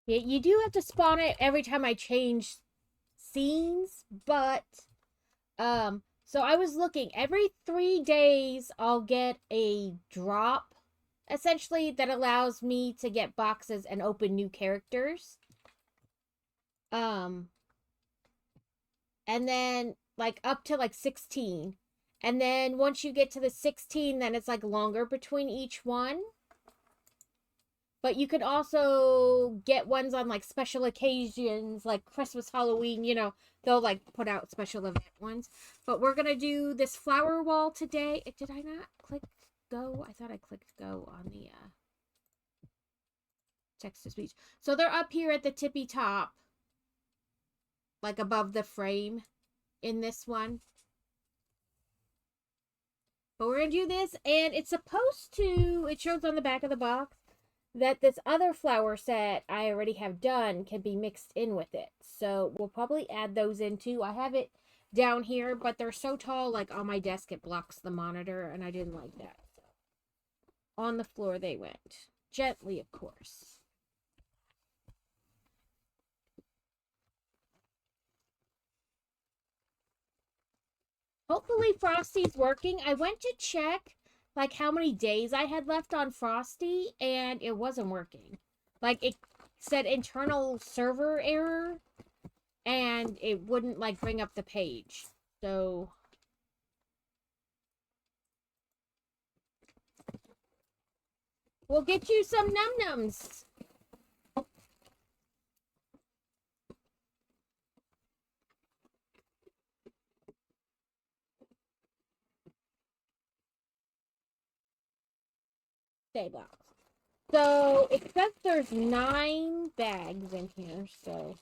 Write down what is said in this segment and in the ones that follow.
Yeah, you do have to spawn it every time I change scenes, but so I was looking every 3 days I'll get a drop essentially that allows me to get boxes and open new characters. Um and then like up to like 16. And then once you get to the 16, then it's like longer between each one. But you could also get ones on like special occasions, like Christmas, Halloween, they'll like put out special event ones. But we're gonna do this flower wall today. Did I not click go? I thought I clicked go on the text to speech. So they're up here at the tippy top, like above the frame in this one. But we're gonna do this, and it's supposed to, it shows on the back of the box that this other flower set I already have done can be mixed in with it. So we'll probably add those in too. I have it down here, but they're so tall, like on my desk, it blocks the monitor, and I didn't like that. So on the floor they went. Gently, of course. Hopefully Frosty's working. I went to check like how many days I had left on Frosty, and it wasn't working. Like it said internal server error, and it wouldn't like bring up the page. So we'll get you some num-nums. Stay box. So it says there's 9 bags in here, so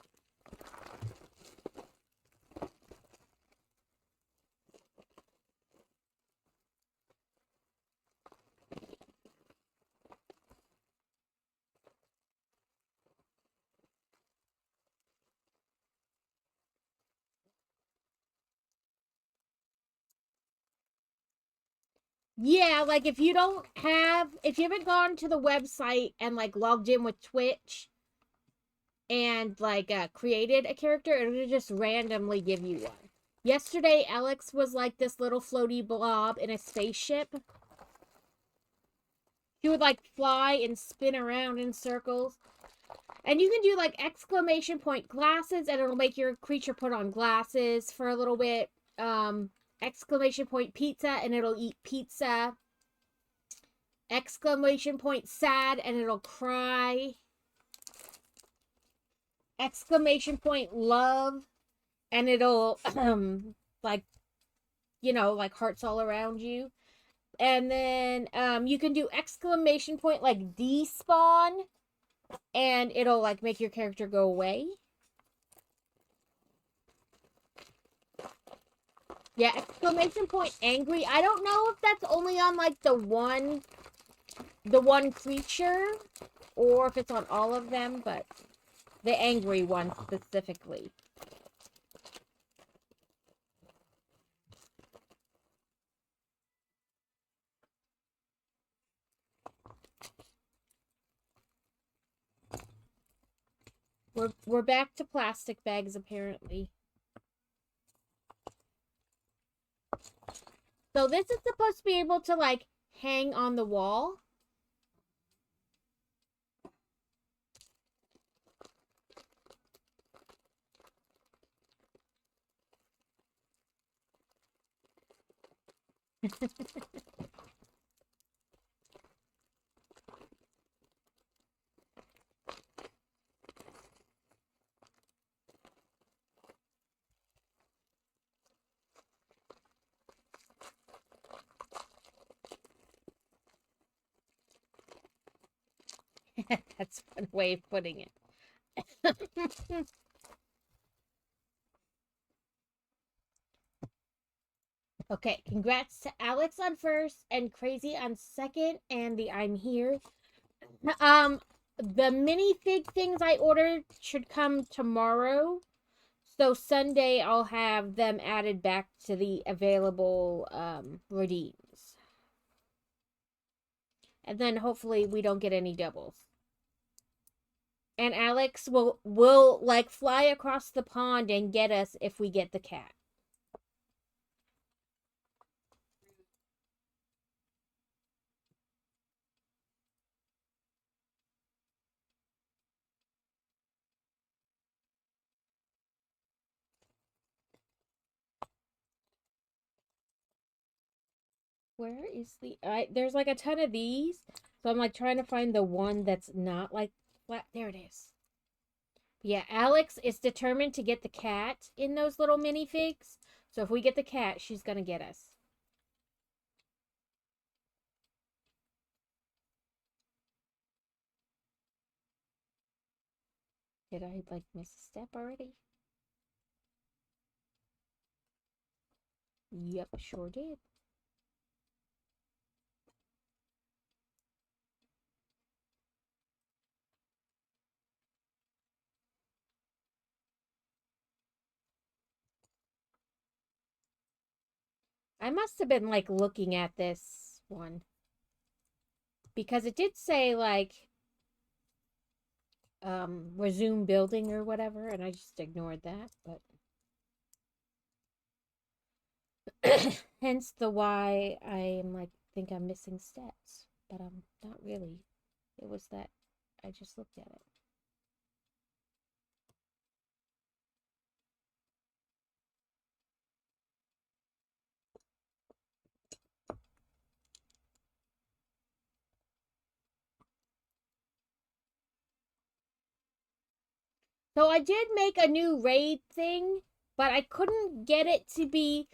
yeah, like if you haven't gone to the website and like logged in with Twitch and like created a character, it'll just randomly give you one. Yesterday, Alex was like this little floaty blob in a spaceship. He would like fly and spin around in circles. And you can do like exclamation point glasses, and it'll make your creature put on glasses for a little bit. Exclamation point pizza, and it'll eat pizza. Exclamation point sad, and it'll cry. Exclamation point love, and it'll like like hearts all around you. And then you can do exclamation point like despawn, and it'll like make your character go away. Yeah, exclamation point angry. I don't know if that's only on like the one creature or if it's on all of them, but the angry one specifically. We're back to plastic bags apparently. So this is supposed to be able to like hang on the wall. That's one way of putting it. Okay, congrats to Alex on first and Crazy on second, and the I'm here. The minifig things I ordered should come tomorrow. So Sunday I'll have them added back to the available redeems. And then hopefully we don't get any doubles. And Alex will like fly across the pond and get us if we get the cat. Where is there's like a ton of these. So I'm like trying to find the one that's not like flat. There it is. Yeah, Alex is determined to get the cat in those little minifigs. So if we get the cat, she's gonna get us. Did I like miss a step already? Yep, sure did. I must have been like looking at this one because it did say like resume building or whatever, and I just ignored that, but hence the why I am like think I'm missing steps, but I'm not really. It was that I just looked at it. So I did make a new raid thing, but I couldn't get it to be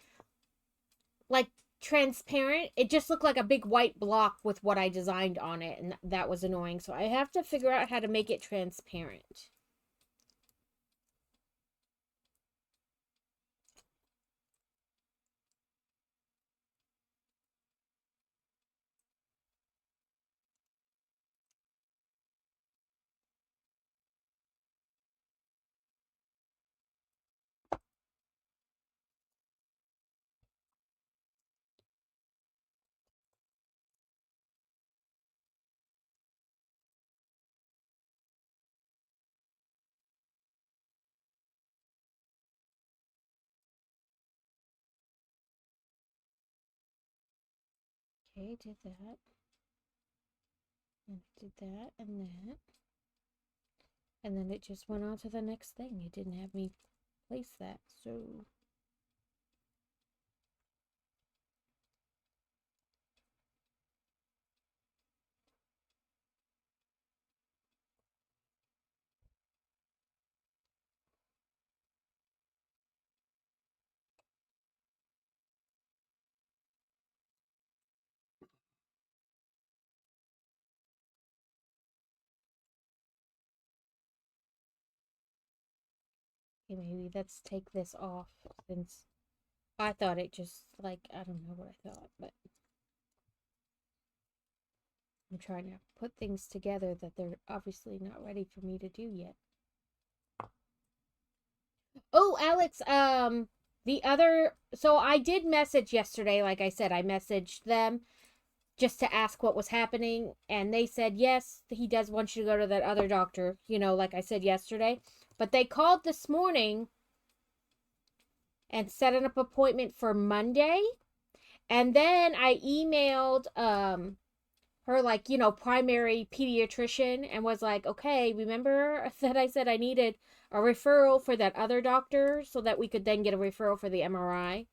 like transparent. It just looked like a big white block with what I designed on it, and that was annoying. So I have to figure out how to make it transparent. Okay, did that. And did that and that. And then it just went on to the next thing. It didn't have me place that, so okay, maybe let's take this off since I thought it just like I don't know what I thought, but I'm trying to put things together that they're obviously not ready for me to do yet. Oh, Alex, the other, so I did message yesterday, like I said, I messaged them just to ask what was happening, and they said, yes, he does want you to go to that other doctor, like I said yesterday. But they called this morning and set an appointment for Monday. And then I emailed her like primary pediatrician and was like, okay, remember that I said I needed a referral for that other doctor so that we could then get a referral for the MRI,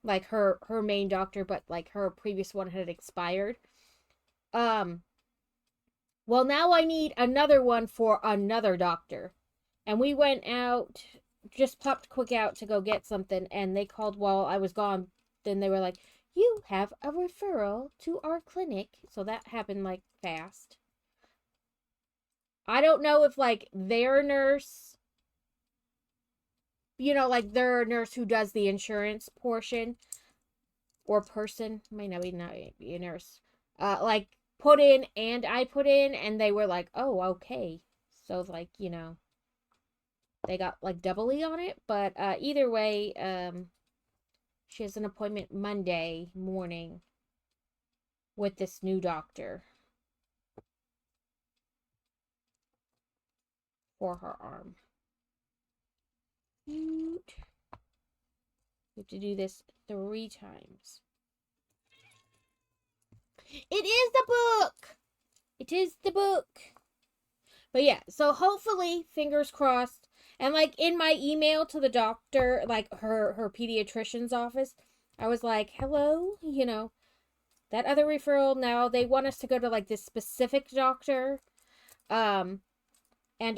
like her main doctor, but like her previous one had expired. Well, now I need another one for another doctor. And we went out, just popped quick out to go get something, and they called while I was gone. Then they were like, you have a referral to our clinic. So that happened like fast. I don't know if like their nurse, like their nurse who does the insurance portion or person, might not be a nurse, like put in and I put in, and they were like, oh, okay. So like, they got like doubly on it, but either way, she has an appointment Monday morning with this new doctor. for her arm. You have to do this 3 times. It is the book! It is the book! But yeah, so hopefully, fingers crossed. And like in my email to the doctor, like her pediatrician's office, I was like, hello, you know, that other referral, now they want us to go to like this specific doctor. And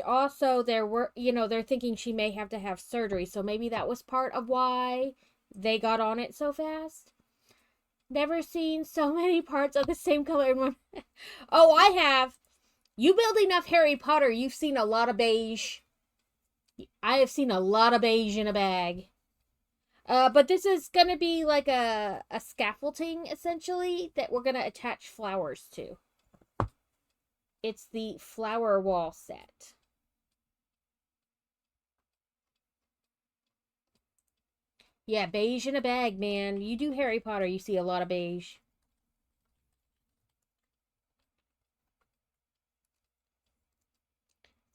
also they're thinking she may have to have surgery. So maybe that was part of why they got on it so fast. Never seen so many parts of the same color in one. Oh, I have. You build enough Harry Potter, you've seen a lot of beige. I have seen a lot of beige in a bag. But this is gonna be like a scaffolding, essentially, that we're gonna attach flowers to. It's the flower wall set. Yeah, beige in a bag, man. You do Harry Potter, you see a lot of beige.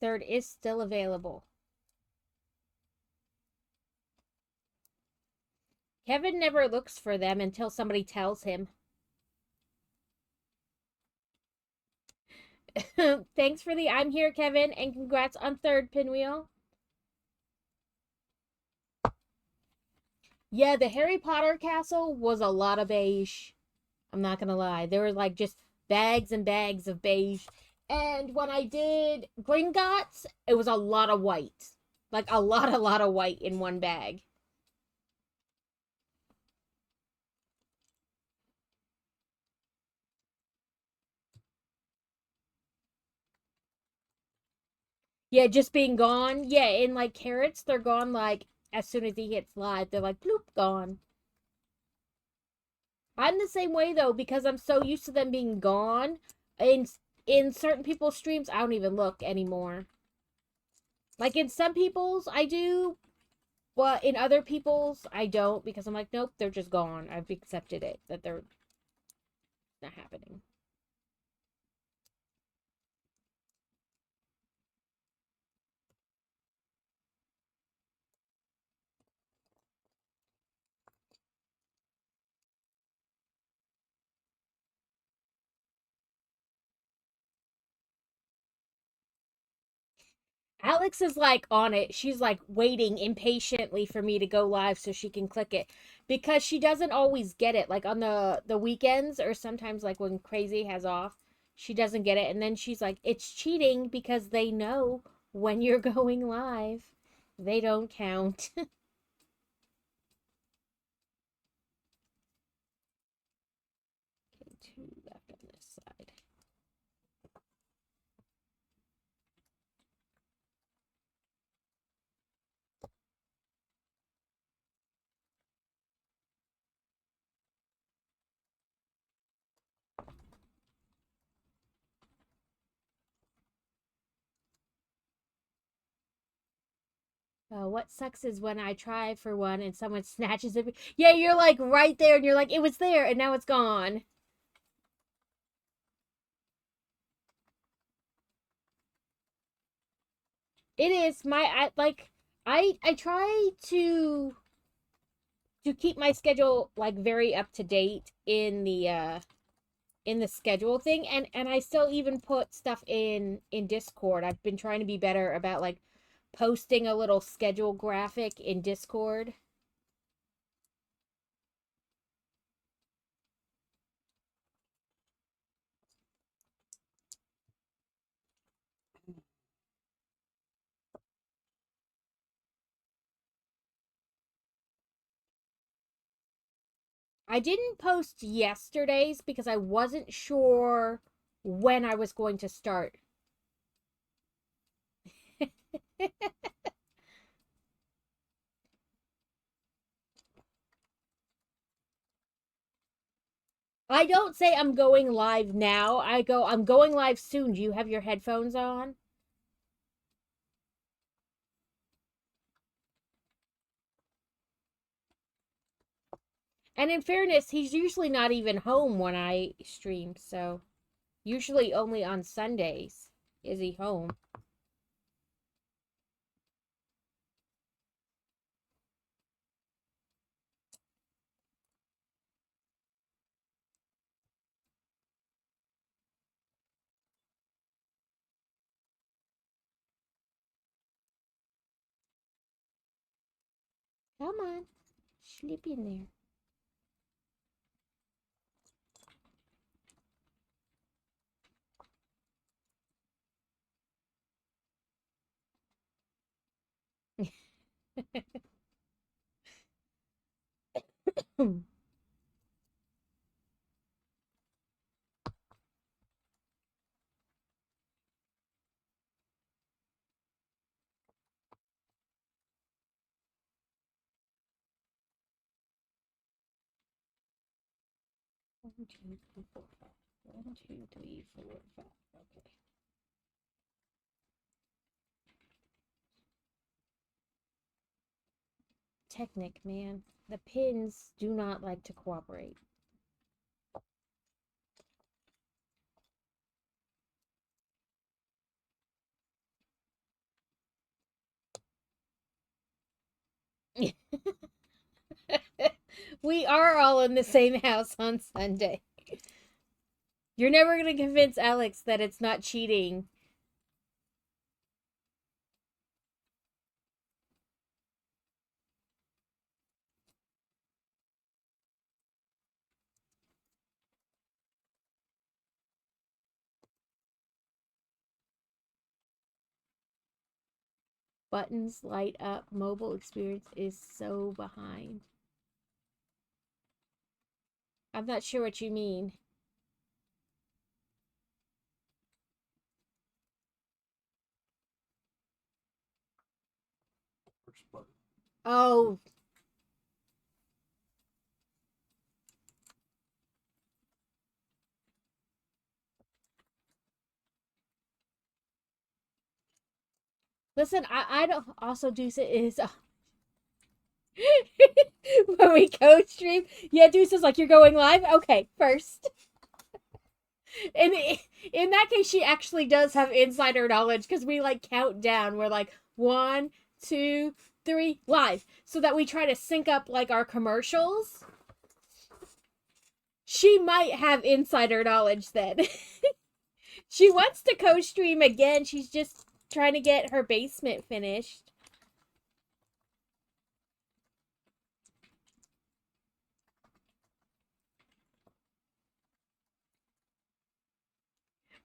Third is still available. Kevin never looks for them until somebody tells him. Thanks for the I'm here, Kevin, and congrats on third, Pinwheel. Yeah, the Harry Potter castle was a lot of beige. I'm not gonna lie. There were like just bags and bags of beige. And when I did Gringotts, it was a lot of white. Like a lot of white in one bag. Yeah, just being gone. Yeah, in like carrots, they're gone like as soon as he hits live. They're like bloop, gone. I'm the same way though because I'm so used to them being gone. In certain people's streams, I don't even look anymore. Like in some people's, I do, but in other people's, I don't because I'm like, nope, they're just gone. I've accepted it that they're not happening. Alex is like on it. She's like waiting impatiently for me to go live so she can click it because she doesn't always get it. Like on the weekends or sometimes like when Crazy has off, she doesn't get it and then she's like it's cheating because they know when you're going live. They don't count. Okay, 2 left on this side. What sucks is when I try for one and someone snatches it. Yeah, you're like right there and you're like, it was there and now it's gone. It is I try to keep my schedule like very up to date in the schedule thing and I still even put stuff in Discord. I've been trying to be better about like posting a little schedule graphic in Discord. I didn't post yesterday's because I wasn't sure when I was going to start. I don't say I'm going live now. I'm going live soon. Do you have your headphones on? And in fairness, he's usually not even home when I stream, so usually only on Sundays is he home. Come on. Slip in there. Hmm. 1, 2, 3, 4, 5. 1, 2, 3, 4, 5. Okay. Technic, man. The pins do not like to cooperate. We are all in the same house on Sunday. You're never going to convince Alex that it's not cheating. Buttons light up. Mobile experience is so behind. I'm not sure what you mean. Oh. Listen, I don't also do is when we code stream. Yeah, Deuce is like, you're going live? Okay, first. And in that case, she actually does have insider knowledge because we like count down. We're like 1, 2, 3, live, so that we try to sync up like our commercials. She might have insider knowledge then. She wants to co-stream again. She's just trying to get her basement finished.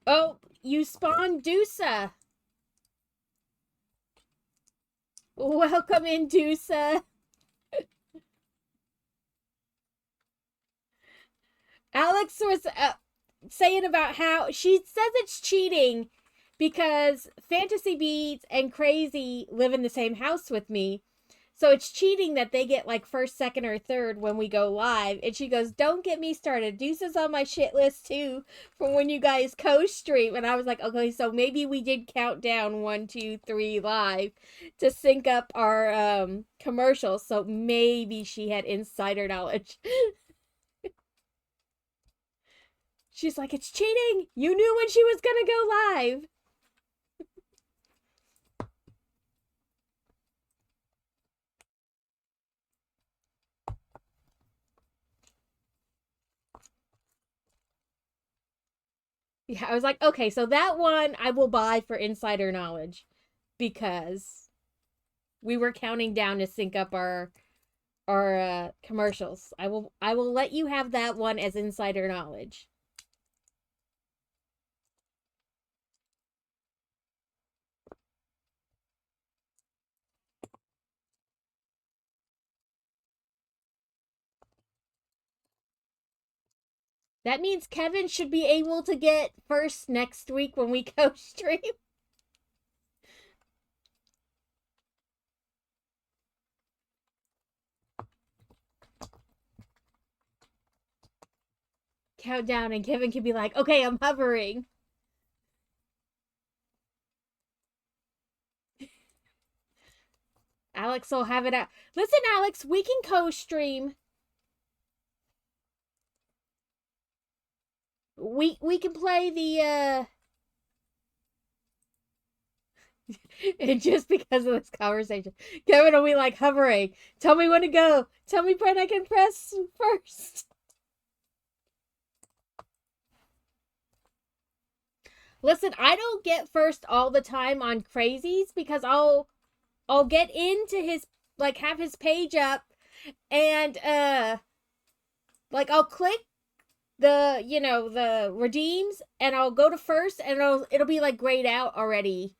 Oh, you spawned Dusa. Welcome in, Dusa. Alex was saying about how she says it's cheating because Fantasy Beats and Crazy live in the same house with me. So it's cheating that they get like first, second, or third when we go live. And she goes, don't get me started. Deuce is on my shit list too from when you guys co-stream. And I was like, okay, so maybe we did count down 1, 2, 3 live to sync up our commercials. So maybe she had insider knowledge. She's like, it's cheating. You knew when she was gonna go live. Yeah, I was like, okay, so that one I will buy for insider knowledge because we were counting down to sync up our commercials. I will let you have that one as insider knowledge. That means Kevin should be able to get first next week when we go stream. Countdown, and Kevin can be like, okay, I'm hovering. Alex will have it out. Listen, Alex, we can co-stream. We can play the and just because of this conversation, Kevin will be like hovering. Tell me when to go. Tell me when I can press first. Listen, I don't get first all the time on crazies because I'll get into his like have his page up, and like I'll click the, you know, the redeems, and I'll go to first, and it'll be like grayed out already,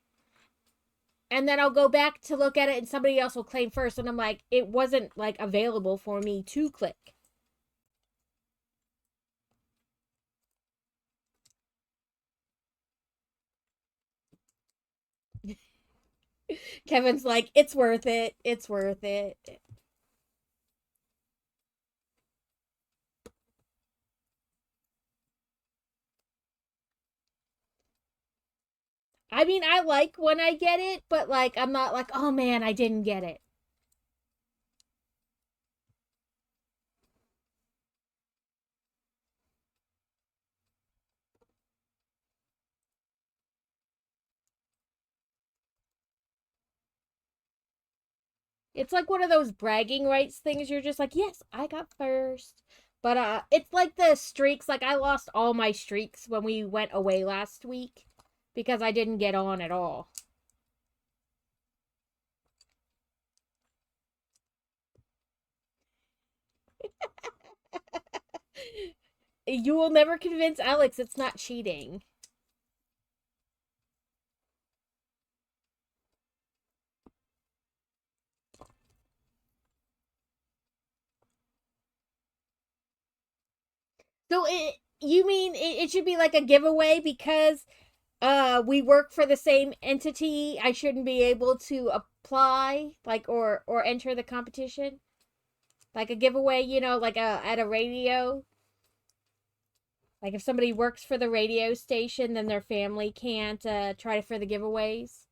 and then I'll go back to look at it, and somebody else will claim first, and I'm like, it wasn't like available for me to click. Kevin's like, it's worth it. It's worth it. I mean, I like when I get it, but like, I'm not like, oh man, I didn't get it. It's like one of those bragging rights things. You're just like, yes, I got first. But it's like the streaks. Like I lost all my streaks when we went away last week because I didn't get on at all. You will never convince Alex it's not cheating. So you mean it should be like a giveaway because we work for the same entity? I shouldn't be able to apply like or enter the competition? Like a giveaway, you know, like at a radio? Like if somebody works for the radio station, then their family can't try for the giveaways.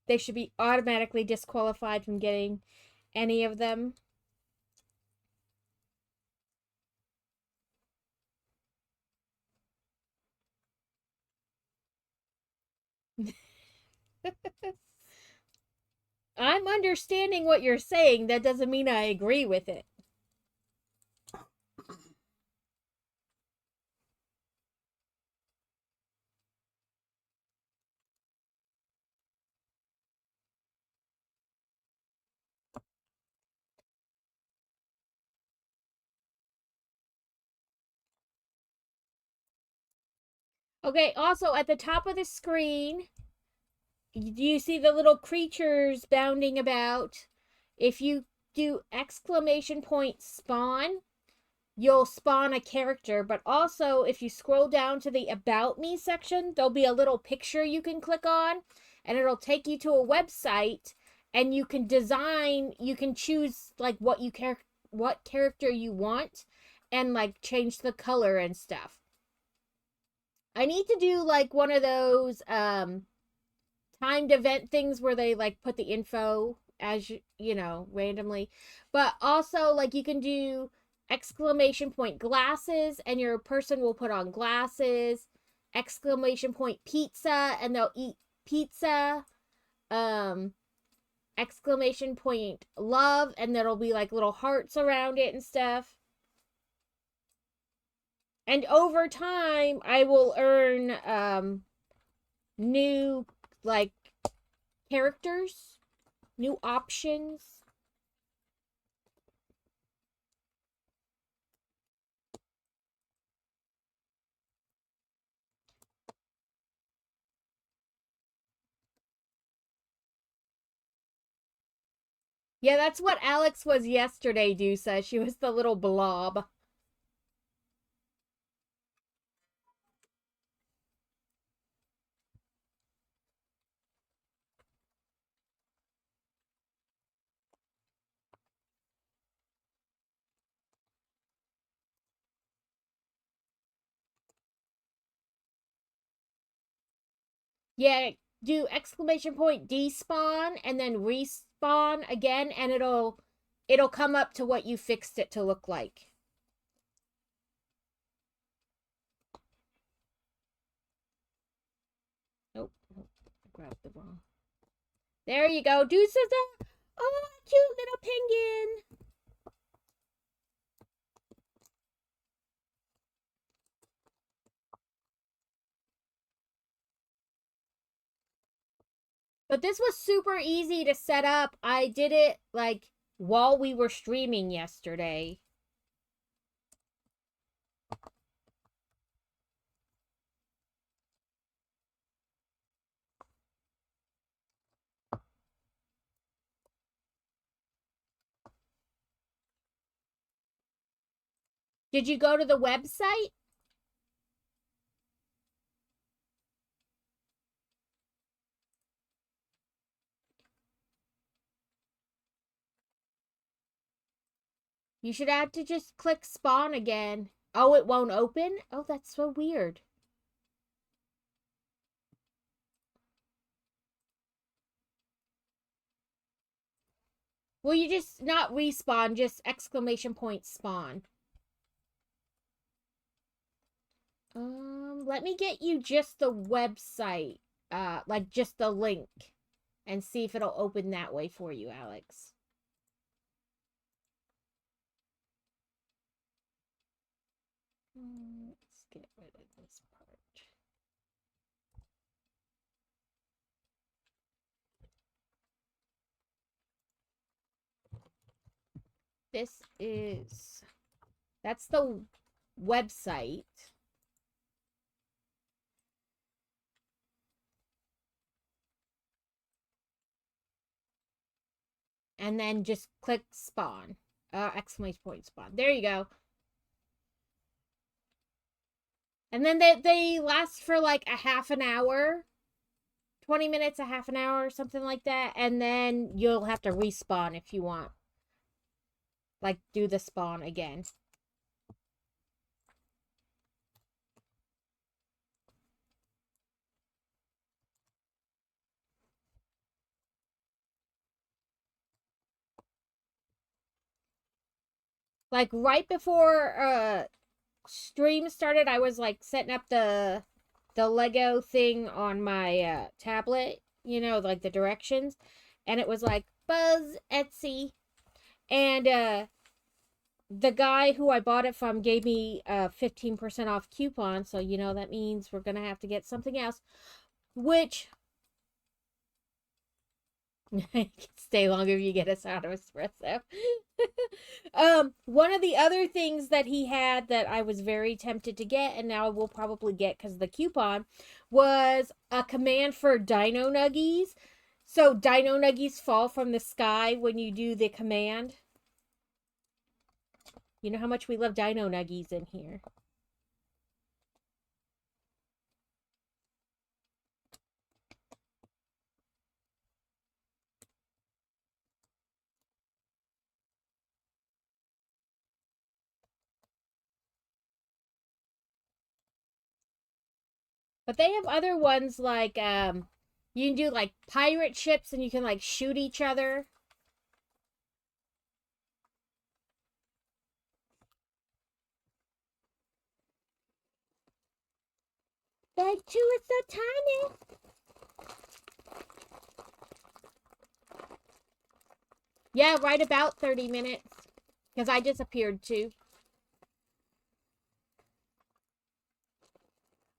They should be automatically disqualified from getting any of them. I'm understanding what you're saying. That doesn't mean I agree with it. Okay, also at the top of the screen, do you see the little creatures bounding about? If you do exclamation point spawn, you'll spawn a character. But also, if you scroll down to the About Me section, there'll be a little picture you can click on, and it'll take you to a website, and you can design, you can choose like what character you want, and like change the color and stuff. I need to do like one of those timed event things where they like put the info as you know, randomly. But also like you can do exclamation point glasses, and your person will put on glasses, exclamation point pizza, and they'll eat pizza, um exclamation point love, and there'll be like little hearts around it and stuff. And over time I will earn new like characters, new options. Yeah, that's what Alex was yesterday, Dusa. She was the little blob. Yeah, do exclamation point despawn and then respawn again, and it'll come up to what you fixed it to look like. Nope. Nope. I grabbed the wrong. There you go. Deuces. Oh, cute little penguin. But this was super easy to set up. I did it like while we were streaming yesterday. Did you go to the website? You should have to just click spawn again. Oh, it won't open? Oh, that's so weird. Well, you just not respawn, just exclamation point spawn. Let me get you just the website, like just the link, and see if it'll open that way for you, Alex. Let's get rid of this part. That's the website. And then just click spawn. Exclamation point spawn. There you go. And then they last for like a half an hour. 20 minutes, a half an hour, something like that. And then you'll have to respawn if you want. Like, do the spawn again. Like, right before stream started, I was, like, setting up the Lego thing on my tablet. You know, like, the directions. And it was like, Buzz Etsy. And, the guy who I bought it from gave me a 15% off coupon, so you know that means we're gonna have to get something else, which stay longer if you get a sour espresso. One of the other things that he had that I was very tempted to get, and now I will probably get because of the coupon, was a command for dino nuggies. So dino nuggies fall from the sky when you do the command. You know how much we love dino nuggies in here. But they have other ones like you can do like pirate ships and you can like shoot each other. That too is so tiny. Yeah, right about 30 minutes. Because I disappeared too.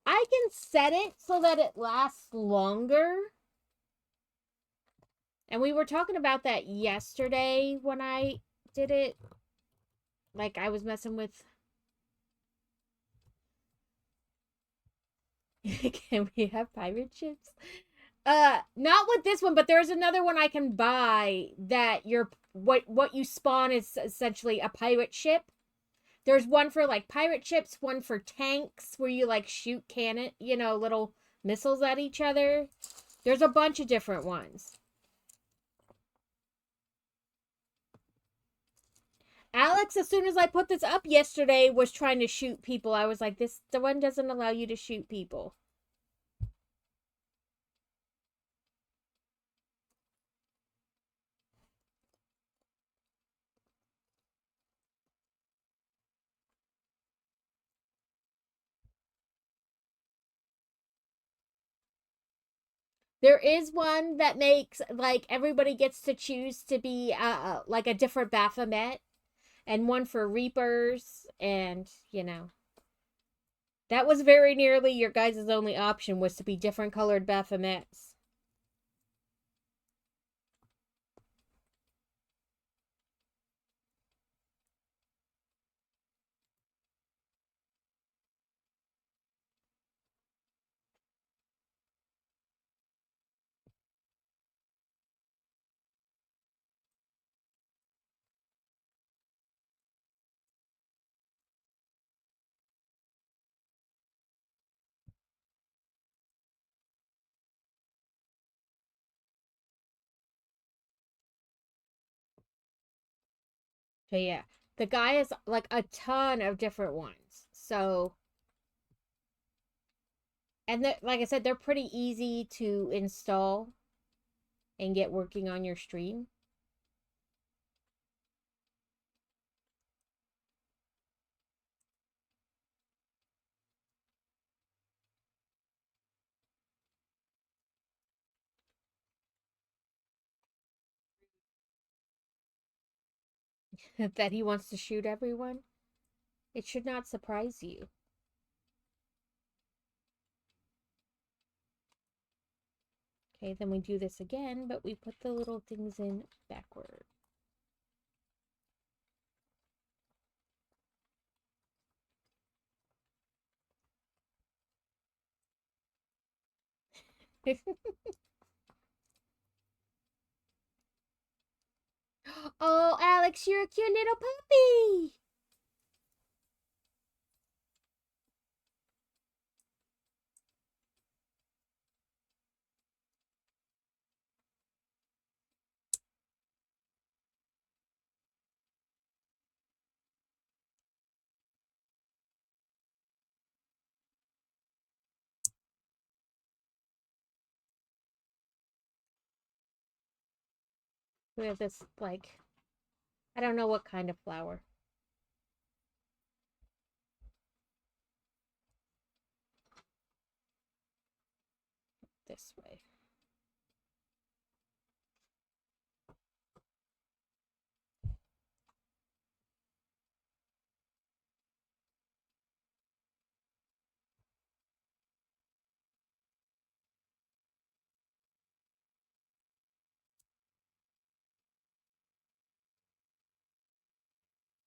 I can set it so that it lasts longer. And we were talking about that yesterday when I did it. Like I was messing with. Can we have pirate ships? Not with this one, but there's another one I can buy that you're what you spawn is essentially a pirate ship. There's one for like pirate ships, one for tanks where you like shoot cannon, you know, little missiles at each other. There's a bunch of different ones. Alex, as soon as I put this up yesterday, was trying to shoot people. I was like, the one doesn't allow you to shoot people. There is one that makes like everybody gets to choose to be like a different Baphomet, and one for Reapers, and that was very nearly your guys' only option, was to be different colored Baphomets. So yeah, the guy has like a ton of different ones. So, and like I said, they're pretty easy to install and get working on your stream. That he wants to shoot everyone. It should not surprise you. Okay, then we do this again, but we put the little things in backward. Oh, Alex, you're a cute little puppy. We have this, like, I don't know what kind of flower. This way.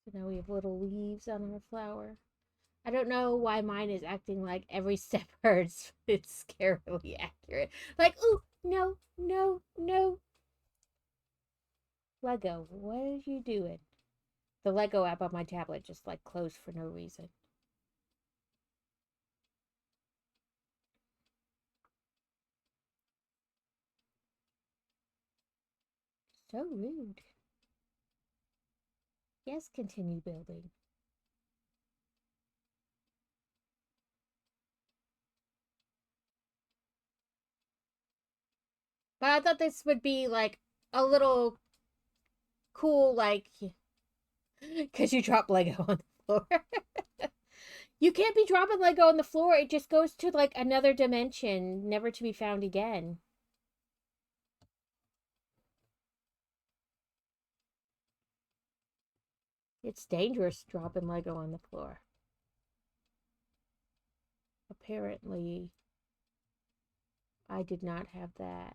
So now we have little leaves on our flower. I don't know why mine is acting like every step hurts. It's scarily accurate. Like, ooh, no, no, no. Lego, what are you doing? The Lego app on my tablet just like closed for no reason. So rude. Yes, continue building. But I thought this would be like a little cool, like, because you drop Lego on the floor. You can't be dropping Lego on the floor. It just goes to like another dimension, never to be found again. It's dangerous dropping Lego on the floor. Apparently, I did not have that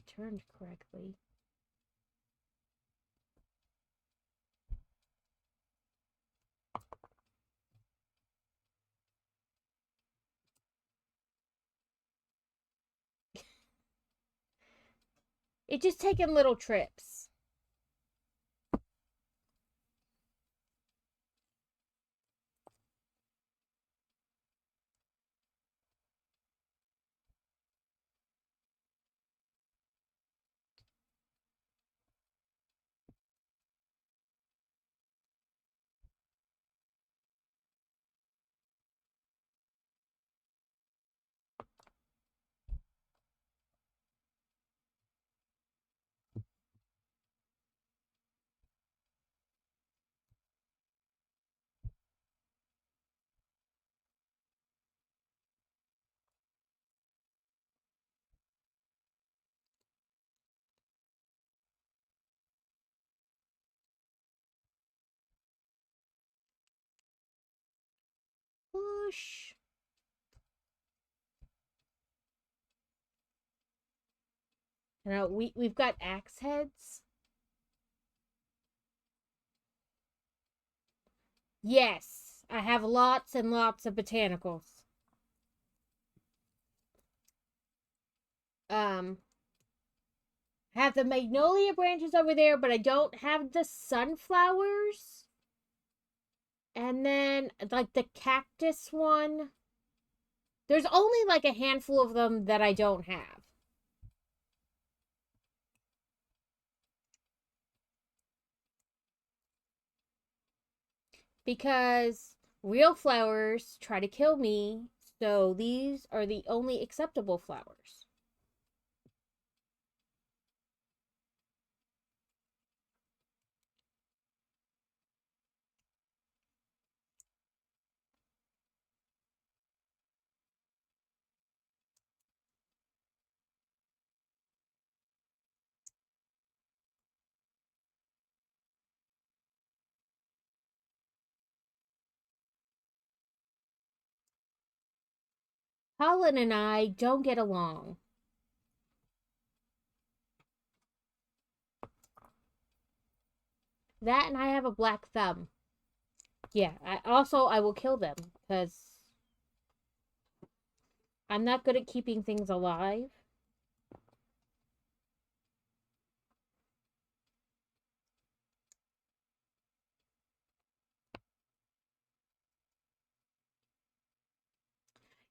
turned correctly. It just taking little trips. Push. Now we've got axe heads. Yes, I have lots and lots of botanicals. Have the magnolia branches over there, but I don't have the sunflowers. And then like the cactus one. There's only like a handful of them that I don't have. Because real flowers try to kill me, so these are the only acceptable flowers. Colin and I don't get along. That and I have a black thumb. Yeah, I will kill them because I'm not good at keeping things alive.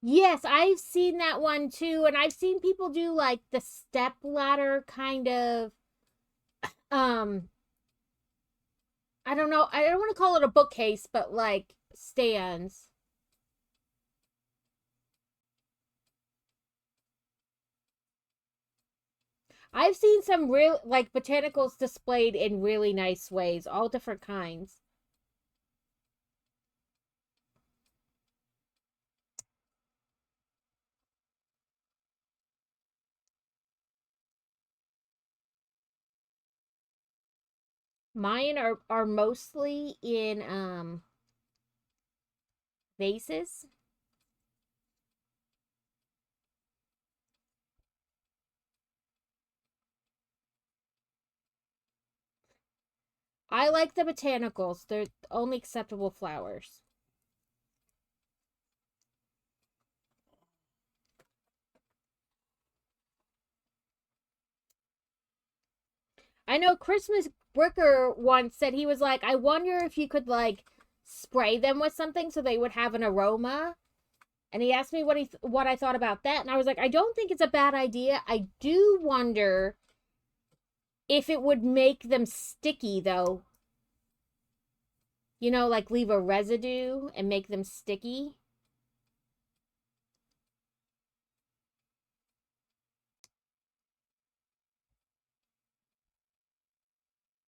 Yes, I've seen that one too, and I've seen people do like the step ladder kind of um I don't know, I don't want to call it a bookcase, but like stands. I've seen some real like botanicals displayed in really nice ways, all different kinds. Mine are mostly in vases. I like the botanicals. They're only acceptable flowers. I know Christmas Bricker once said he was like, I wonder if you could like spray them with something so they would have an aroma. And he asked me what I thought about that, and I was like, I don't think it's a bad idea. I do wonder if it would make them sticky though. You know, like leave a residue and make them sticky.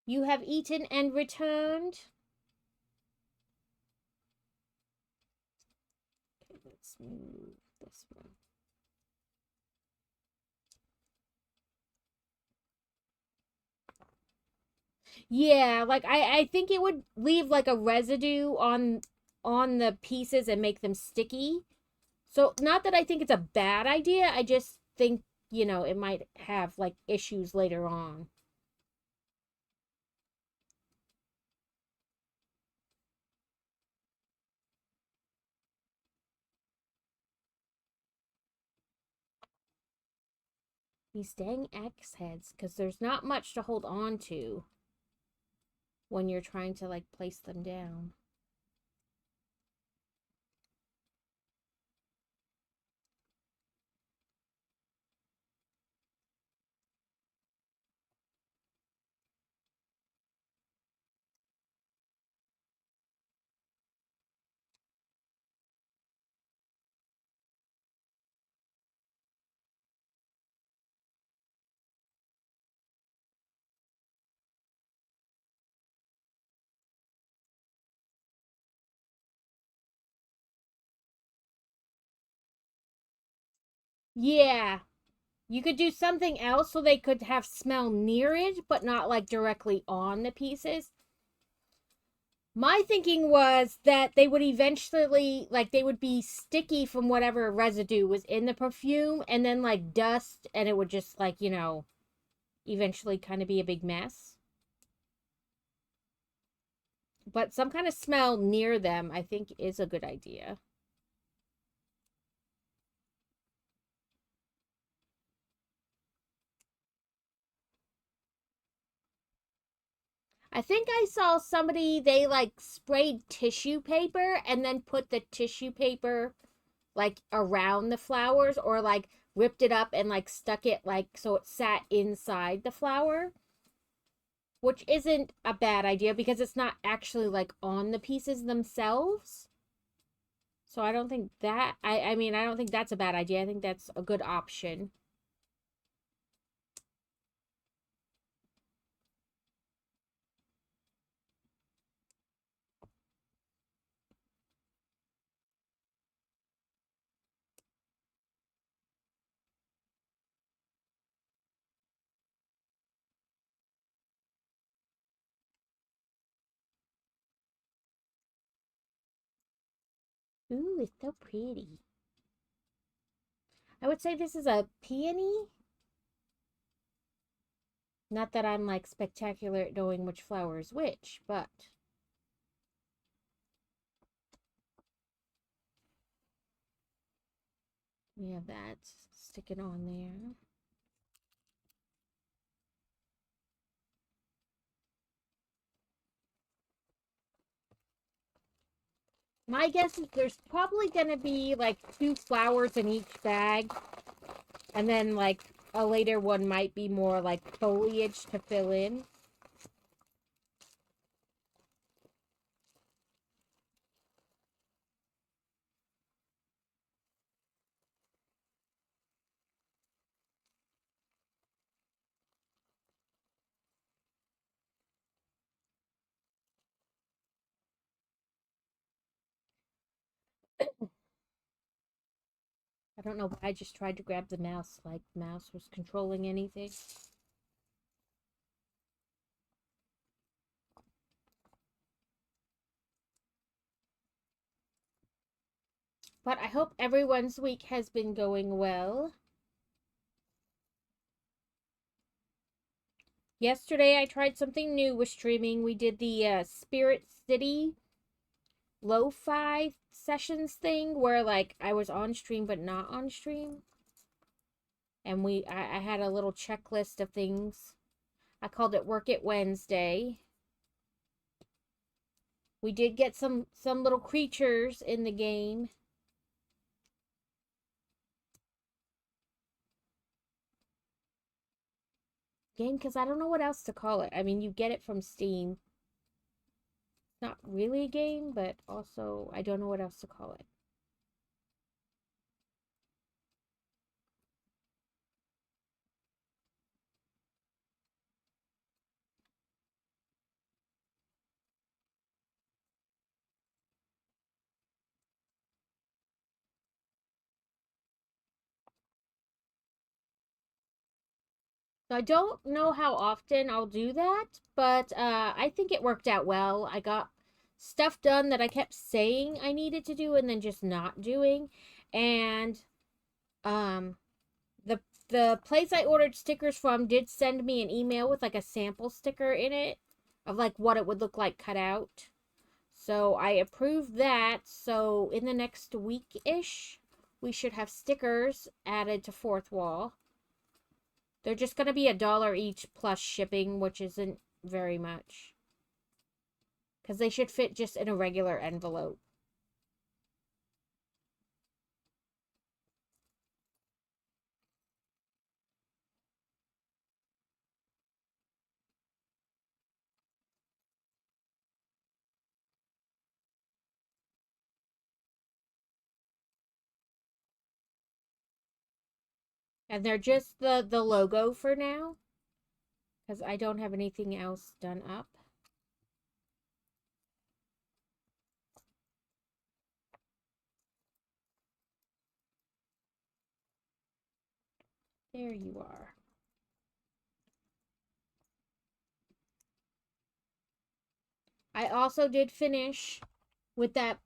You have eaten and returned. Okay, let's move this one. Yeah, like I think it would leave like a residue on the pieces and make them sticky. So not that I think it's a bad idea, I just think, you know, it might have like issues later on. These dang axe heads, because there's not much to hold on to when you're trying to like place them down. Yeah, you could do something else so they could have smell near it, but not like directly on the pieces. My thinking was that they would eventually, like, they would be sticky from whatever residue was in the perfume, and then, like, dust, and it would just, like, eventually kind of be a big mess. But some kind of smell near them, I think, is a good idea. I think I saw somebody, they like sprayed tissue paper and then put the tissue paper like around the flowers, or like ripped it up and like stuck it like so it sat inside the flower, which isn't a bad idea because it's not actually like on the pieces themselves. So I don't think that I mean I don't think that's a bad idea. I think that's a good option. Ooh, it's so pretty. I would say this is a peony. Not that I'm like spectacular at knowing which flower is which, but we have that sticking on there. My guess is there's probably going to be like 2 flowers in each bag, and then like a later one might be more like foliage to fill in. I don't know why I just tried to grab the mouse like the mouse was controlling anything. But I hope everyone's week has been going well. Yesterday I tried something new with streaming. We did the Spirit City lo-fi sessions thing where like I was on stream but not on stream. And I had a little checklist of things. I called it Work It Wednesday. We did get some little creatures in the game. Because I don't know what else to call it. I mean, you get it from Steam. It's not really a game, but also I don't know what else to call it. So I don't know how often I'll do that, but I think it worked out well. I got stuff done that I kept saying I needed to do and then just not doing. And um the the place I ordered stickers from did send me an email with like a sample sticker in it of like what it would look like cut out. So I approved that. So in the next week-ish, we should have stickers added to Fourth Wall. They're just going to be $1 each plus shipping, which isn't very much. Because they should fit just in a regular envelope. And they're just the logo for now. Because I don't have anything else done up. There you are. I also did finish with that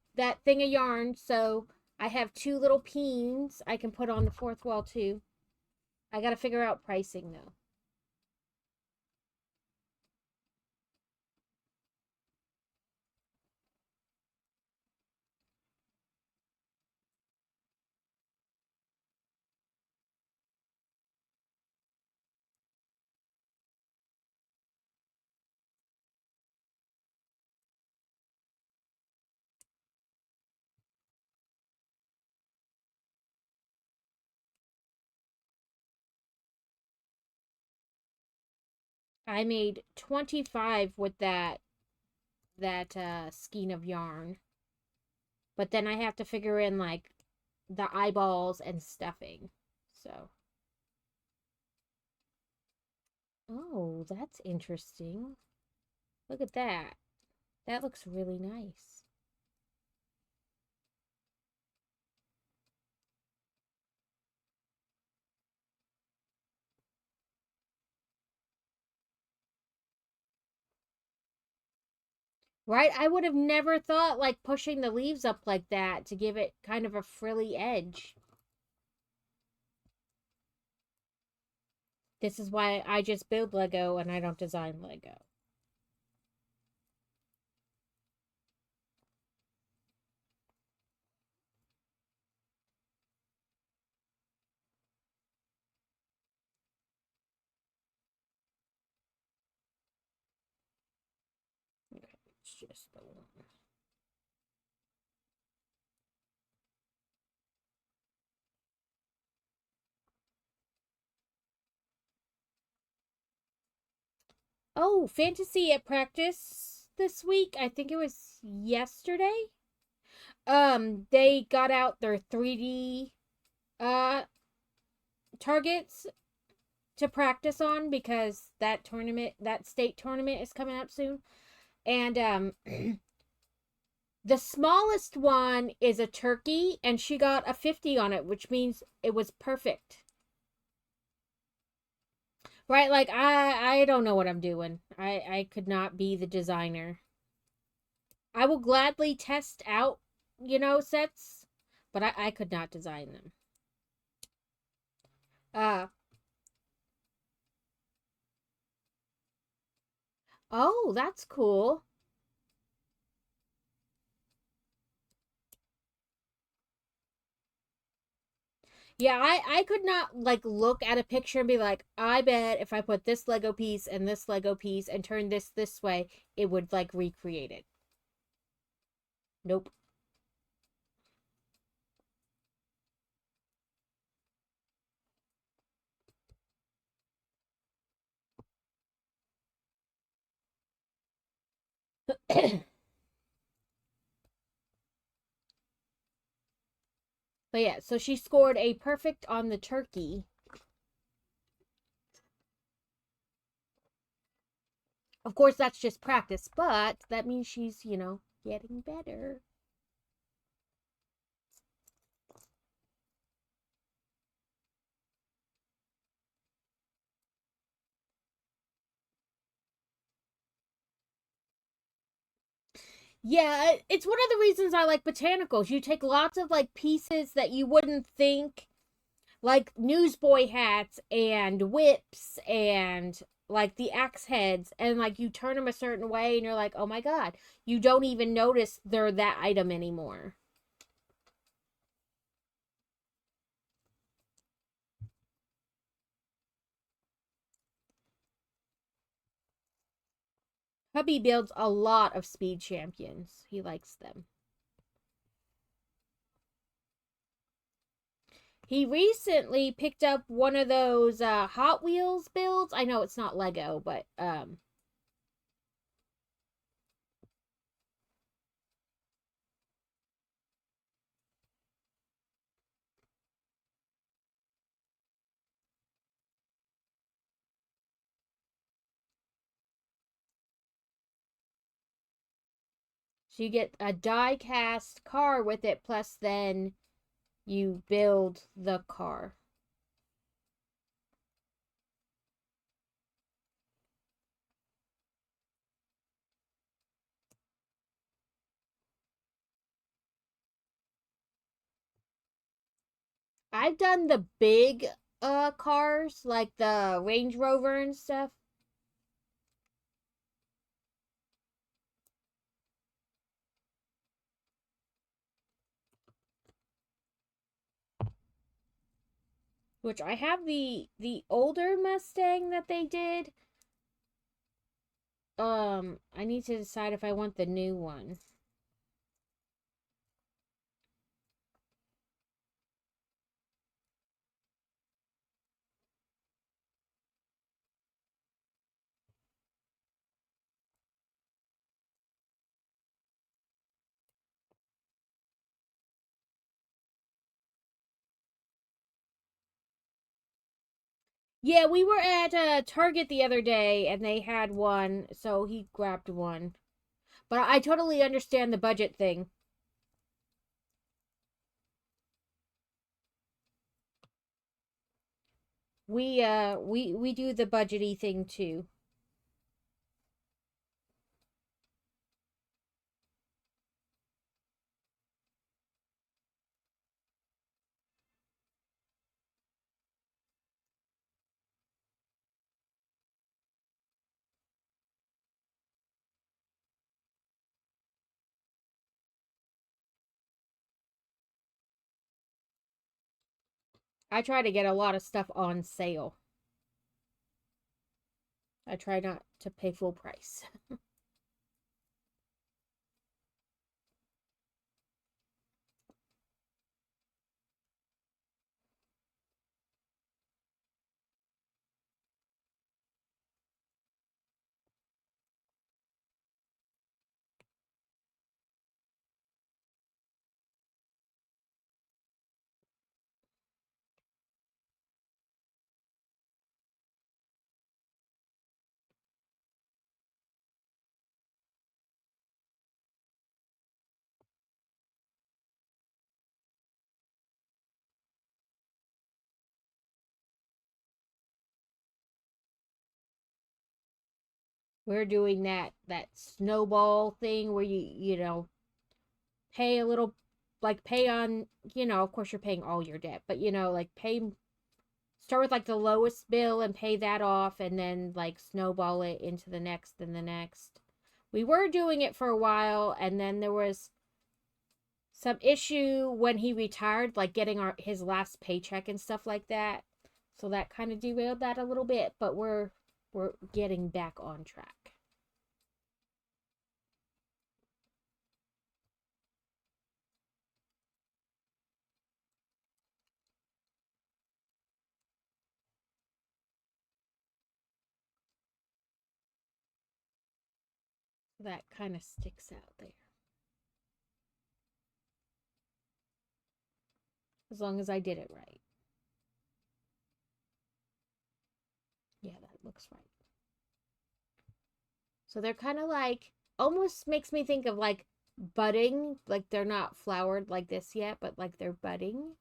thing of yarn, so I have 2 little peens I can put on the fourth wall too. I got to figure out pricing though. I made 25 with that skein of yarn. But then I have to figure in like the eyeballs and stuffing. So, oh, that's interesting. Look at that. That looks really nice. Right? I would have never thought like pushing the leaves up like that to give it kind of a frilly edge. This is why I just build Lego and I don't design Lego. Okay, it's just the one. Oh, fantasy at practice this week. I think it was yesterday. They got out their 3D uh targets to practice on because that state tournament is coming up soon. And the smallest one is a turkey and she got a 50 on it, which means it was perfect. Right? Like I don't know what I'm doing. I could not be the designer. I will gladly test out, sets, but I could not design them. Uh oh, that's cool. Yeah, I could not like look at a picture and be like, I bet if I put this Lego piece and this Lego piece and turn this way, it would like recreate it. Nope. But yeah, so she scored a perfect on the turkey. Of course, that's just practice, but that means she's, getting better. Yeah, it's one of the reasons I like botanicals. You take lots of like pieces that you wouldn't think, like newsboy hats and whips and like the axe heads, and like you turn them a certain way and you're like, oh my god, you don't even notice they're that item anymore. Hubby builds a lot of speed champions. He likes them. He recently picked up one of those Hot Wheels builds. I know it's not Lego, but so you get a die cast car with it, plus then you build the car. I've done the big cars, like the Range Rover and stuff. Which I have the older Mustang that they did. I need to decide if I want the new one. Yeah, we were at Target the other day and they had one, so he grabbed one. But I totally understand the budget thing. We do the budgety thing too. I try to get a lot of stuff on sale. I try not to pay full price. We're doing that snowball thing where you know, pay a little, like pay on, you know, of course you're paying all your debt, but you know, like pay, start with like the lowest bill and pay that off and then like snowball it into the next and the next. We were doing it for a while and then there was some issue when he retired, like getting his last paycheck and stuff like that. So that kind of derailed that a little bit, but we're getting back on track. That kind of sticks out there. As long as I did it right. Yeah, that looks right. So they're kind of like, almost makes me think of like budding. Like they're not flowered like this yet, but like they're budding.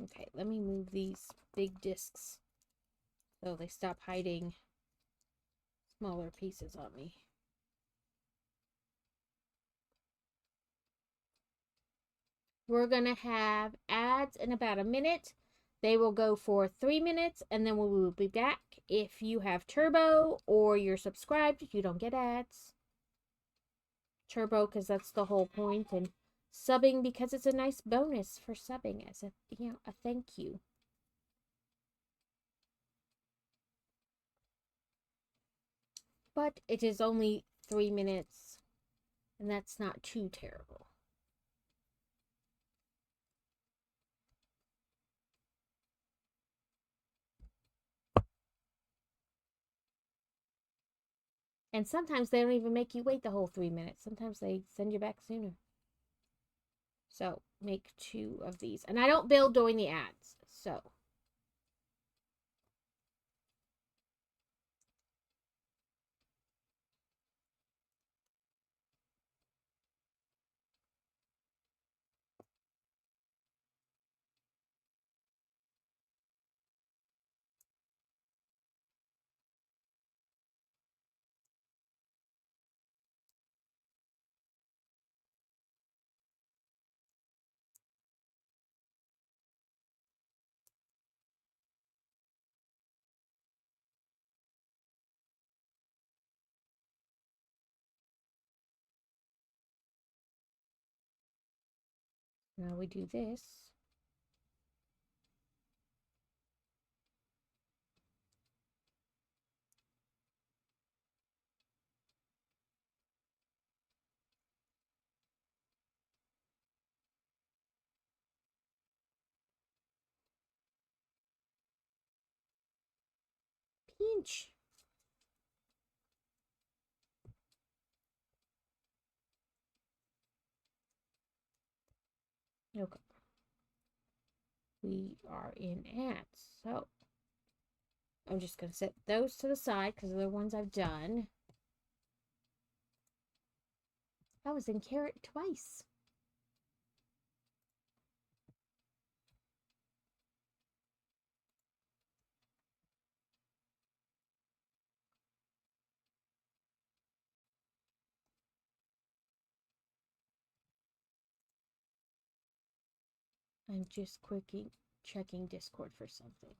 Okay, let me move these big discs so they stop hiding smaller pieces on me. We're going to have ads in about a minute. They will go for 3 minutes and then we will be back. If you have Turbo or you're subscribed, you don't get ads. Turbo because that's the whole point, and subbing because it's a nice bonus for subbing as a, you know, a thank you. But it is only 3 minutes and that's not too terrible. And sometimes they don't even make you wait the whole 3 minutes. Sometimes they send you back sooner. So make 2 of these. And I don't bill during the ads. So Now we do this. Pinch. Okay. We are in ads. So I'm just going to set those to the side because they're the ones I've done. I was in carrot twice. I'm just quickly checking Discord for something.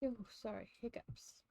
Oh, sorry, hiccups.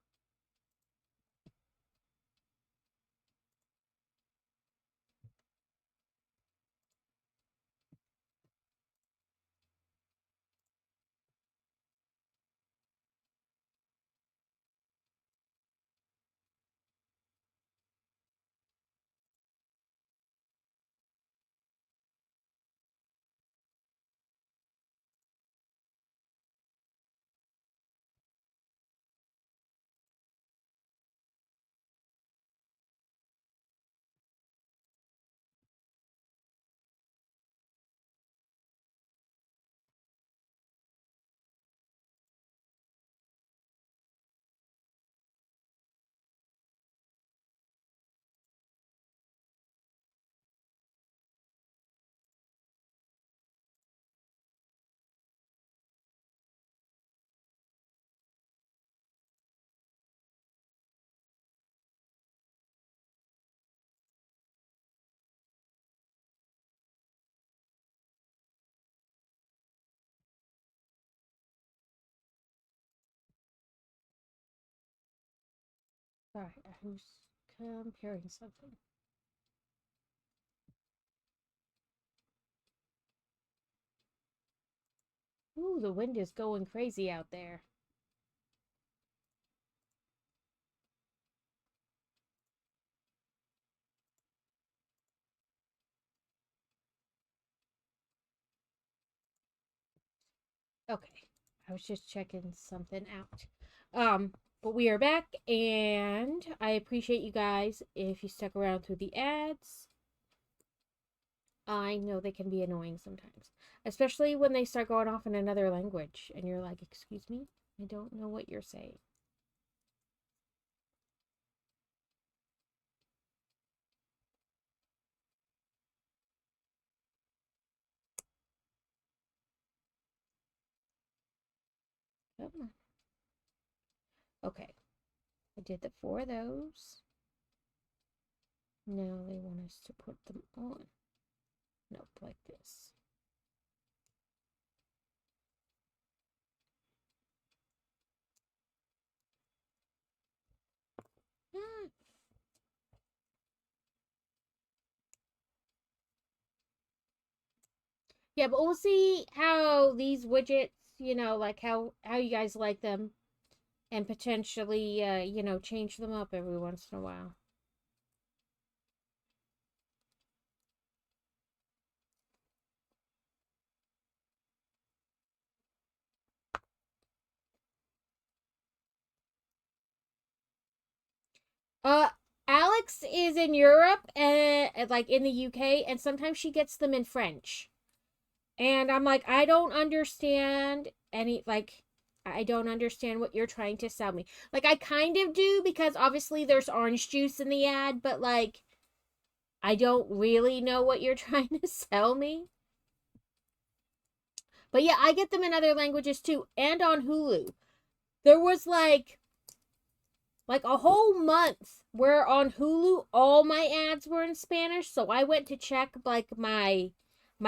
Sorry, I was comparing something. Ooh, the wind is going crazy out there. Okay, I was just checking something out. But we are back, and I appreciate you guys if you stuck around through the ads. I know they can be annoying sometimes, especially when they start going off in another language, and you're like, "Excuse me, I don't know what you're saying." Come on. Okay, I did the 4 of those. Now they want us to put them on. Nope, like this. Ah. Yeah, but we'll see how these widgets, like how you guys like them, and potentially, change them up every once in a while. Uh, Alex is in Europe and like in the UK, and sometimes she gets them in French. And I'm like, I don't understand any, like, I don't understand what you're trying to sell me. Like, I kind of do because obviously there's orange juice in the ad, but like, I don't really know what you're trying to sell me. But yeah, I get them in other languages too, and on Hulu. There was like a whole month where on Hulu all my ads were in Spanish, so I went to check like my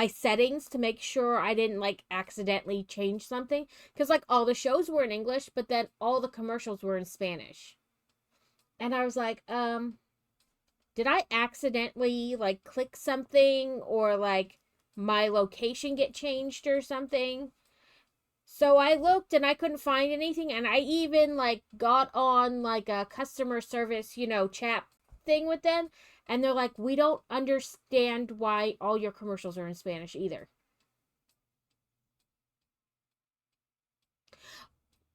settings to make sure I didn't like accidentally change something cuz like all the shows were in English, but then all the commercials were in Spanish. And I was like, did I accidentally like click something or like my location get changed or something? So I looked and I couldn't find anything, and I even like got on like a customer service, chat thing with them, and they're like, "We don't understand why all your commercials are in Spanish either."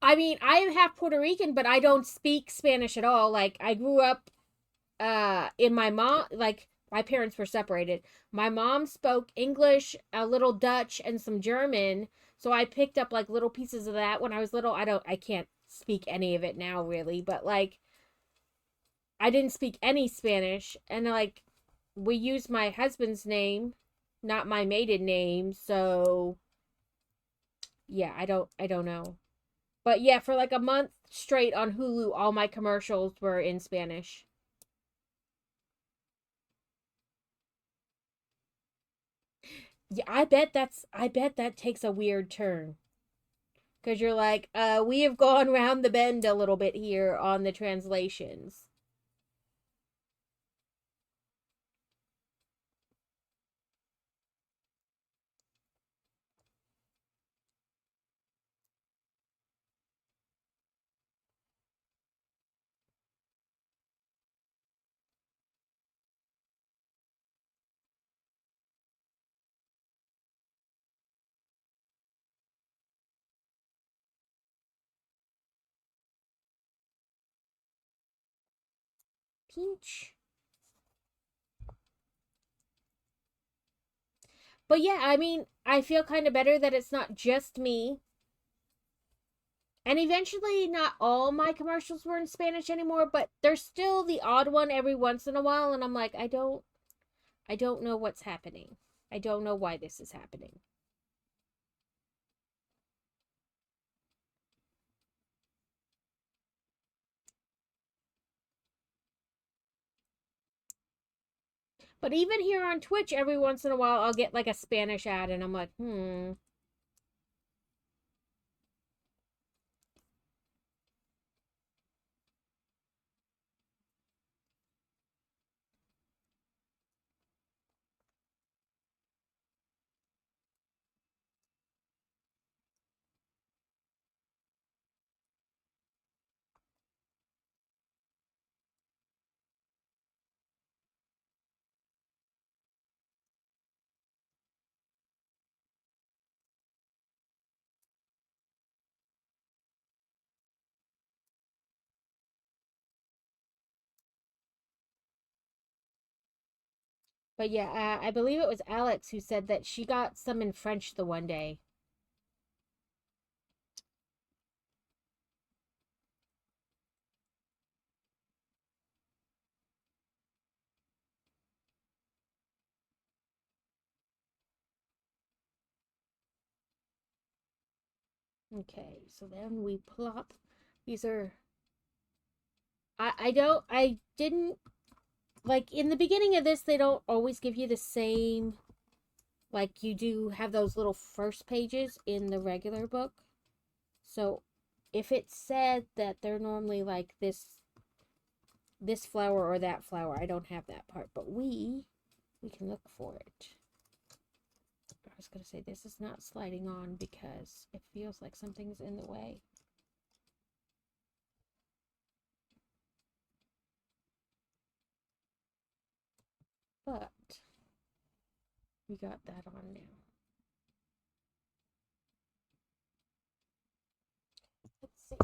I mean, I am half Puerto Rican, but I don't speak Spanish at all. Like I grew up in my mom, like my parents were separated. My mom spoke English, a little Dutch, and some German. So I picked up like little pieces of that when I was little. I can't speak any of it now really, but like I didn't speak any Spanish, and like we used my husband's name, not my maiden name. So yeah, I don't know. But yeah, for like a month straight on Hulu, all my commercials were in Spanish. Yeah, I bet that takes a weird turn. Because you're like, we have gone round the bend a little bit here on the translations. Peach. But yeah, I mean, I feel kind of better that it's not just me. And eventually, not all my commercials were in Spanish anymore, but there's still the odd one every once in a while, and I'm like, I don't know what's happening. I don't know why this is happening. But even here on Twitch, every once in a while, I'll get like a Spanish ad, and I'm like, hmm. But yeah, I believe it was Alex who said that she got some in French the one day. Okay, so then we plop. These are. I didn't like in the beginning of this. They don't always give you the same. Like you do have those little first pages in the regular book. So if it said that they're normally like this flower or that flower, I don't have that part, but we can look for it. I was going to say this is not sliding on because it feels like something's in the way. But we got that on now. Let's see.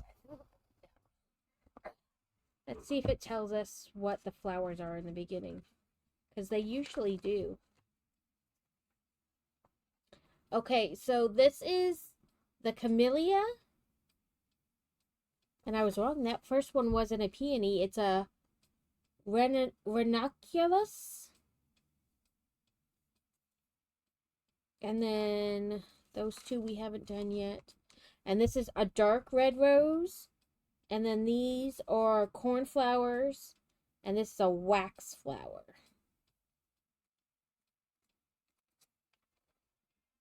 Let's see if it tells us what the flowers are in the beginning. Because they usually do. Okay, so this is the camellia. And I was wrong. That first one wasn't a peony. It's a ranunculus. And then those two we haven't done yet. And this is a dark red rose. And then these are cornflowers. And this is a wax flower.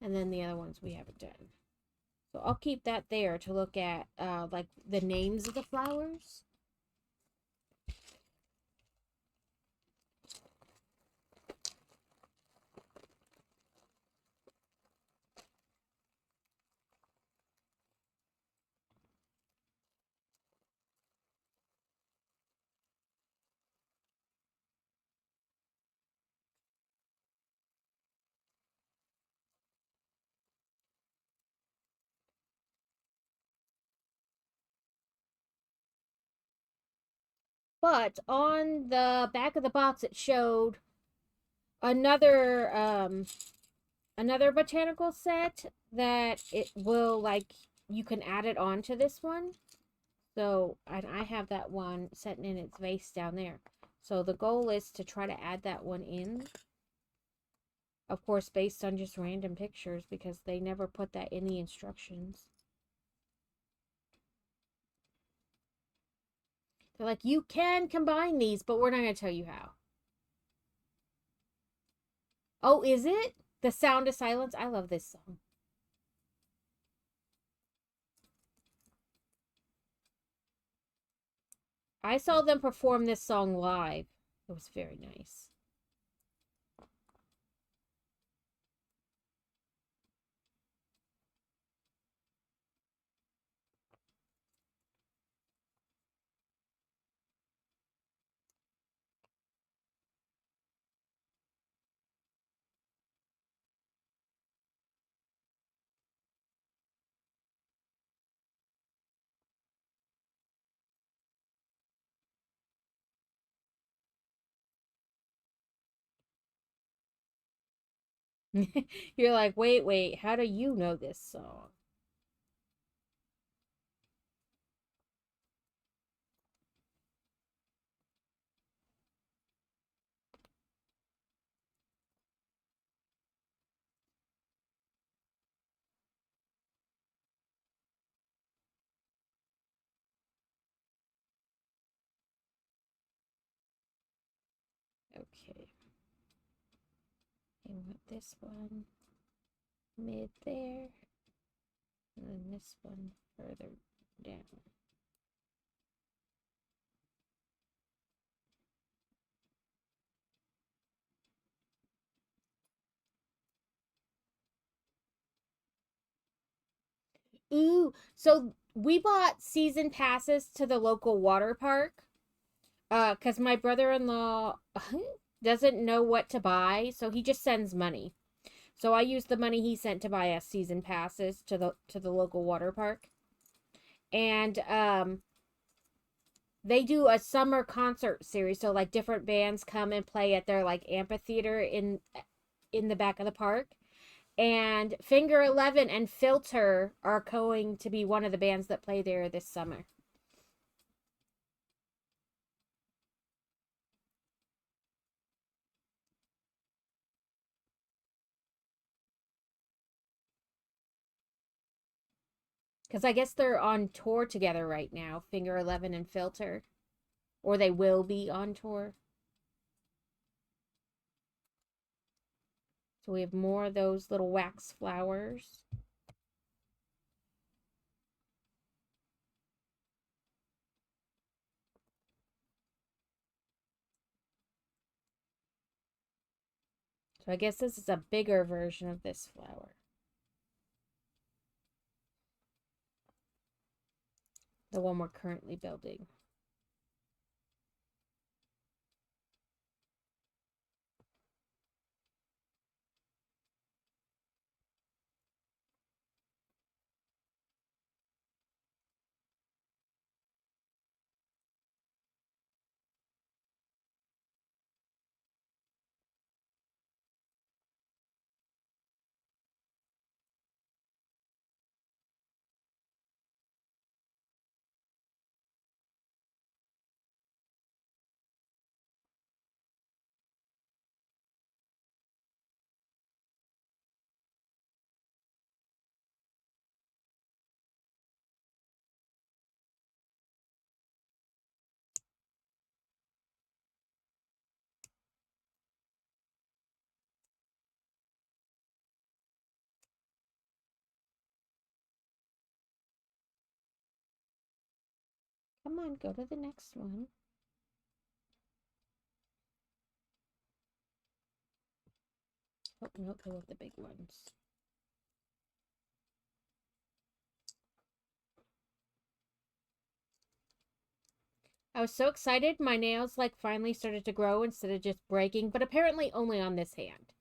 And then the other ones we haven't done. So I'll keep that there to look at like the names of the flowers. But on the back of the box, it showed another another botanical set that it will like you can add it on to this one. So and I have that one sitting in its vase down there. So the goal is to try to add that one in. Of course, based on just random pictures because they never put that in the instructions. They're like, you can combine these, but we're not going to tell you how. Oh, is it? The Sound of Silence? I love this song. I saw them perform this song live. It was very nice. You're like, wait, how do you know this song? Okay. And with this one mid there. And then this one further down. Ooh, so we bought season passes to the local water park. Because my brother-in-law doesn't know what to buy, so he just sends money. So I used the money he sent to buy us season passes to the local water park. And they do a summer concert series, so like different bands come and play at their like amphitheater in the back of the park. And Finger 11 and Filter are going to be one of the bands that play there this summer. Because I guess they're on tour together right now, Finger 11 and Filter. Or they will be on tour. So we have more of those little wax flowers. So I guess this is a bigger version of this flower. The one we're currently building. Come on, go to the next one. Oh, nope, I want the big ones. I was so excited, my nails like finally started to grow instead of just breaking, but apparently only on this hand.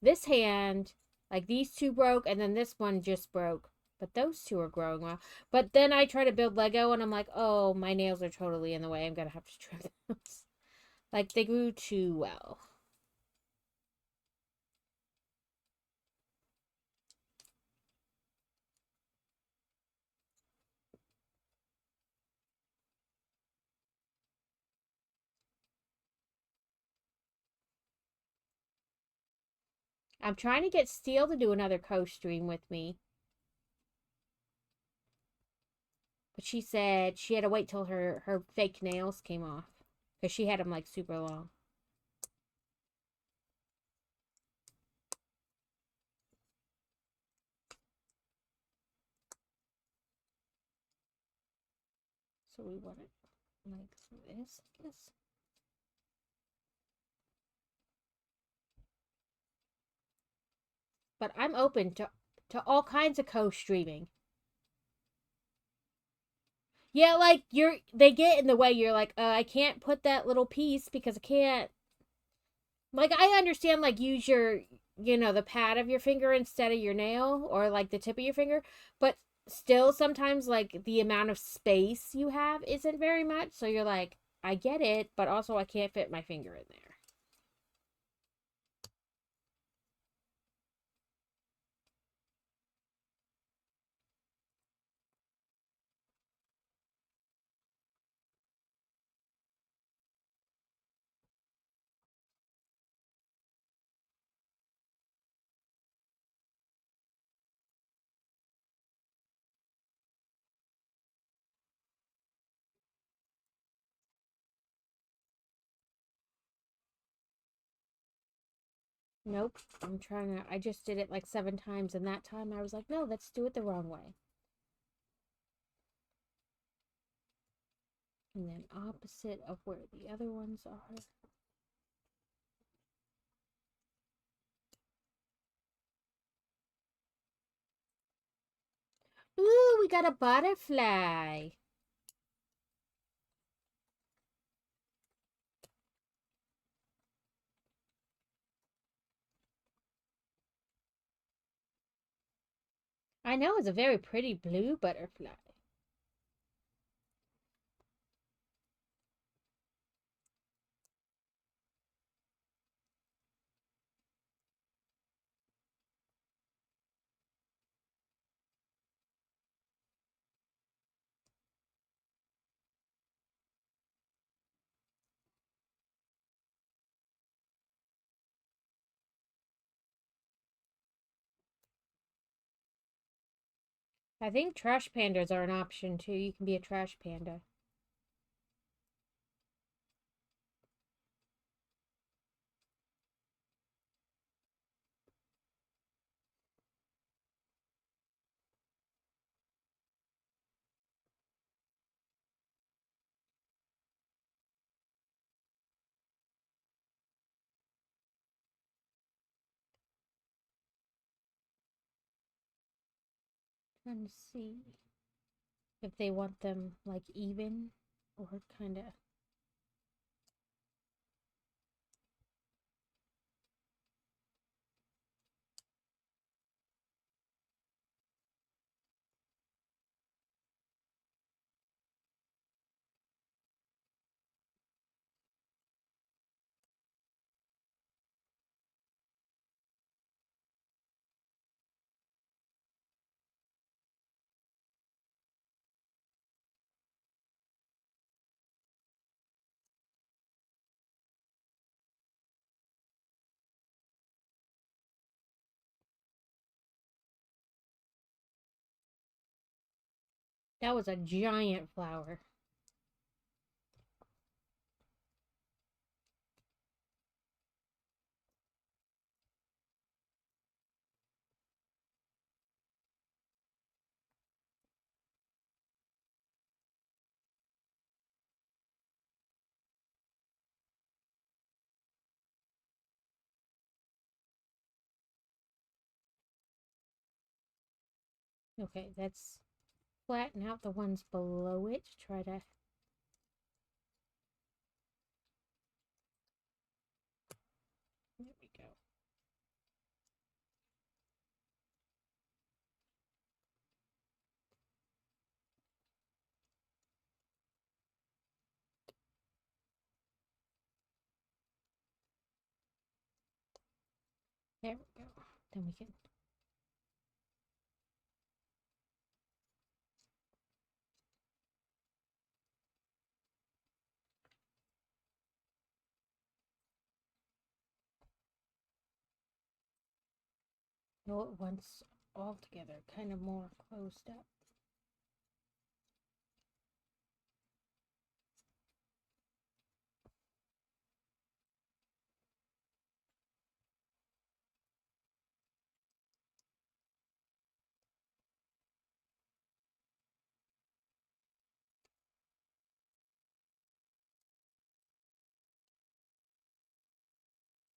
This hand, like these two broke and then this one just broke. But those two are growing well. But then I try to build Lego and I'm like, oh, my nails are totally in the way. I'm going to have to trim those. Like they grew too well. I'm trying to get Steel to do another co-stream with me. But she said she had to wait till her fake nails came off. Because she had them like super long. So we want it like this, I guess. But I'm open to all kinds of co-streaming. Yeah, like they get in the way. You're like, I can't put that little piece because I can't. Like I understand, like use your, the pad of your finger instead of your nail or like the tip of your finger, but still sometimes like the amount of space you have isn't very much. So you're like, I get it, but also I can't fit my finger in there. Nope. I just did it like 7 times, and that time I was like, no, let's do it the wrong way. And then opposite of where the other ones are. Ooh, we got a butterfly. I know, it's a very pretty blue butterfly. I think trash pandas are an option too. You can be a trash panda. Trying to see if they want them like even or kind of. That was a giant flower. Okay, let's flatten out the ones below it. Try to... There we go. There we go. Then we can... go at once all together, kind of more closed up.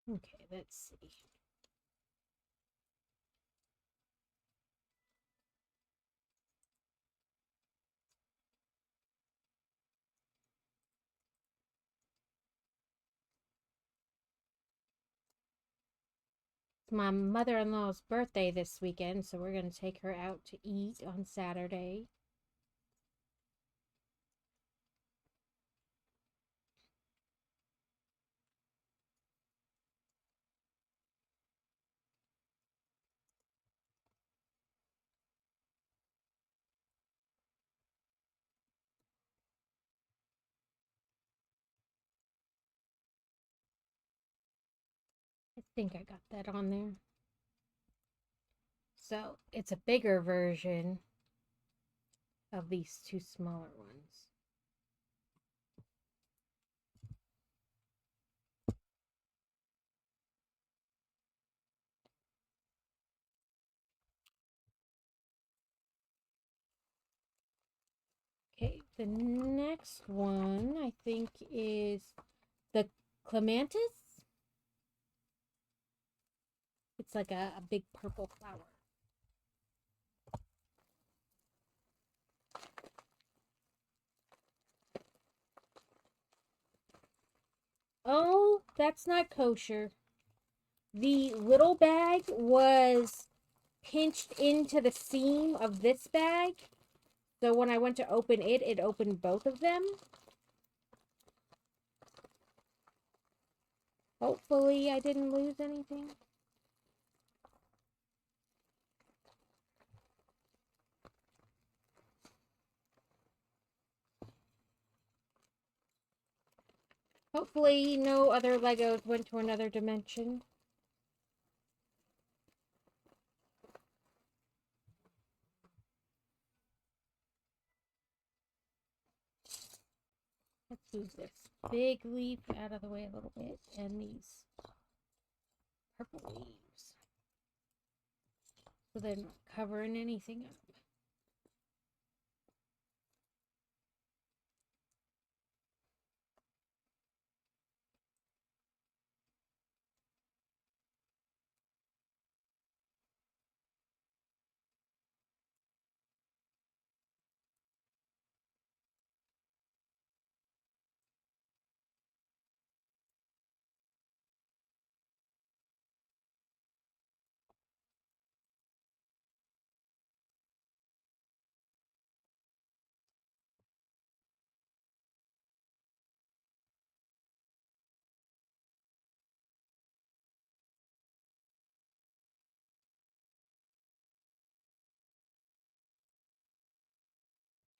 Okay, let's see. It's my mother-in-law's birthday this weekend, so we're going to take her out to eat on Saturday. I think I got that on there. So it's a bigger version of these two smaller ones. Okay, the next one I think is the clematis. It's like a big purple flower. Oh, that's not kosher. The little bag was pinched into the seam of this bag. So when I went to open it, it opened both of them. Hopefully I didn't lose anything. Hopefully no other Legos went to another dimension. Let's move this big leaf out of the way a little bit and these purple leaves so they're not covering anything up.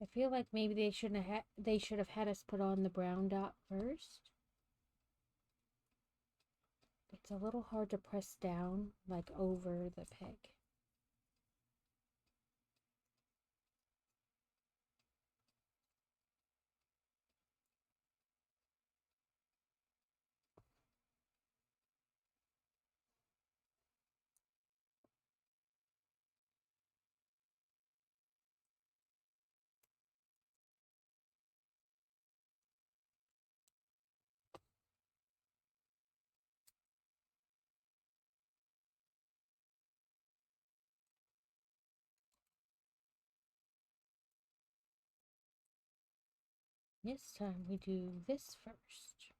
I feel like maybe they should have had us put on the brown dot first. It's a little hard to press down like over the peg. This time we do this first.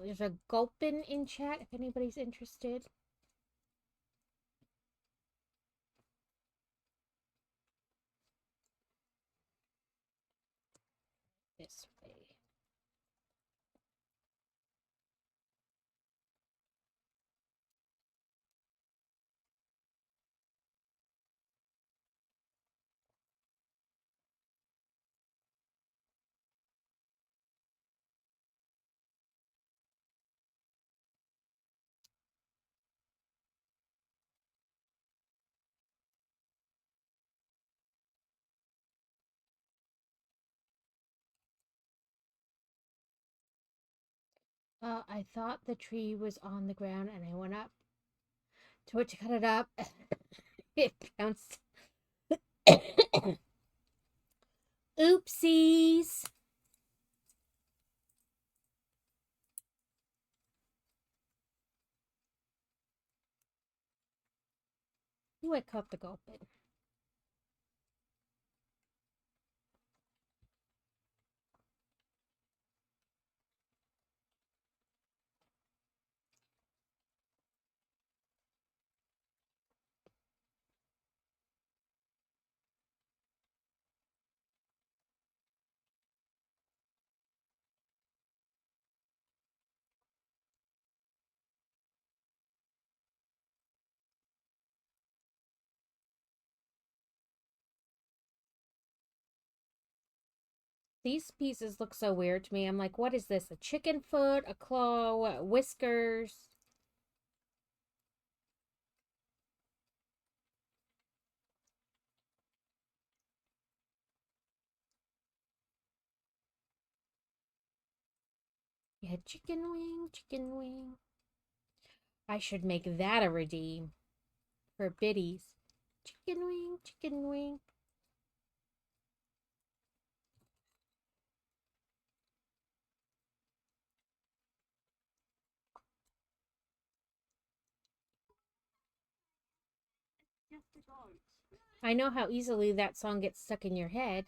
There's a gulpin in chat if anybody's interested. This way. I thought the tree was on the ground and I went up to it to cut it up. It bounced. Oopsies. Ooh, I caught the gulpin. These pieces look so weird to me. I'm like, what is this? A chicken foot? A claw? What, whiskers? Yeah, chicken wing, chicken wing. I should make that a redeem for biddies. Chicken wing, chicken wing. I know how easily that song gets stuck in your head.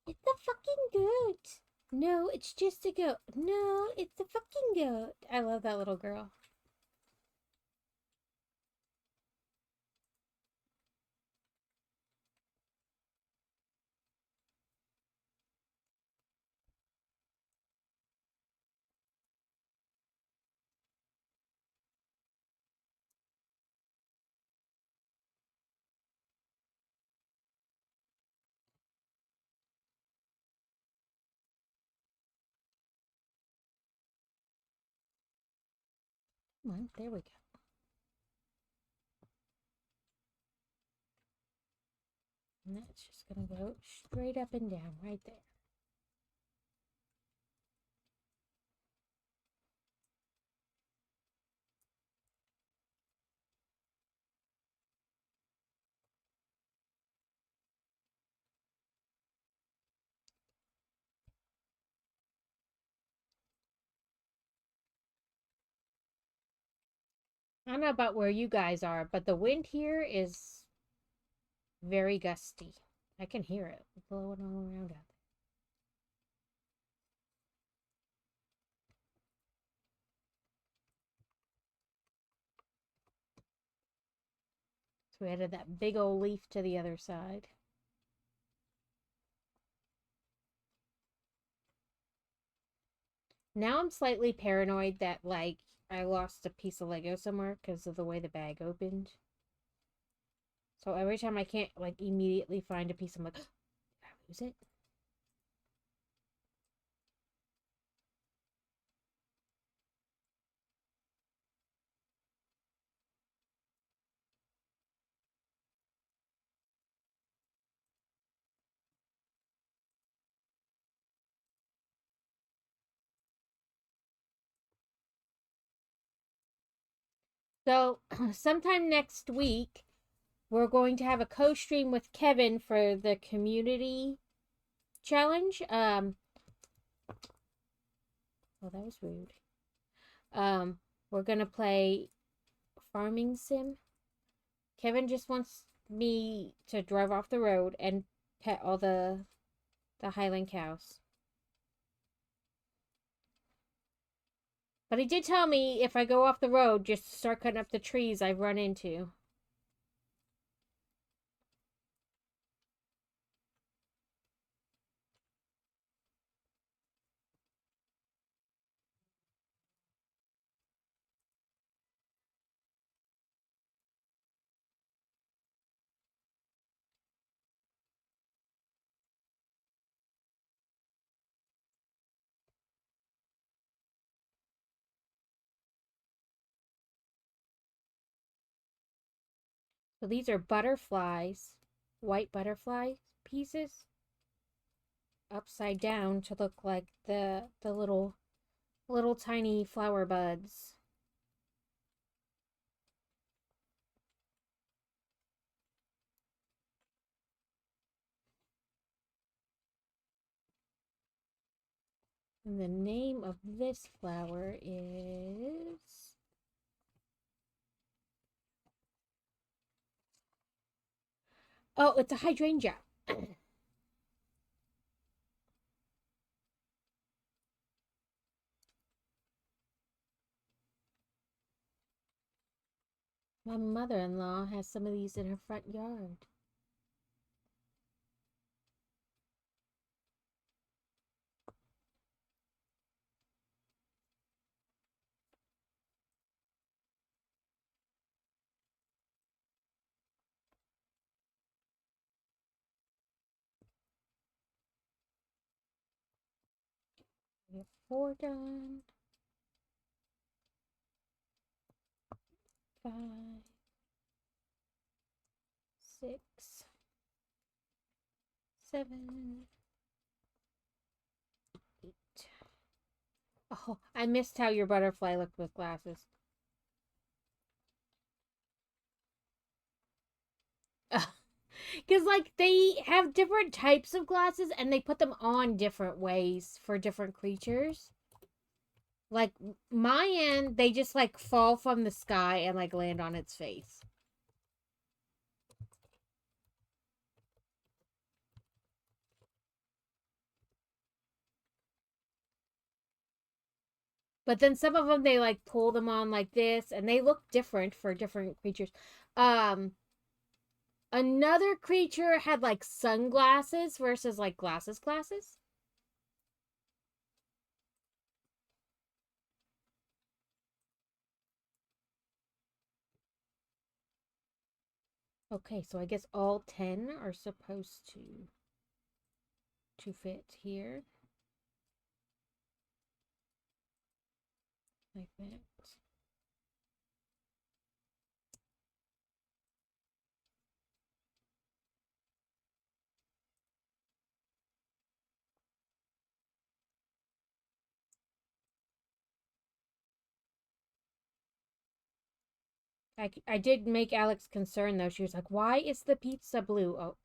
It's a fucking goat. No, it's just a goat. No, it's a fucking goat. I love that little girl. Come on, there we go. And that's just going to go straight up and down right there. I don't know about where you guys are, but the wind here is very gusty. I can hear it blowing all around out there. So we added that big old leaf to the other side. Now I'm slightly paranoid that, like, I lost a piece of Lego somewhere because of the way the bag opened. So every time I can't, like, immediately find a piece, I'm like, did I lose it? So sometime next week, we're going to have a co-stream with Kevin for the community challenge. Oh, that was rude. We're gonna play farming sim. Kevin just wants me to drive off the road and pet all the Highland cows. But he did tell me if I go off the road, just start cutting up the trees I've run into. So these are butterflies, white butterfly pieces, upside down to look like the little tiny flower buds. And the name of this flower is... Oh, it's a hydrangea. My mother-in-law has some of these in her front yard. We have 4 done. 5, 6, 7, 8. Oh, I missed how your butterfly looked with glasses. Because, like, they have different types of glasses and they put them on different ways for different creatures. Like, my end, they just, like, fall from the sky and, like, land on its face. But then some of them, they, like, pull them on like this and they look different for different creatures. Another creature had, like, sunglasses versus, like, glasses. Okay, so I guess all 10 are supposed to fit here. Like that. I did make Alex concerned, though. She was like, why is the pizza blue? Oh,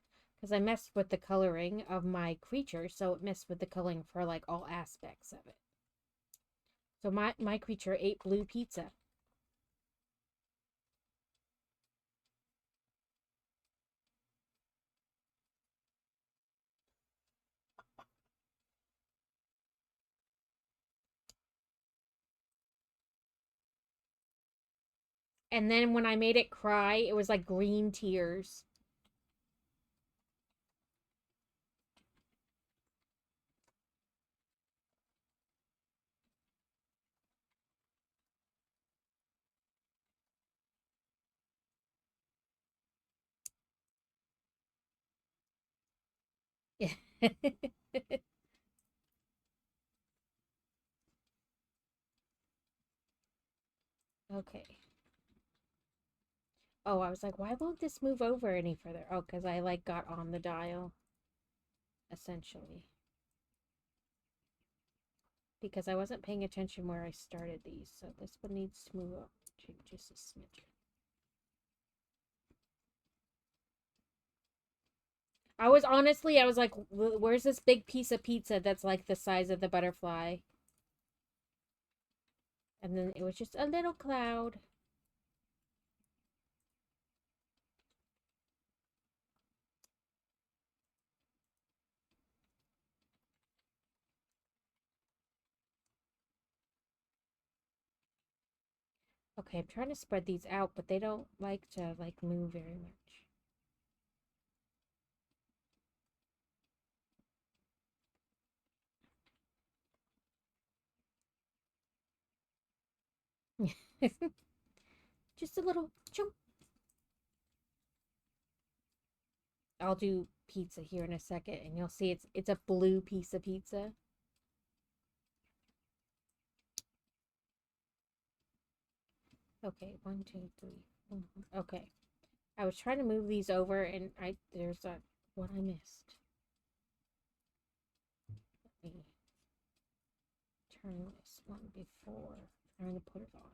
because I messed with the coloring of my creature, so it messed with the coloring for, like, all aspects of it. So my creature ate blue pizza. And then when I made it cry, it was like green tears. Okay. Oh, I was like, why won't this move over any further? Oh, because I, like, got on the dial, essentially. Because I wasn't paying attention where I started these, so this one needs to move up to just a smidgen. I was like, where's this big piece of pizza that's like the size of the butterfly? And then it was just a little cloud. Okay, I'm trying to spread these out, but they don't like to like move very much. Just a little chunk. I'll do pizza here in a second, and you'll see it's a blue piece of pizza. Okay, 1, 2, 3, 4. Okay, I was trying to move these over, and there's a what I missed. Let me turn this one before trying to put it on.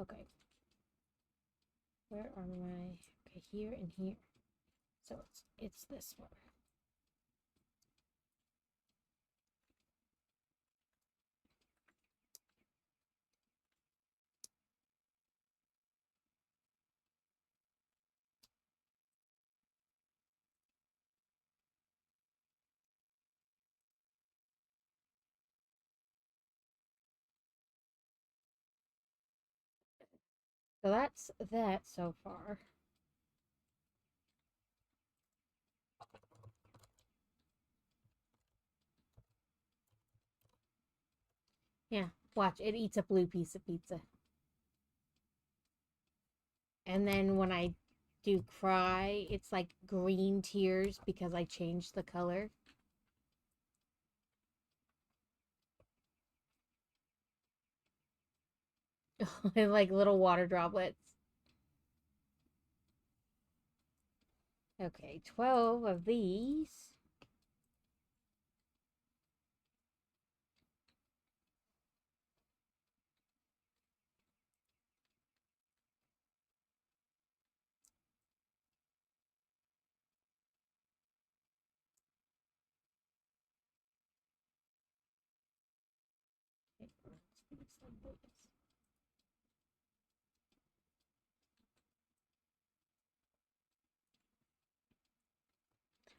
Okay, where are my? Okay, here and here. So it's this one. So that's that so far. Yeah, watch, it eats a blue piece of pizza. And then when I do cry, it's like green tears because I changed the color. And like little water droplets. Okay, 12 of these.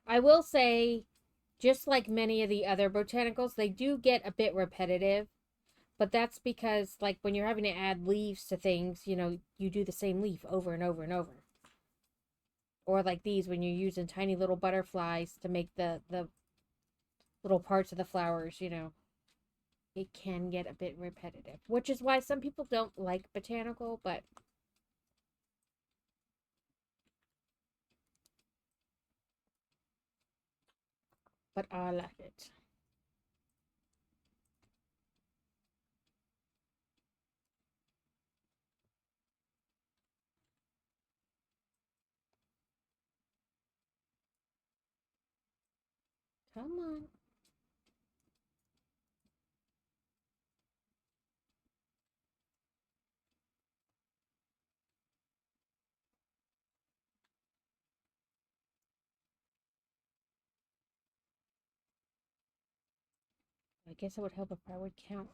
I will say, just like many of the other botanicals, they do get a bit repetitive. But that's because, like, when you're having to add leaves to things, you do the same leaf over and over and over. Or like these, when you're using tiny little butterflies to make the little parts of the flowers, it can get a bit repetitive. Which is why some people don't like botanical, but I like it. Come on. I guess it would help if I would count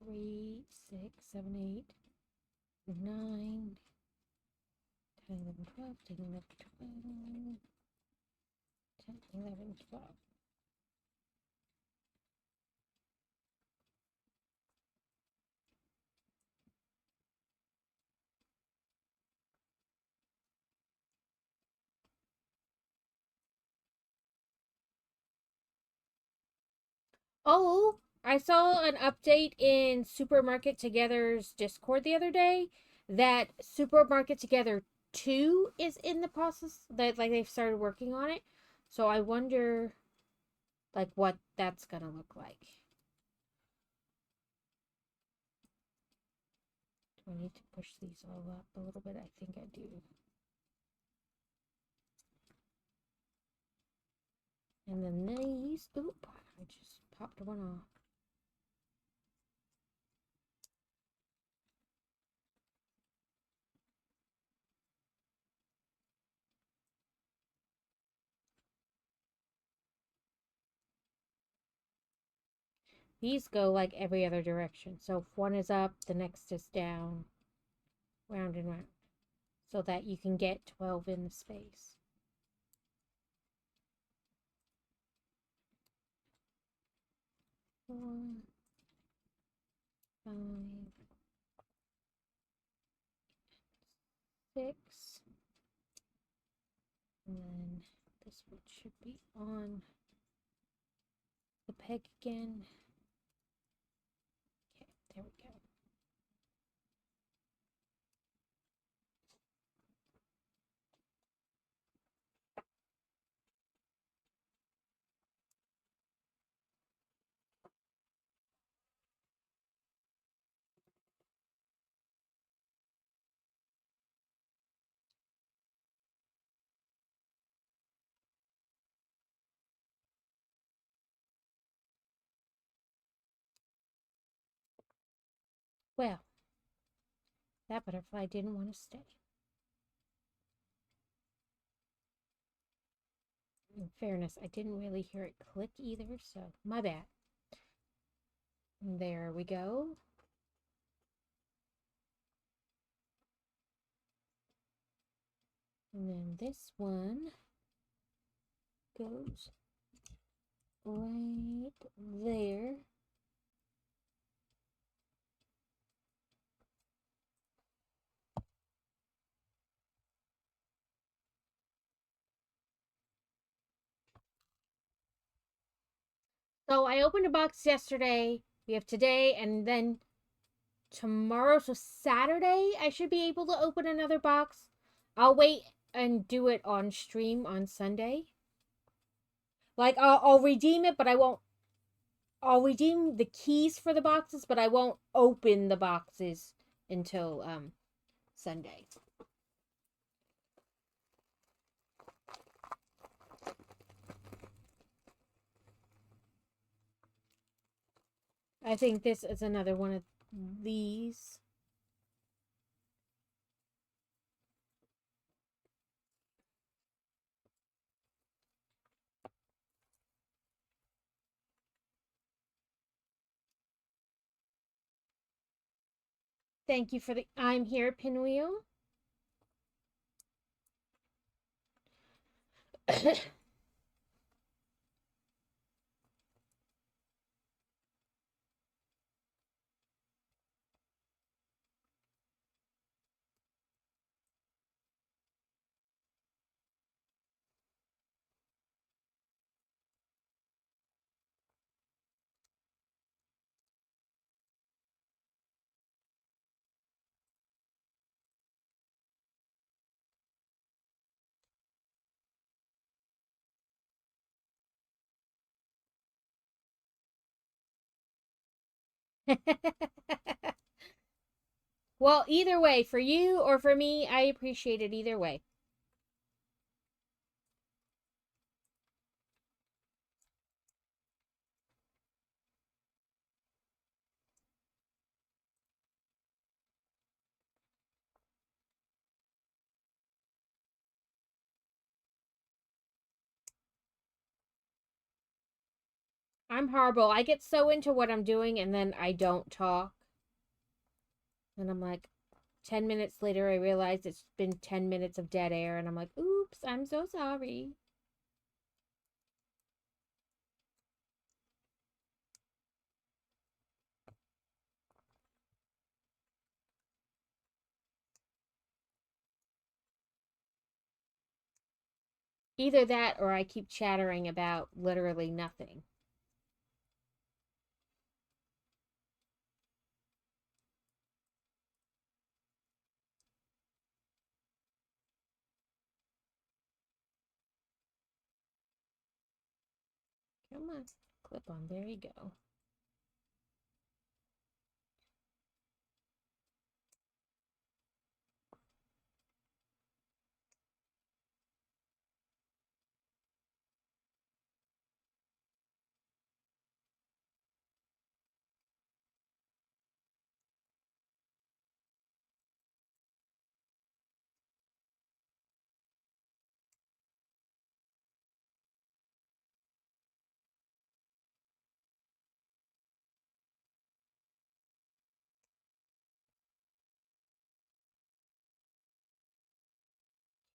3, 6, 7, 8, 9, 10, 11, 12, 10, 11, 12, 10, 11, 12. Oh, I saw an update in Supermarket Together's Discord the other day that Supermarket Together 2 is in the process, that like they've started working on it. So I wonder like what that's gonna look like. Do I need to push these all up a little bit? I think I do. And then these, oop, I just popped one off. These go like every other direction. So if one is up, the next is down, round and round, so that you can get 12 in the space. Four, 5, 6. And then this one should be on the peg again. Okay, there we go. Well, that butterfly didn't want to stay. In fairness, I didn't really hear it click either, so my bad. And there we go. And then this one goes right there. So I opened a box yesterday. We have today and then tomorrow. So Saturday, I should be able to open another box. I'll wait and do it on stream on Sunday. Like, I'll redeem it, but I won't. I'll redeem the keys for the boxes, but I won't open the boxes until Sunday. I think this is another one of these. Thank you for the I'm here pinwheel. Well, either way, for you or for me, I appreciate it either way. I'm horrible. I get so into what I'm doing and then I don't talk. And I'm like, 10 minutes later, I realize it's been 10 minutes of dead air. And I'm like, oops, I'm so sorry. Either that or I keep chattering about literally nothing. Come on, clip on. There you go.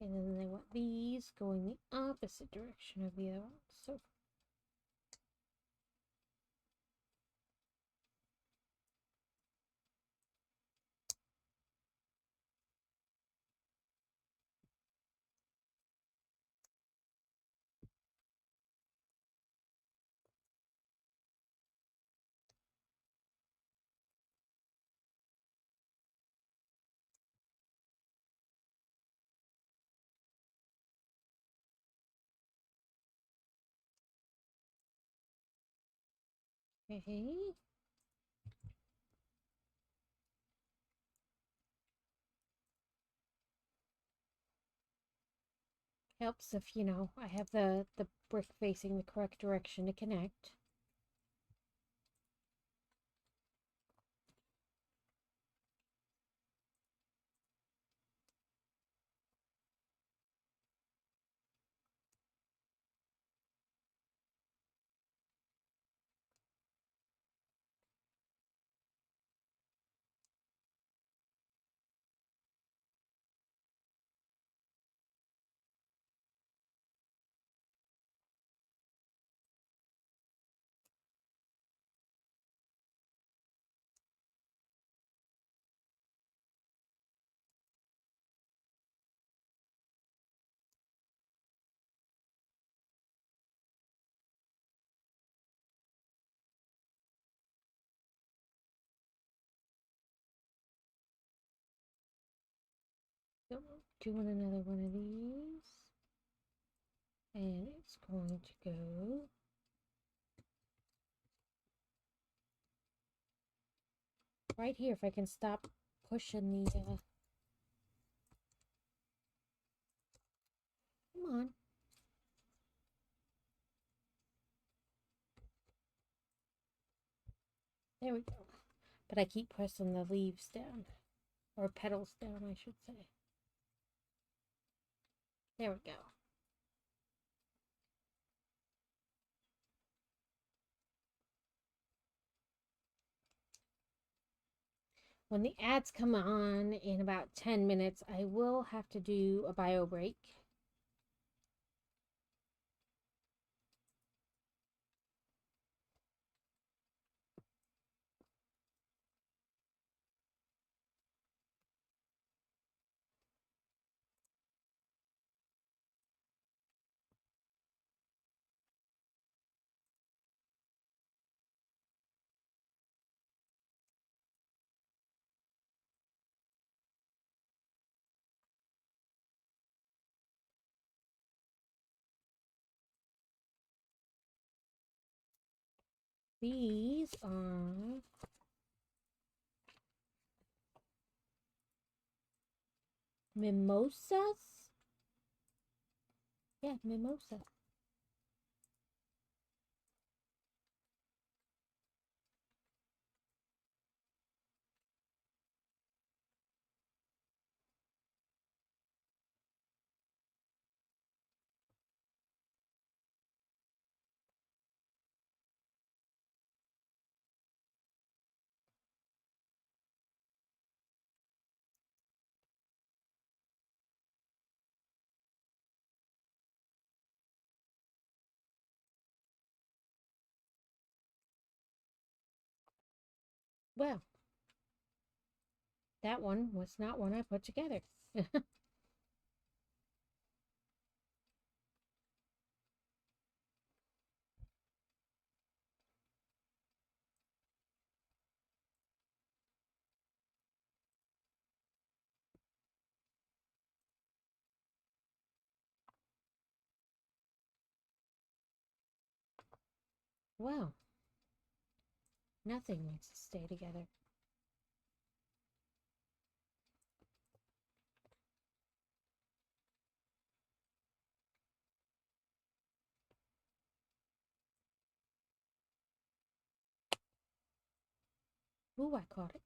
And then I want these going the opposite direction of the other one. So Okay. Helps if, you know, I have the brick facing the correct direction to connect. So doing another one of these. And it's going to go right here if I can stop pushing the come on. There we go. But I keep pressing the leaves down. Or petals down, I should say. There we go. When the ads come on in about 10 minutes, I will have to do a bio break. These are mimosas. Yeah, mimosa. Well, that one was not one I put together. Well, nothing wants to stay together. Ooh, I caught it.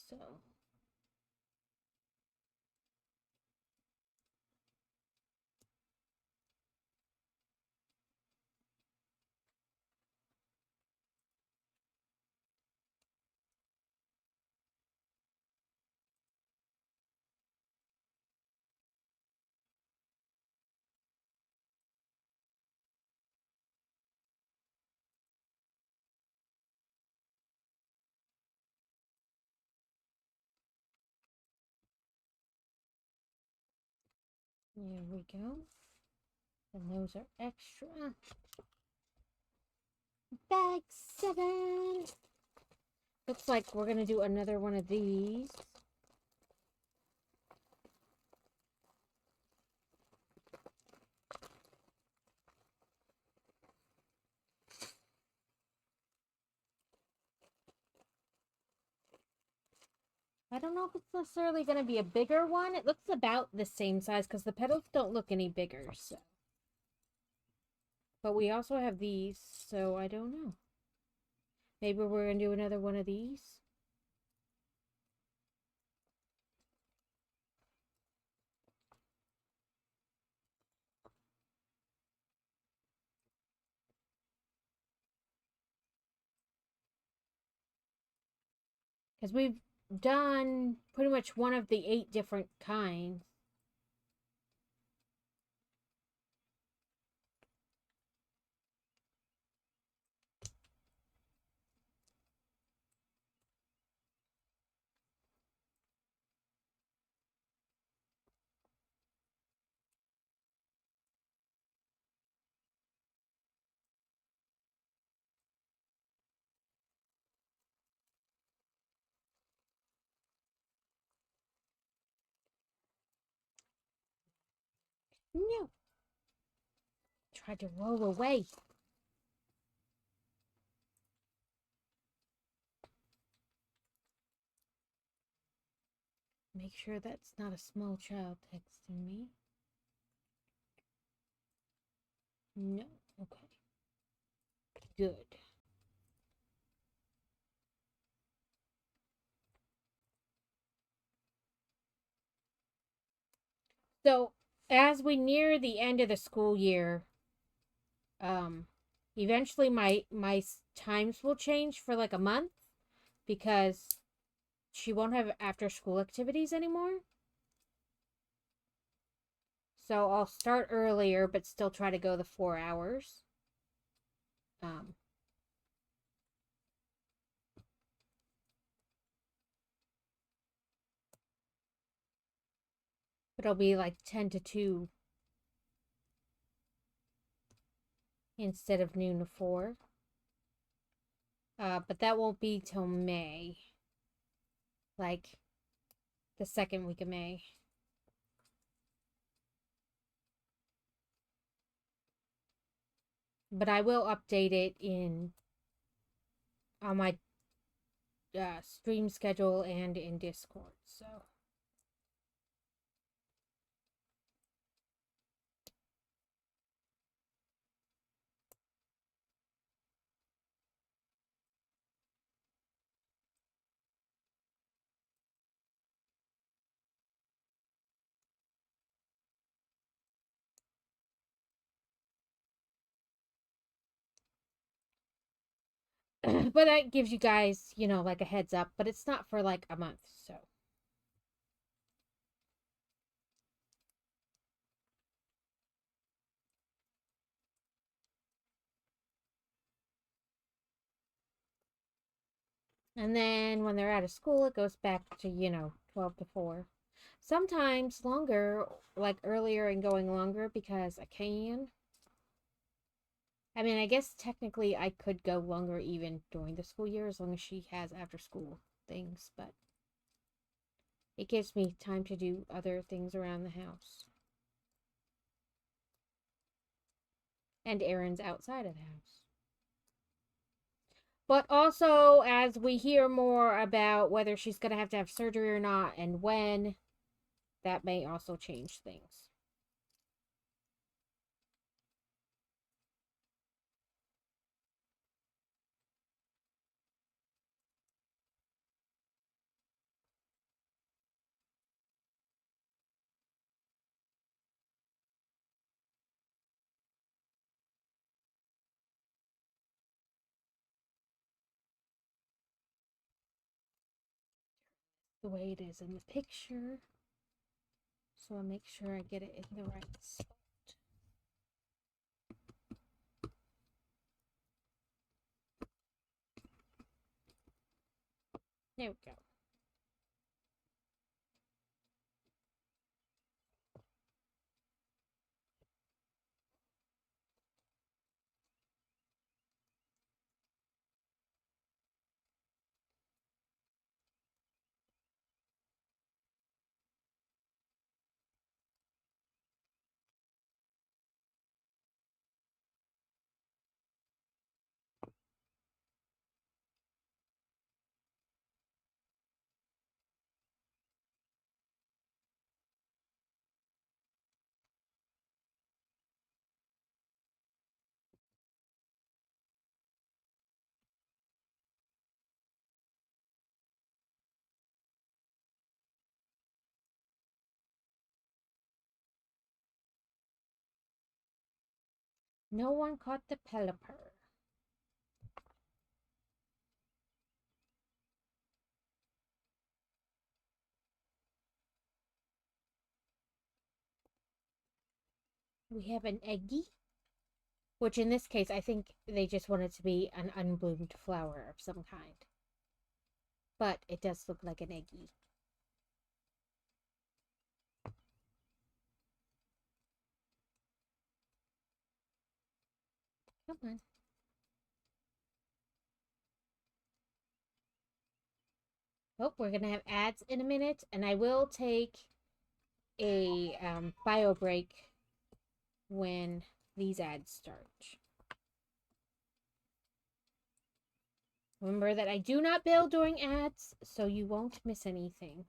So, There we go. And those are extra. Bag 7. Looks like we're going to do another one of these. I don't know if it's necessarily going to be a bigger one. It looks about the same size because the petals don't look any bigger. So. But we also have these, so I don't know. Maybe we're going to do another one of these. Because we've done pretty much one of the 8 different kinds. No. Tried to roll away. Make sure that's not a small child texting me. No. Okay. Good. So, as we near the end of the school year, eventually my times will change for like a month because she won't have after school activities anymore. So I'll start earlier but still try to go the 4 hours. It'll be like 10 to 2 instead of noon to 4. But that won't be till May. Like the second week of May. But I will update it on my stream schedule and in Discord. So but that gives you guys, like a heads up, but it's not for like a month, so. And then when they're out of school, it goes back to, 12 to 4. Sometimes longer, like earlier and going longer because I can. I mean, I guess technically I could go longer even during the school year as long as she has after school things, but it gives me time to do other things around the house. And errands outside of the house. But also, as we hear more about whether she's going to have surgery or not and when, that may also change things. The way it is in the picture. So I'll make sure I get it in the right spot. There we go. No one caught the pelipper. We have an eggie, which in this case, I think they just want it to be an unbloomed flower of some kind. But it does look like an eggie. Come on. Oh, we're going to have ads in a minute, and I will take a bio break when these ads start. Remember that I do not build during ads, so you won't miss anything.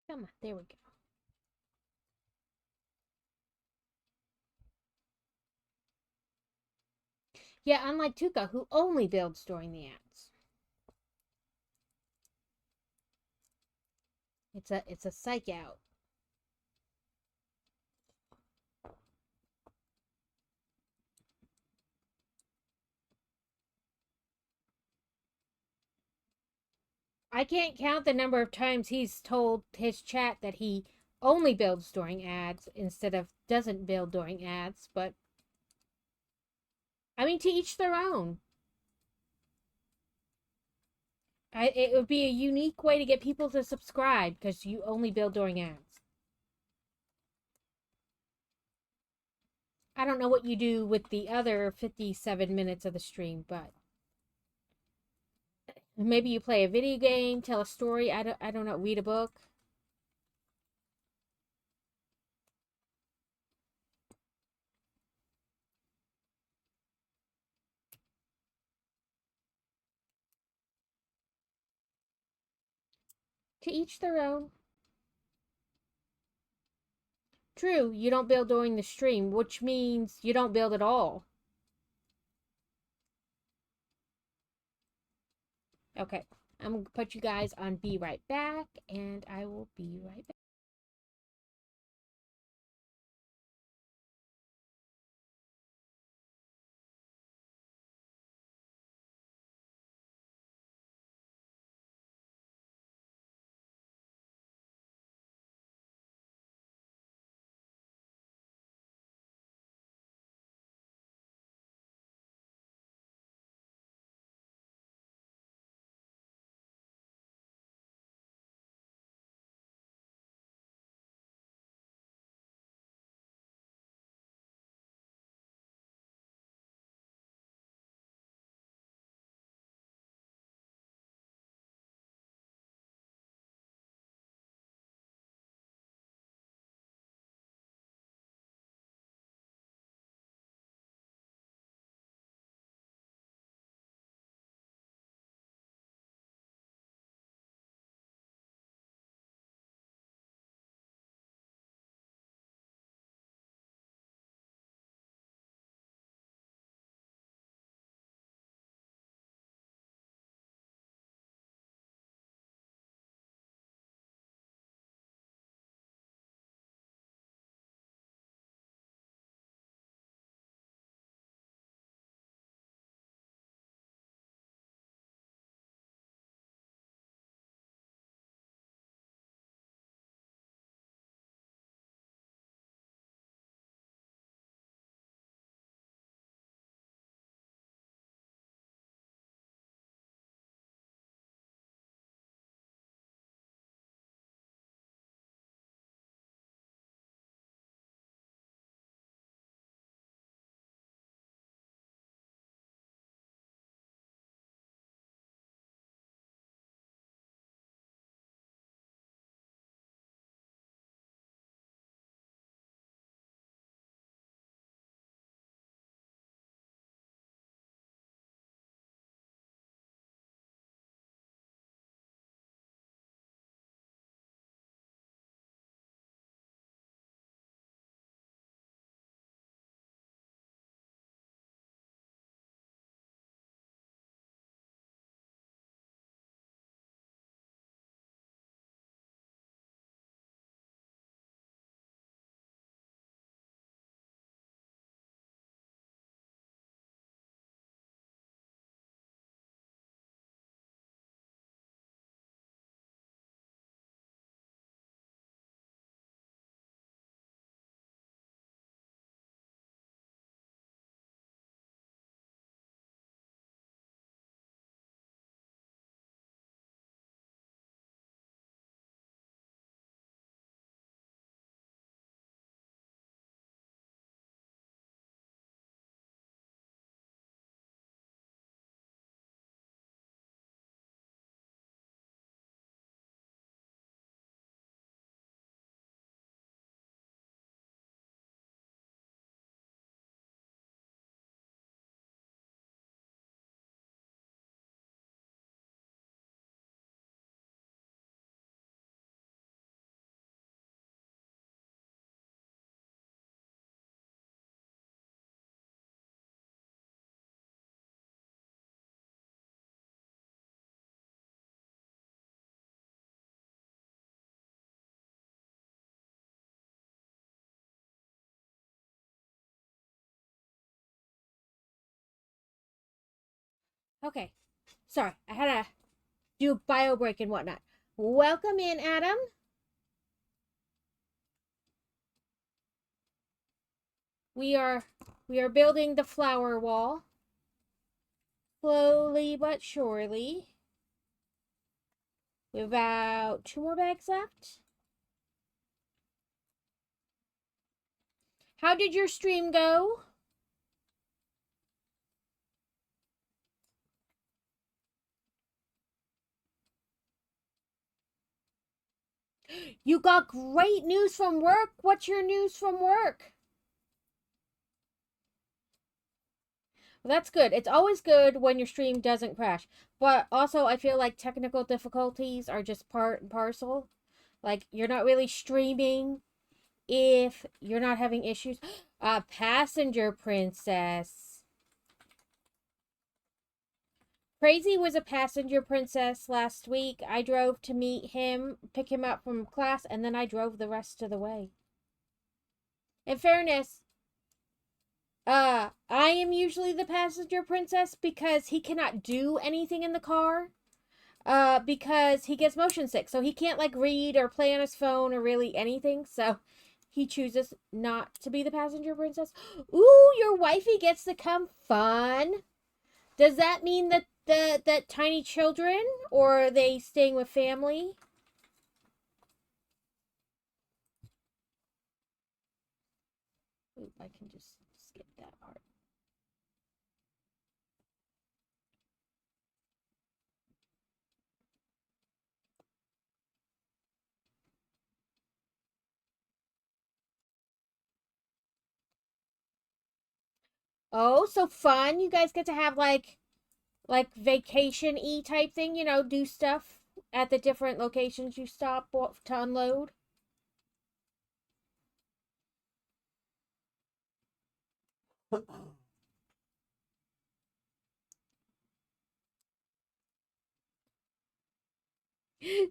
Come on, there we go. Yeah, unlike Tuka, who only builds during the ads. It's a psych out. I can't count the number of times he's told his chat that he only builds during ads instead of doesn't build during ads, but I mean, to each their own. It would be a unique way to get people to subscribe because you only build during ads. I don't know what you do with the other 57 minutes of the stream, but maybe you play a video game, tell a story, I don't know, read a book. To each their own. True, you don't build during the stream, which means you don't build at all. Okay, I'm going to put you guys on be right back, and I will be right back. Okay. Sorry, I had to do bio break and whatnot. Welcome in, Adam. We are building the flower wall. Slowly but surely. We have about 2 more bags left. How did your stream go? You got great news from work. What's your news from work? Well, that's good. It's always good when your stream doesn't crash. But also, I feel like technical difficulties are just part and parcel. Like, you're not really streaming if you're not having issues. Passenger princess. Crazy was a passenger princess last week. I drove to meet him, pick him up from class, and then I drove the rest of the way. In fairness, I am usually the passenger princess because he cannot do anything in the car. Because he gets motion sick, so he can't like read or play on his phone or really anything. So he chooses not to be the passenger princess. Ooh, your wifey gets to come fun. Does that mean that that tiny children, or are they staying with family? Ooh, I can just skip that part. Oh, so fun. You guys get to have like vacation-y type thing, do stuff at the different locations you stop to unload.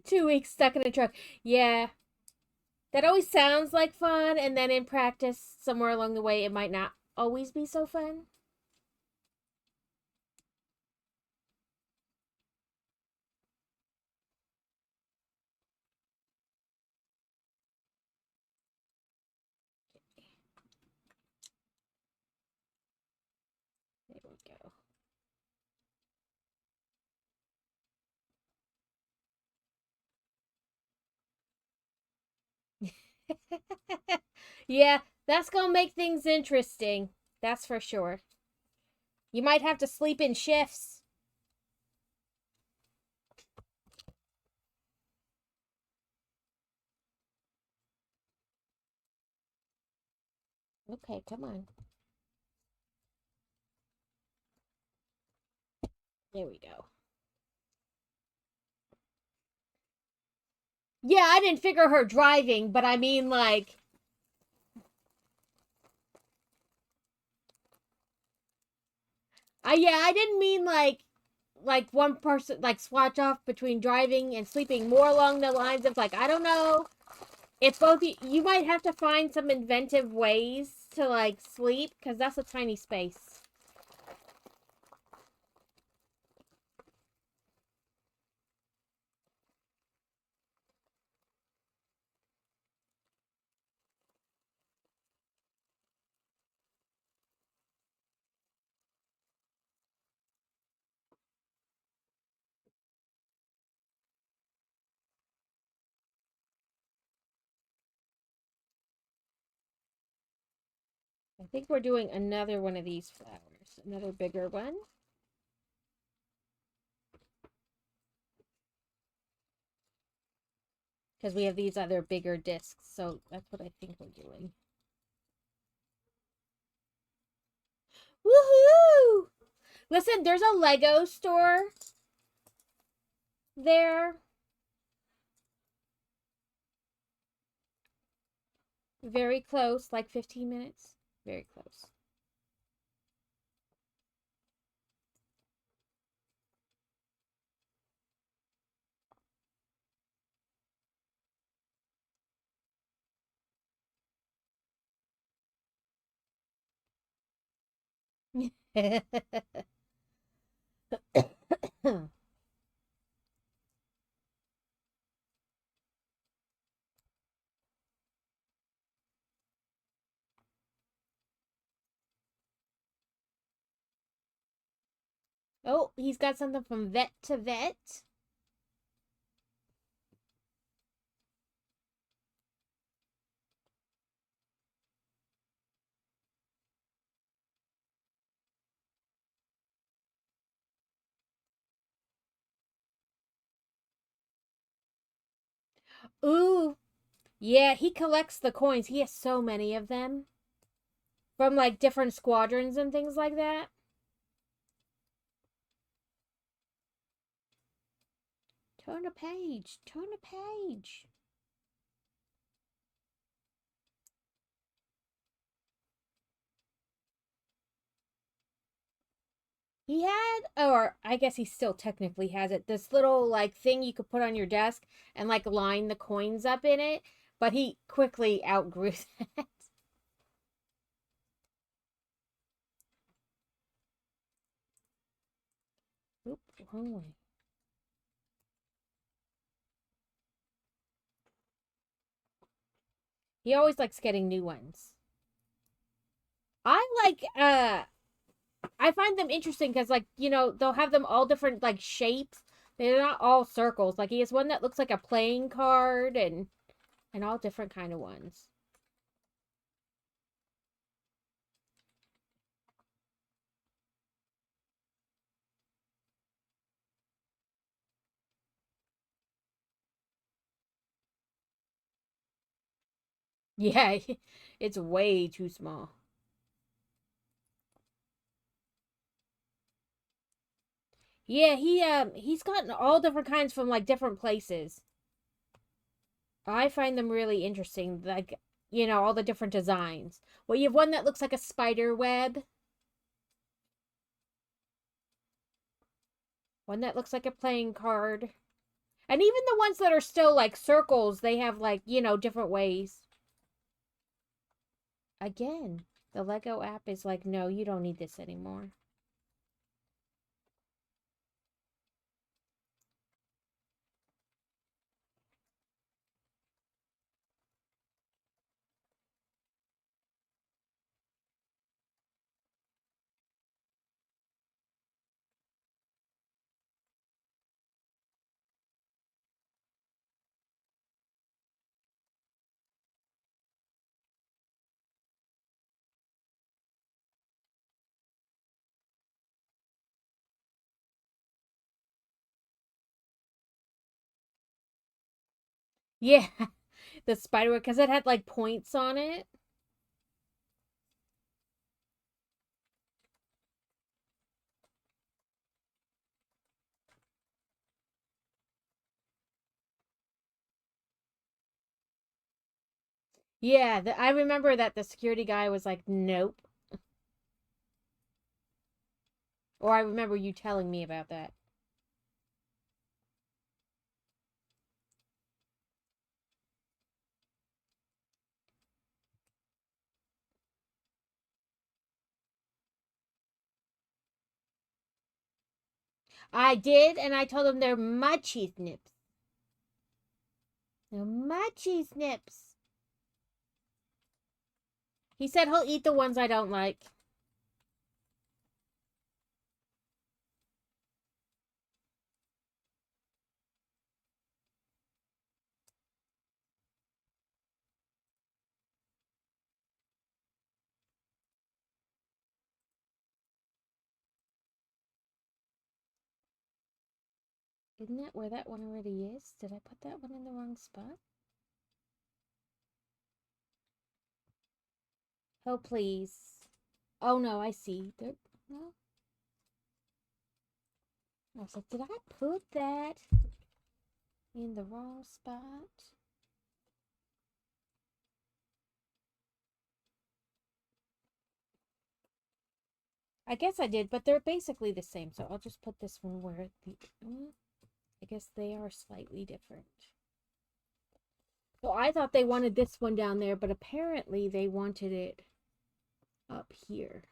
Two weeks stuck in a truck. Yeah. That always sounds like fun, and then in practice, somewhere along the way, it might not always be so fun. There we go. Yeah, that's gonna make things interesting. That's for sure. You might have to sleep in shifts. Okay, come on. There we go. Yeah, I didn't figure her driving, but I mean, like. Yeah, I didn't mean like one person like swatch off between driving and sleeping, more along the lines of like, I don't know, if both you might have to find some inventive ways to like sleep because that's a tiny space. I think we're doing another one of these flowers, another bigger one. Because we have these other bigger discs, so that's what I think we're doing. Woohoo! Listen, there's a Lego store there. Very close, like 15 minutes. Very close. Oh, he's got something from vet to vet. Ooh, yeah, he collects the coins. He has so many of them from like different squadrons and things like that. Turn a page. Turn a page. He had, or I guess he still technically has it, this little like thing you could put on your desk and like line the coins up in it, but he quickly outgrew that. Oop, wrong way. He always likes getting new ones. I like I find them interesting because like, you know, they'll have them all different like shapes. They're not all circles. Like he has one that looks like a playing card and all different kind of ones. Yeah, it's way too small. Yeah, he's gotten all different kinds from like different places. I find them really interesting, like, you know, all the different designs. Well, you have one that looks like a spider web, one that looks like a playing card. And even the ones that are still like circles, they have like, you know, different ways. Again, the Lego app is like, no, you don't need this anymore. Yeah, the spider web, because it had like points on it. Yeah, I remember that the security guy was like, nope. Or I remember you telling me about that. I did, and I told him they're munchy snips. They're munchy snips. He said he'll eat the ones I don't like. Isn't that where that one already is? Did I put that one in the wrong spot? Oh, please. Oh, no, I see. There, no. I was like, did I put that in the wrong spot? I guess I did, but they're basically the same. So I'll just put this one where the... I guess they are slightly different. So I thought they wanted this one down there, but apparently they wanted it up here.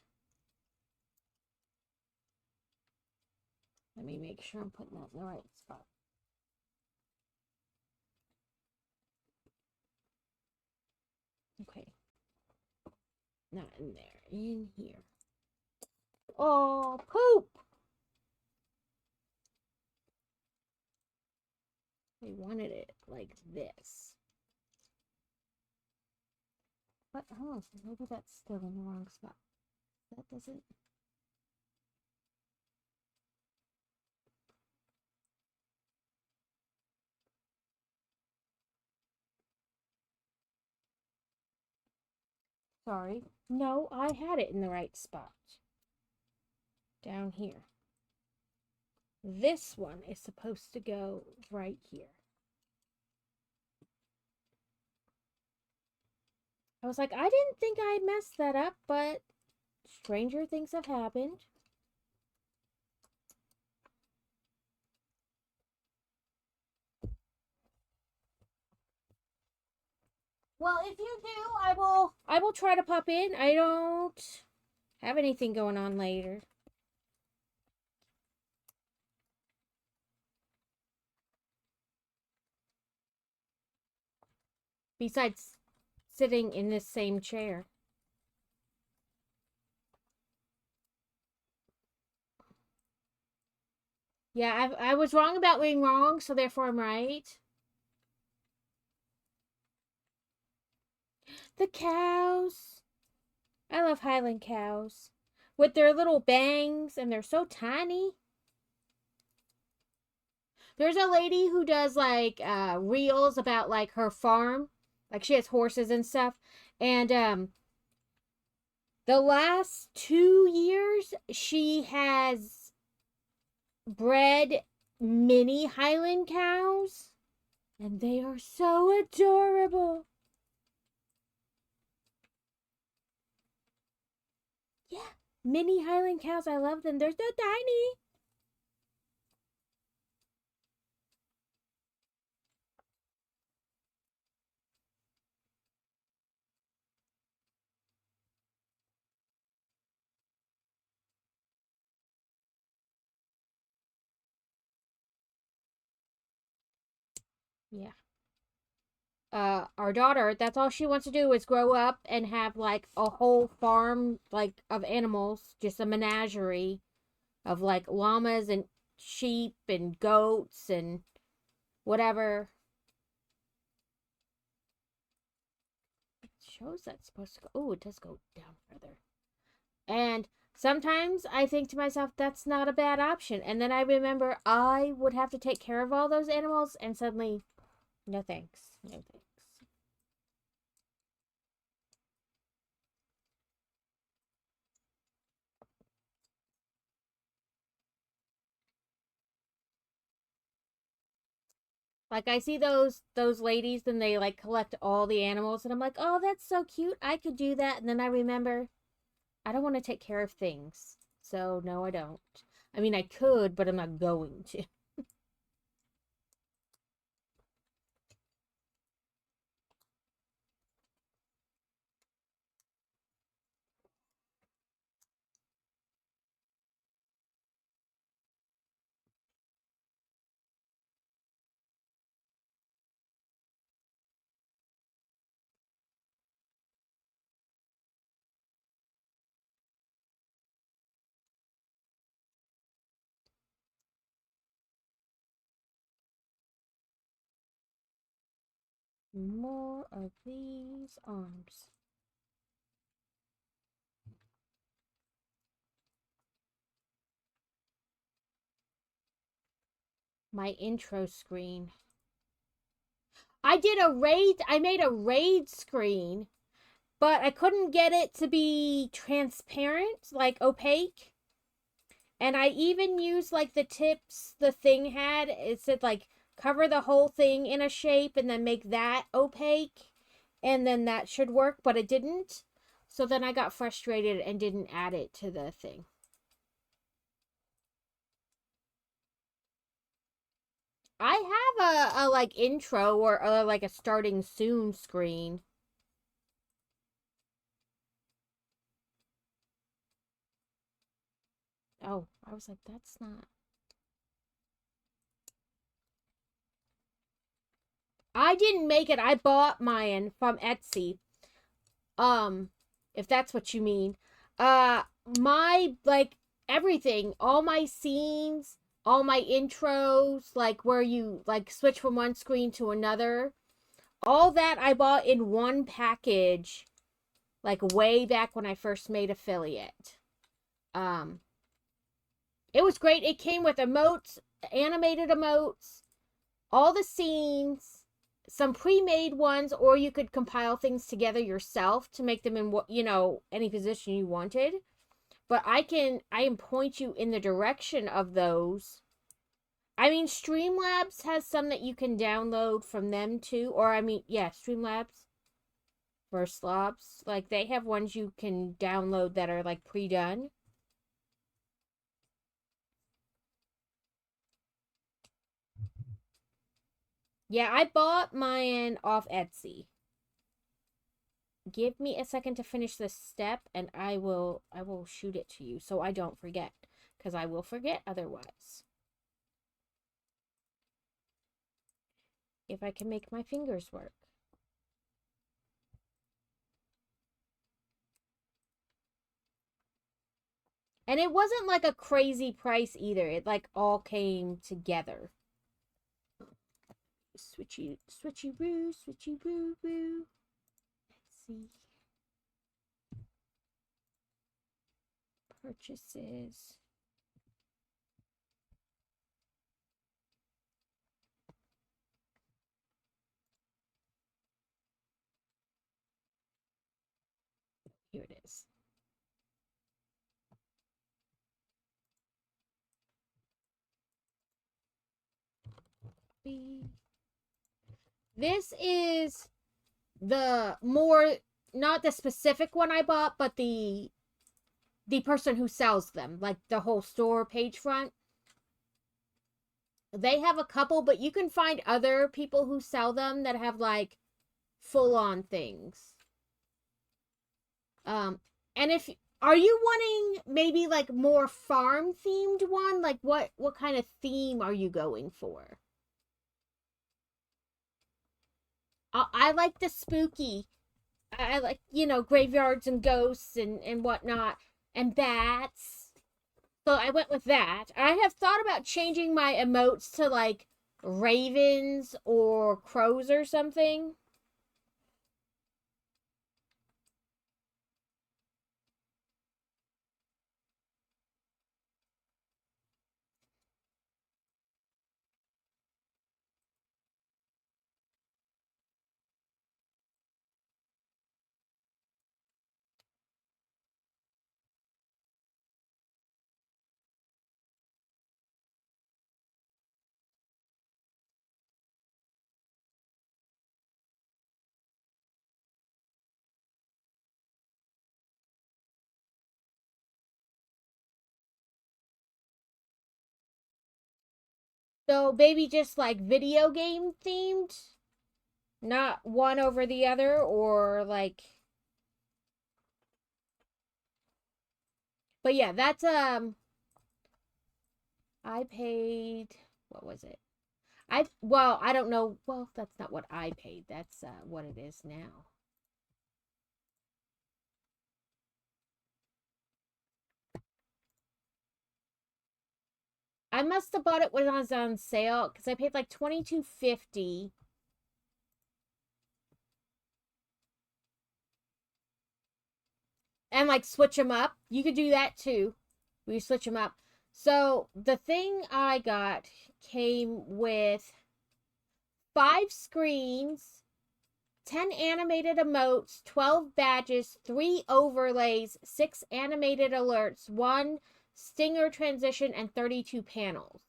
Let me make sure I'm putting that in the right spot. Okay. Not in there. In here. Oh, poop! I wanted it like this. But, oh, so maybe that's still in the wrong spot. That doesn't... Sorry. No, I had it in the right spot. Down here. This one is supposed to go right here. I was like, I didn't think I messed that up, but stranger things have happened. Well, if you do, I will try to pop in. I don't have anything going on later. Besides sitting in this same chair. Yeah, I was wrong about being wrong, so therefore I'm right. The cows. I love Highland cows. With their little bangs, and they're so tiny. There's a lady who does like reels about like her farm. Like she has horses and stuff. And the last 2 years she has bred mini Highland cows. And they are so adorable. Yeah, mini Highland cows. I love them. They're so tiny. Yeah. Our daughter, that's all she wants to do is grow up and have like a whole farm like of animals, just a menagerie of like llamas and sheep and goats and whatever. It shows that's supposed to go. Oh, it does go down further. And sometimes I think to myself, that's not a bad option. And then I remember I would have to take care of all those animals, and suddenly, no thanks. No thanks. Like I see those ladies and they like collect all the animals and I'm like, "Oh, that's so cute. I could do that." And then I remember I don't want to take care of things. So, no, I don't. I mean, I could, but I'm not going to. More of these arms. My intro screen. I made a raid screen, but I couldn't get it to be transparent, like opaque. And I even used like the tips the thing had. It said like cover the whole thing in a shape and then make that opaque. And then that should work, but it didn't. So then I got frustrated and didn't add it to the thing. I have a like intro or like a starting soon screen. Oh, I was like, that's not. I didn't make it. I bought mine from Etsy. If that's what you mean. My, like, everything, all my scenes, all my intros, like where you like switch from one screen to another, all that I bought in one package, like way back when I first made affiliate. Um, it was great. It came with emotes, animated emotes, all the scenes, some pre-made ones, or you could compile things together yourself to make them in what, any position you wanted. But I can point you in the direction of those. I mean, Streamlabs has some that you can download from them too, or I mean, yeah, Streamlabs, Burst Labs, like they have ones you can download that are like pre-done. Yeah, I bought mine off Etsy. Give me a second to finish this step and I will shoot it to you so I don't forget, because I will forget otherwise. If I can make my fingers work. And it wasn't like a crazy price either. It like all came together. Switchy woo, switchy woo woo. Let's see. Purchases. Here it is. This is the more, not the specific one I bought, but the person who sells them, like the whole store page front. They have a couple, but you can find other people who sell them that have like full on things. And if are you wanting maybe like more farm themed one? Like what kind of theme are you going for? I like the spooky. I like, graveyards and ghosts and whatnot and bats. So I went with that. I have thought about changing my emotes to like ravens or crows or something. So maybe just like video game themed, not one over the other, or like. But yeah, that's I paid, what was it? I don't know. Well, that's not what I paid. That's what it is now. I must have bought it when it was on sale because I paid like $22.50. And like switch them up. You could do that too. We switch them up. So the thing I got came with 5 screens, 10 animated emotes, 12 badges, 3 overlays, 6 animated alerts, 1 stinger transition, and 32 panels.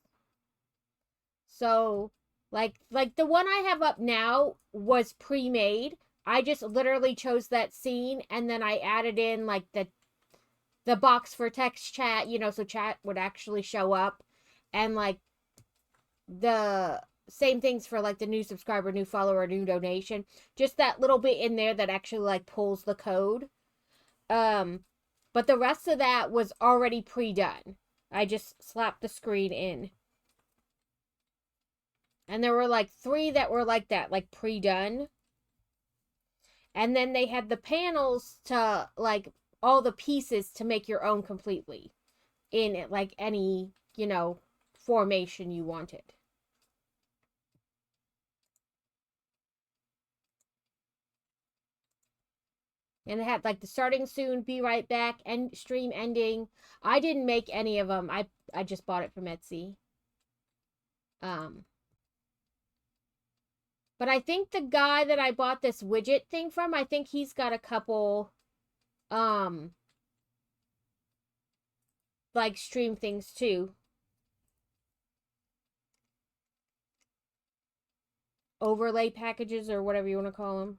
So, like the one I have up now was pre-made. I just literally chose that scene and then I added in like the box for text chat, so chat would actually show up, and like the same things for like the new subscriber, new follower, new donation. Just that little bit in there that actually like pulls the code. But the rest of that was already pre-done. I just slapped the screen in. And there were like 3 that were like that, like pre-done. And then they had the panels to like all the pieces to make your own completely in it, like any, formation you wanted. And it had like the starting soon, be right back, and stream ending. I didn't make any of them. I just bought it from Etsy. Um, but I think the guy that I bought this widget thing from, I think he's got a couple um like stream things too. Overlay packages or whatever you want to call them.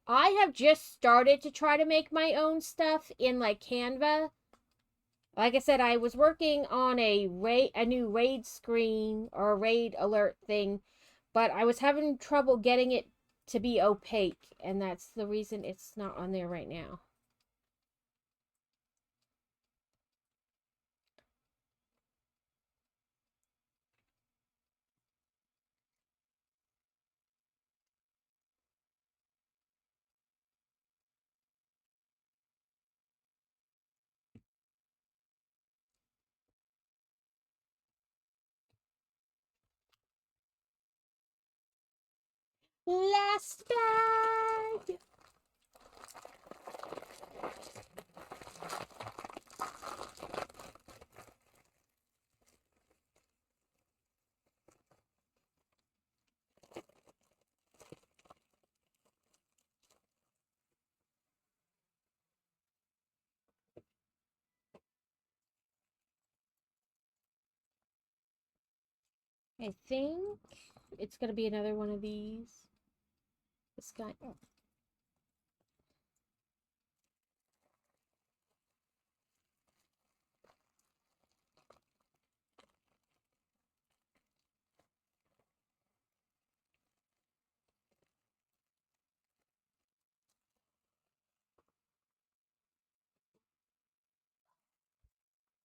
I have just started to try to make my own stuff in like Canva. Like I said, I was working on a new raid screen or a raid alert thing, but I was having trouble getting it to be opaque, and that's the reason it's not on there right now. Last bag. I think it's gonna be another one of these. This guy.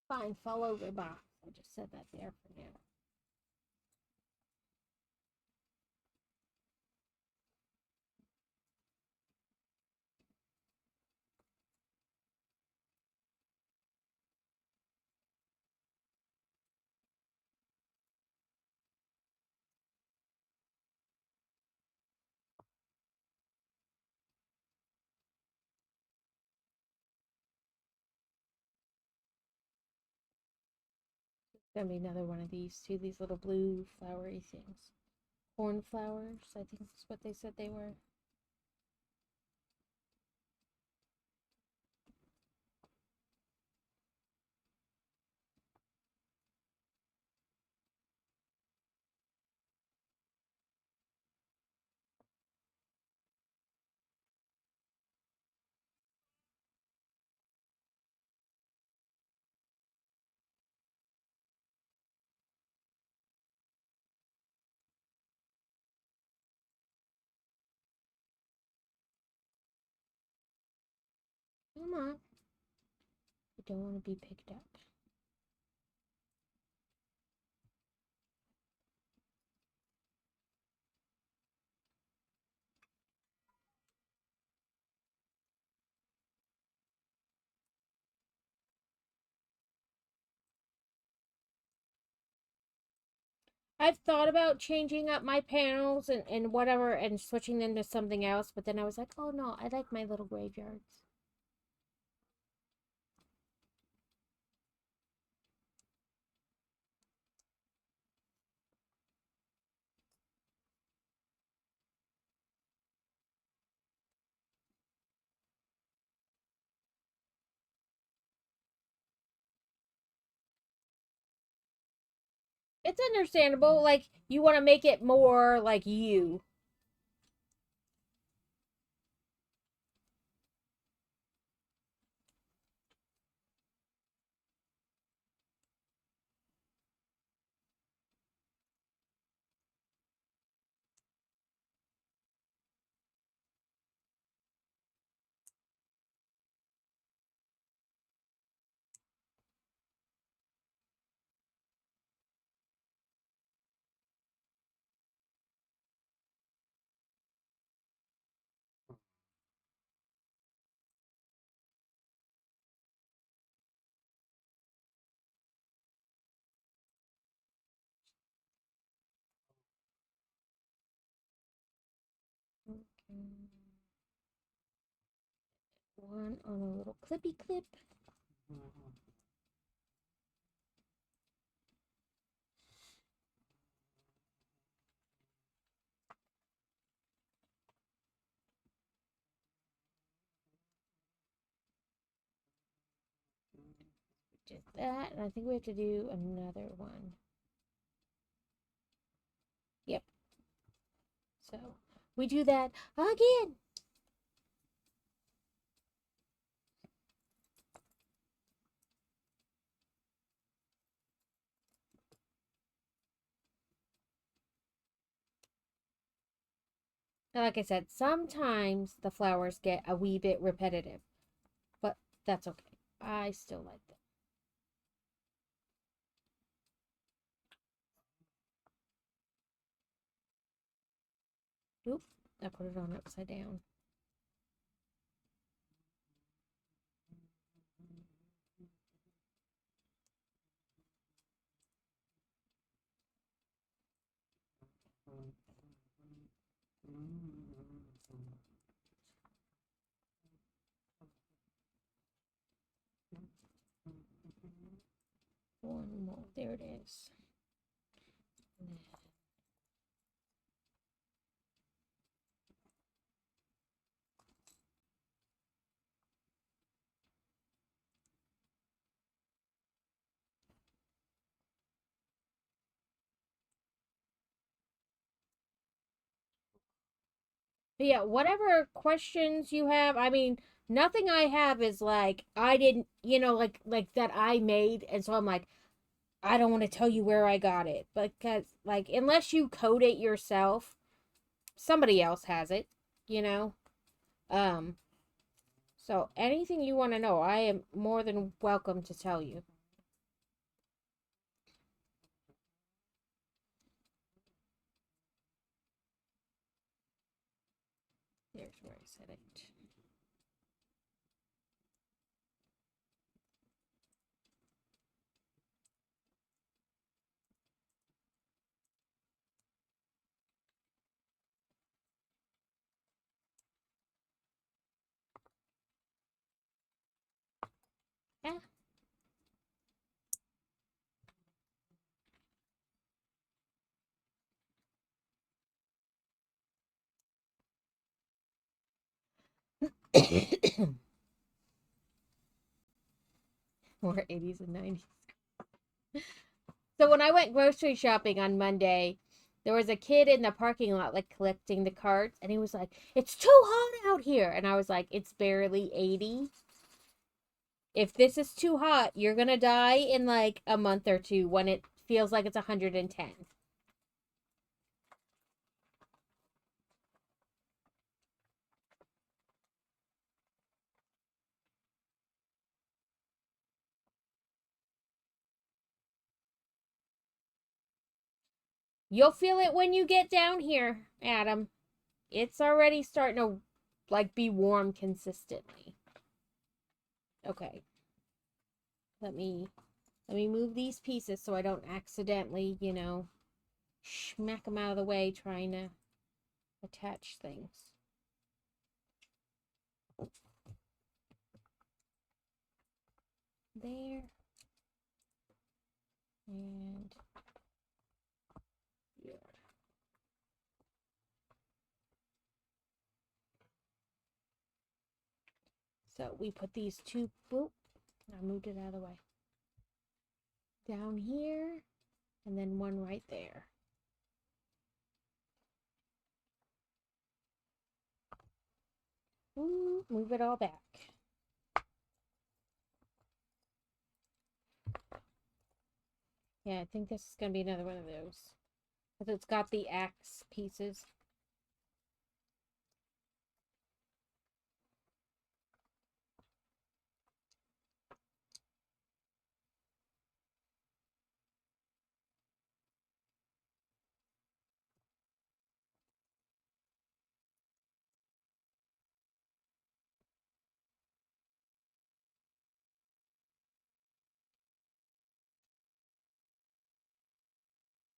Fine, fall over box. I just said that there for now. Gonna be another one of these too. These little blue flowery things. Cornflowers, I think that's what they said they were. Come on. I don't want to be picked up. I've thought about changing up my panels and whatever and switching them to something else, but then I was like, oh no, I like my little graveyards. It's understandable. Like, you want to make it more like you. One on a little clippy clip. Just that, and I think we have to do another one. Yep. So we do that again. Now, like I said, sometimes the flowers get a wee bit repetitive, but that's okay. I still like them. Oop, I put it on upside down. One more. There it is. But yeah, whatever questions you have, I mean, nothing I have is like I didn't, like that I made, and so I'm like, I don't want to tell you where I got it because, like, unless you code it yourself, somebody else has it, you know. Um, so anything you want to know, I am more than welcome to tell you. There's where I said it. Yeah. More 80s and 90s. So when I went grocery shopping on Monday, there was a kid in the parking lot like collecting the carts, and he was like, "It's too hot out here." And I was like, "It's barely 80. If this is too hot, you're going to die in like a month or two when it feels like it's 110." You'll feel it when you get down here, Adam. It's already starting to like be warm consistently. Okay. Let me move these pieces so I don't accidentally, smack them out of the way trying to attach things. There. And yeah. So we put these two, boop, I moved it out of the way. Down here, and then one right there. Ooh, move it all back. Yeah, I think this is going to be another one of those. Because it's got the axe pieces.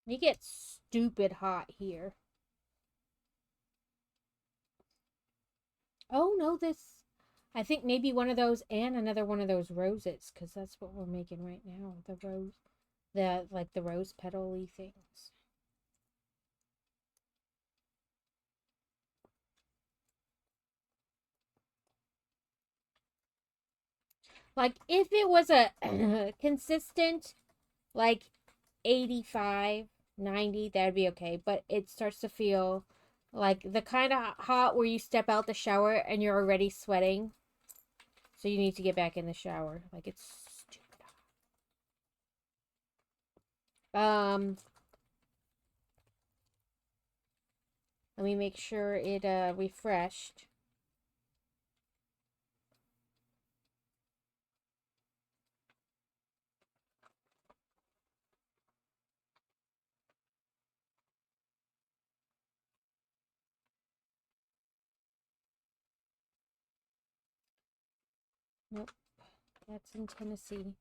You get stupid hot here. know this. I think maybe one of those and another one of those roses, because that's what we're making right now. The rose, the rose petal-y things. Like if it was a consistent like 85, 90, that'd be okay. But it starts to feel like the kind of hot where you step out the shower and you're already sweating. So you need to get back in the shower. Like it's stupid hot. Let me make sure it refreshed. Nope, that's in Tennessee.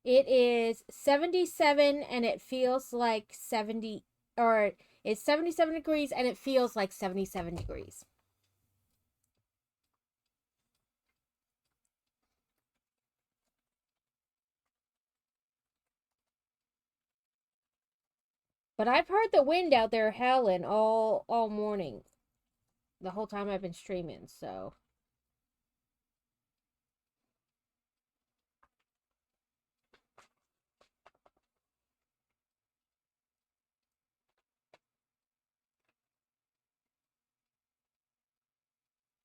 It is 77 and it feels like 70, or it's 77 degrees and it feels like 77 degrees. But I've heard the wind out there howling all morning. The whole time I've been streaming, so.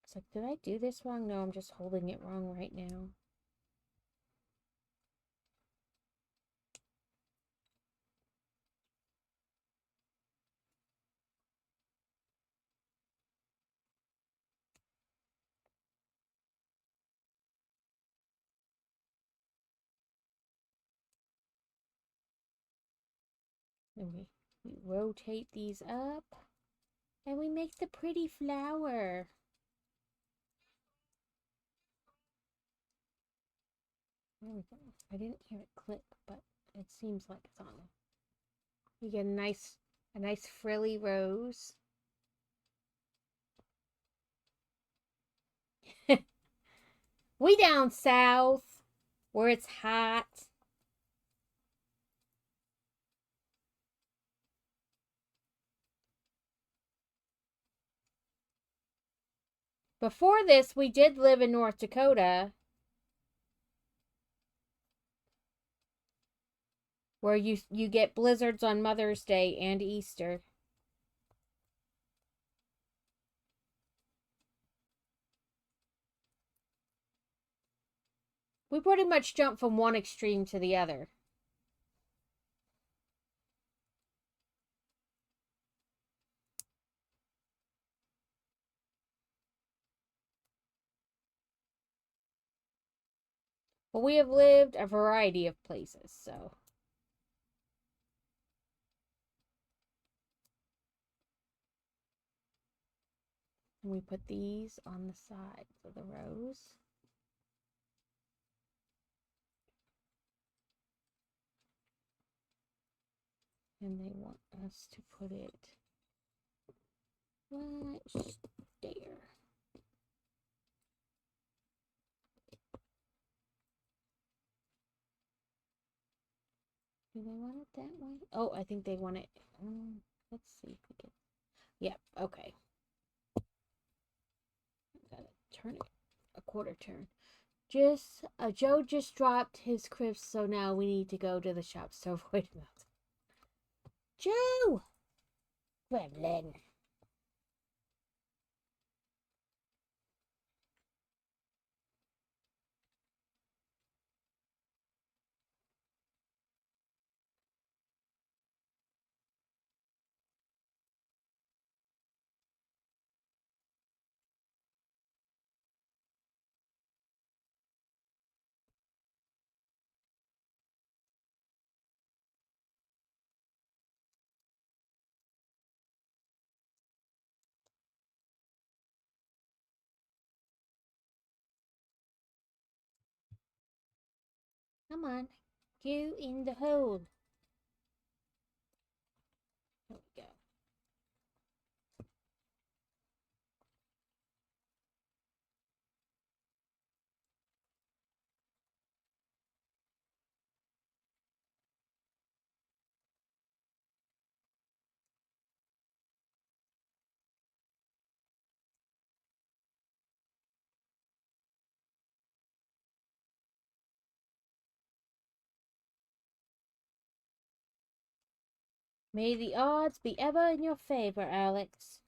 It's like, did I do this wrong? No, I'm just holding it wrong right now. And we rotate these up. And we make the pretty flower. There we go. I didn't hear it click, but it seems like it's on. You get a nice frilly rose. We down south where it's hot. Before this, we did live in North Dakota, where you get blizzards on Mother's Day and Easter. We pretty much jump from one extreme to the other. But we have lived a variety of places, so. And we put these on the sides of the rose. And they want us to put it right there. Do they want it that way? Oh, I think they want it. Let's see if we can. Yep, okay. Gotta turn it a quarter turn. Joe just dropped his crisps, so now we need to go to the shops to avoid them. Joe! Gremlin. Come on. Go in the hole. There we go. May the odds be ever in your favor, Alex.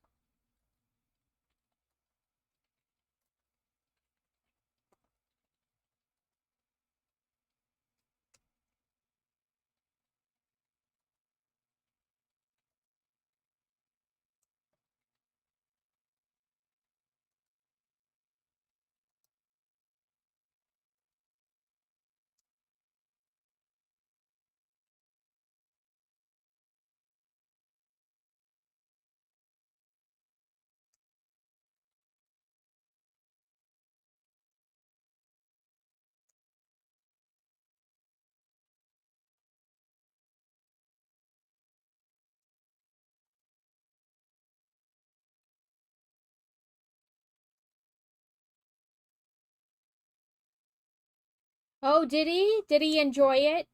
Oh, did he? Did he enjoy it?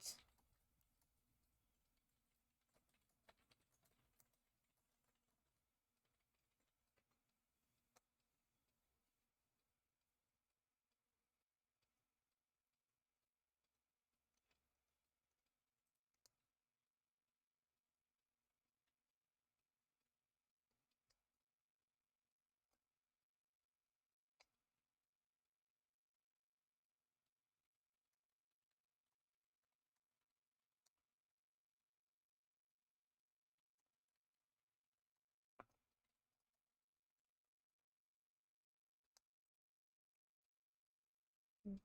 Let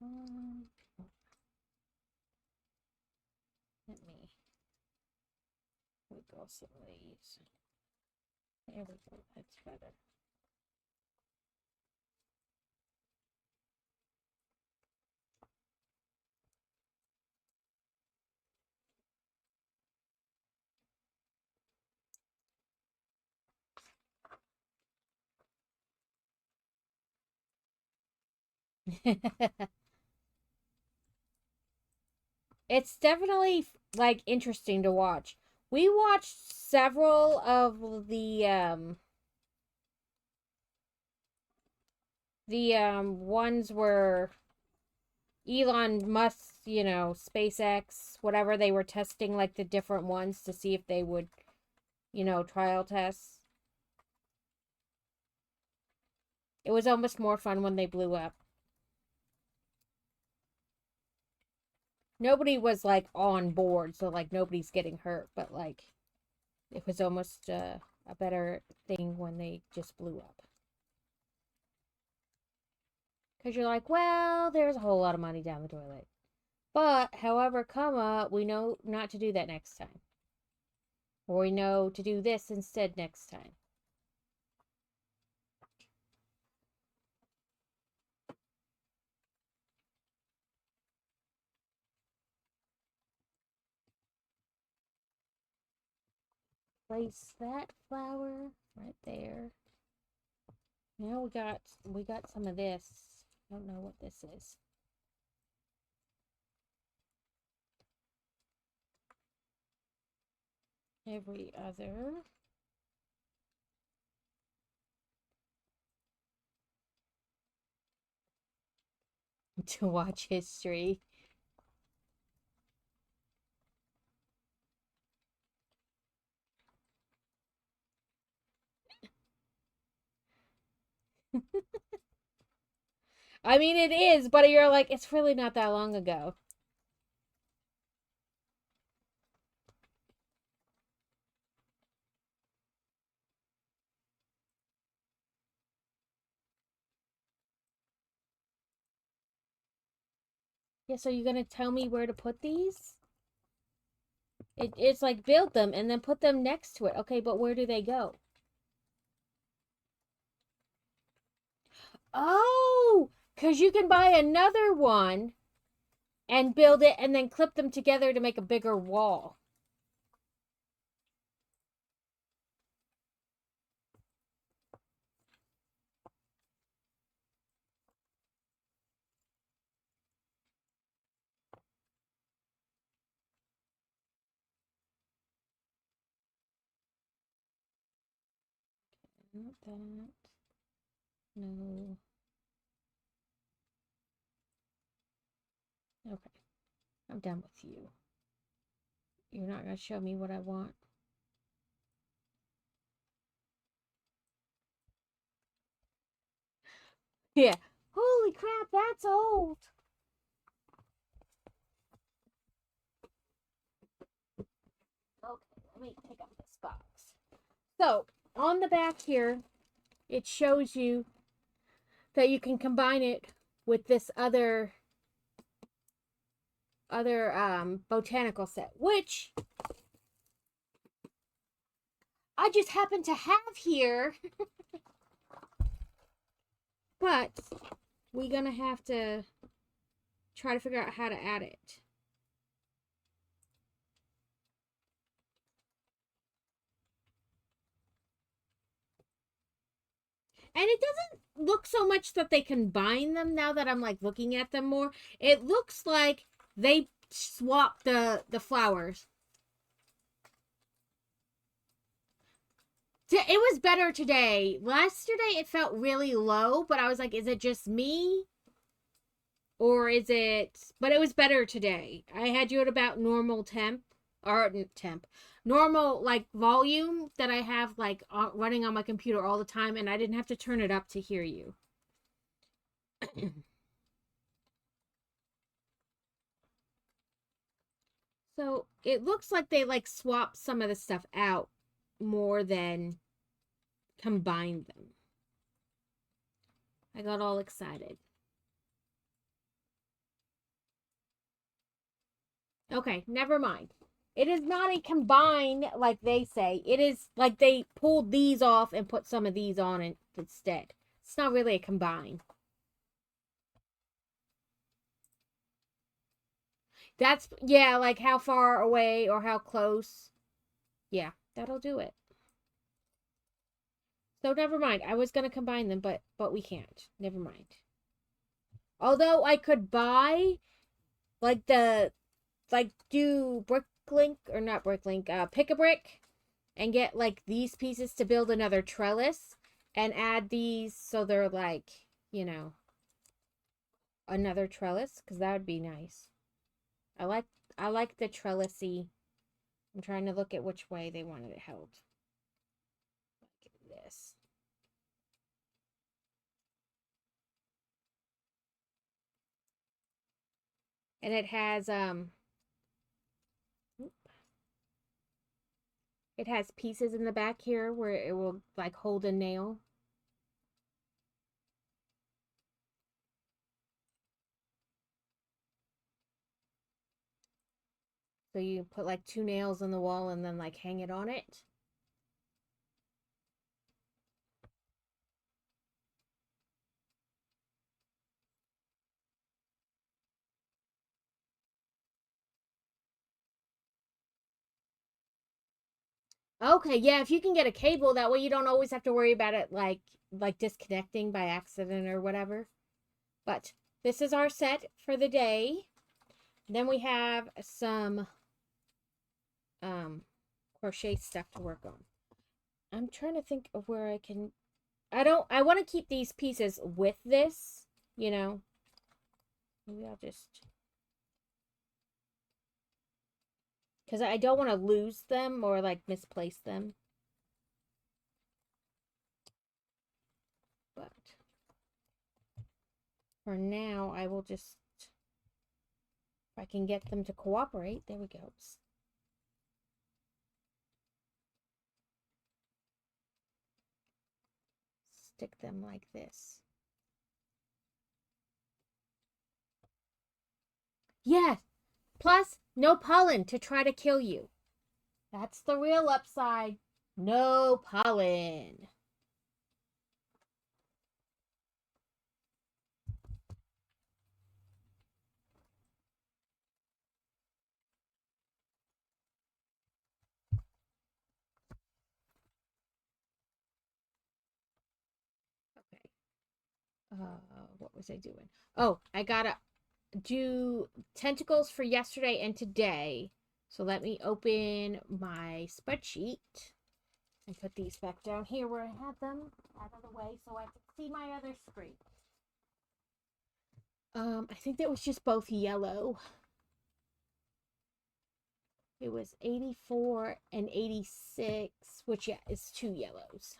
me wiggle some of these. There we go. That's better. It's definitely like interesting to watch. We watched several of the ones where Elon Musk, SpaceX, whatever, they were testing like the different ones to see if they would, trial tests. It was almost more fun when they blew up. Nobody was like on board, so like nobody's getting hurt, but like it was almost a better thing when they just blew up. Because you're like, well, there's a whole lot of money down the toilet. But, however, we know not to do that next time. Or we know to do this instead next time. Place that flower right there. Now we got some of this. I don't know what this is. Every other. To watch history. I mean, it is, but you're like, it's really not that long ago. Yeah, so you're gonna tell me where to put these? It's like build them and then put them next to it. Okay, but where do they go? Oh, because you can buy another one and build it and then clip them together to make a bigger wall. Not that. No. Okay. I'm done with you. You're not going to show me what I want. Yeah. Holy crap, that's old. Okay, let me pick up this box. So, on the back here, it shows you that you can combine it with this other botanical set, which I just happen to have here. But we're gonna have to try to figure out how to add it. And it doesn't look so much that they combine them now that I'm like looking at them more. It looks like they swap the flowers. It was better today. Yesterday it felt really low, but I was like, is it just me? Or is it... But it was better today. I had you at about normal normal like volume that I have like running on my computer all the time, and I didn't have to turn it up to hear you. So it looks like they like swap some of the stuff out more than combine them. I got all excited. Okay, never mind. It is not a combine like they say. It is like they pulled these off and put some of these on it instead. It's not really a combine. That's, yeah, like how far away or how close. Yeah, that'll do it. So never mind. I was gonna combine them, but we can't. Never mind. Although I could buy like do Bricklink or not Bricklink, Pick a Brick, and get like these pieces to build another trellis and add these so they're like, you know, another trellis, because that would be nice. I like the trellisy. I'm trying to look at which way they wanted it held. Like this. And it has pieces in the back here where it will like hold a nail. So you put like 2 nails on the wall and then like hang it on it. Okay, yeah, if you can get a cable, that way you don't always have to worry about it like disconnecting by accident or whatever. But this is our set for the day. Then we have some crochet stuff to work on. I'm trying to think of where I can... I want to keep these pieces with this, you know. Maybe I'll just... Because I don't want to lose them or like misplace them. But for now, I will just... If I can get them to cooperate, there we go. Stick them like this. Yes! Plus, no pollen to try to kill you. That's the real upside. No pollen. Okay. What was I doing? Oh, I gotta do tentacles for yesterday and today. So let me open my spreadsheet and put these back down here where I had them out of the way so I can see my other screen. I think that was just both yellow. It was 84 and 86, which, yeah, is 2 yellows.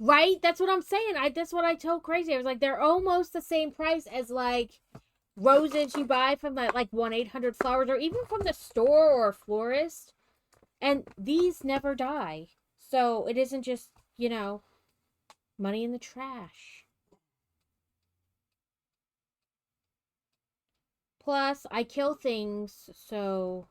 Right? That's what I'm saying. That's what I told Crazy. I was like, they're almost the same price as like roses you buy from that like 1-800-Flowers or even from the store or a florist. And these never die. So it isn't just, money in the trash. Plus, I kill things, so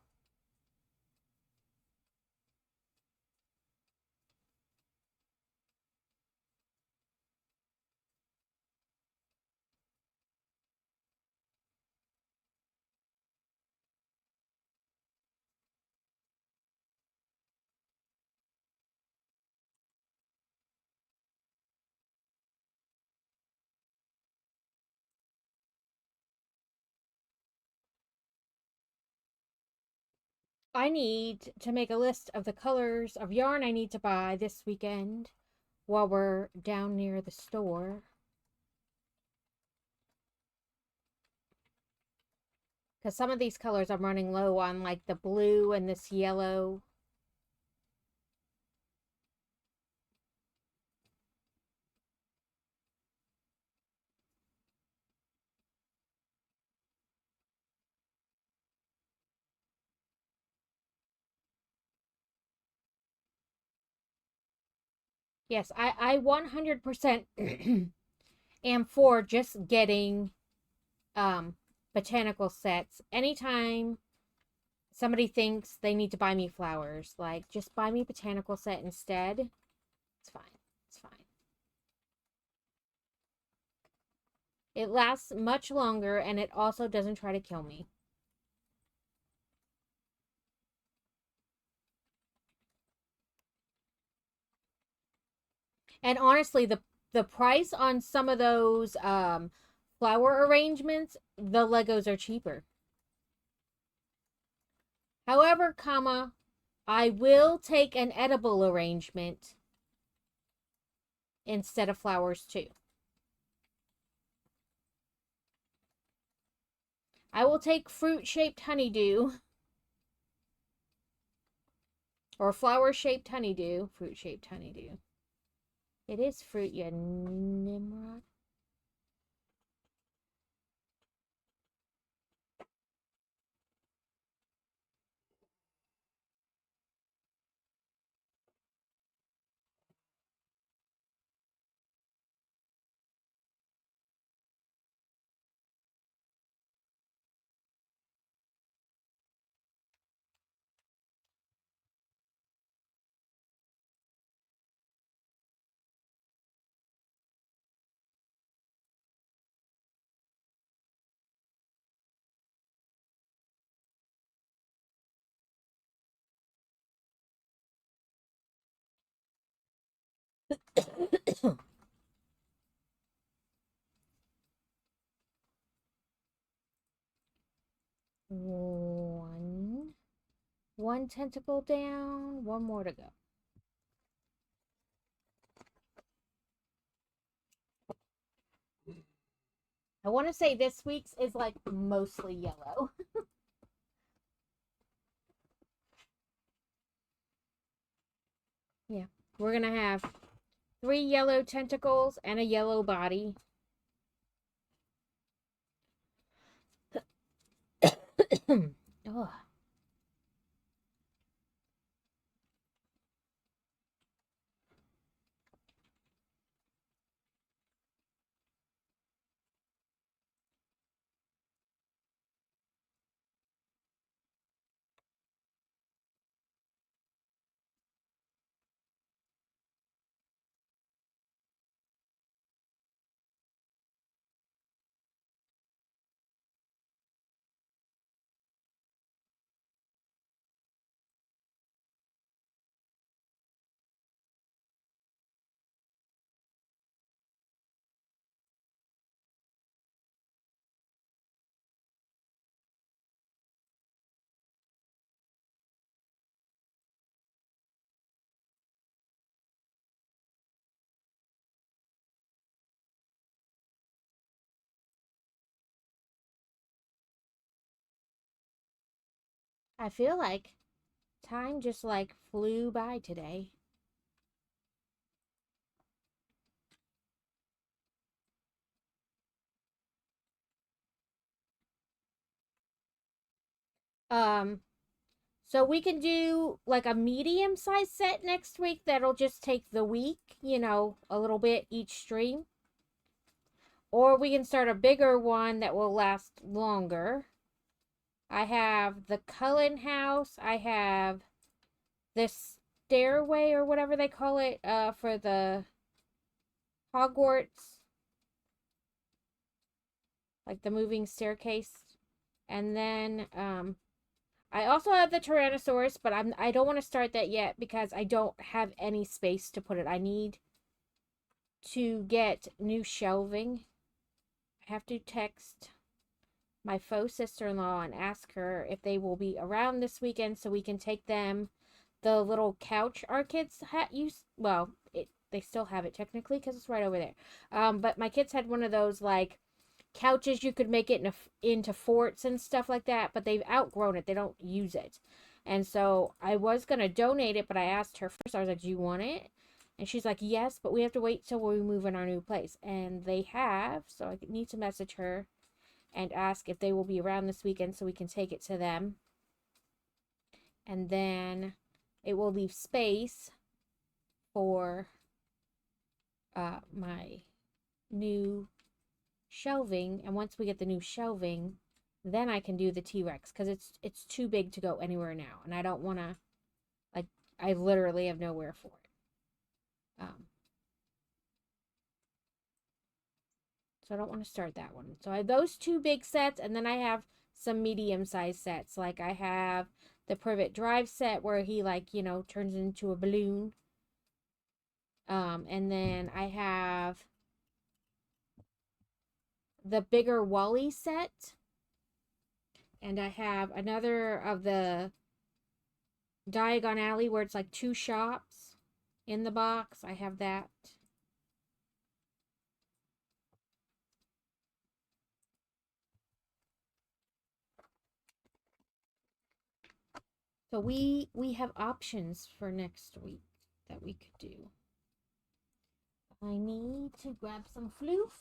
I need to make a list of the colors of yarn I need to buy this weekend while we're down near the store. Because some of these colors I'm running low on, like the blue and this yellow. Yes, I 100% am for just getting um botanical sets. Anytime somebody thinks they need to buy me flowers, like just buy me botanical set instead. It's fine. It's fine. It lasts much longer and it also doesn't try to kill me. And honestly, the price on some of those flower arrangements, the Legos are cheaper. However, I will take an edible arrangement instead of flowers too. I will take fruit-shaped honeydew or flower-shaped honeydew. Fruit-shaped honeydew. It is fruit, you Nimrod. One. One tentacle down. One more to go. I want to say this week's is like mostly yellow. Yeah. We're going to have 3 yellow tentacles and a yellow body. Ugh. I feel like time just like flew by today. So we can do like a medium size set next week that'll just take the week, you know, a little bit each stream. Or we can start a bigger one that will last longer. I have the Cullen house. I have this stairway or whatever they call it for the Hogwarts, like the moving staircase. And then I also have the Tyrannosaurus, but I don't want to start that yet because I don't have any space to put it. I need to get new shelving. I have to text my faux sister-in-law and ask her if they will be around this weekend so we can take them the little couch our kids used. Well, they still have it technically because it's right over there. But my kids had one of those like couches you could make it into forts and stuff like that, but they've outgrown it. They don't use it. And so I was going to donate it, but I asked her first. I was like, do you want it? And she's like, yes, but we have to wait till we move in our new place. And they have, so I need to message her and ask if they will be around this weekend so we can take it to them. And then it will leave space for my new shelving. And once we get the new shelving, then I can do the T-Rex because it's too big to go anywhere now. And I don't want to, like, I literally have nowhere for it. So I don't want to start that one. So I have those two big sets, and then I have some medium-sized sets. Like I have the Privet Drive set where he, like, you know, turns into a balloon. And then I have the bigger Wally set. And I have another of the Diagon Alley where it's like 2 shops in the box. I have that. So we have options for next week that we could do. I need to grab some floof.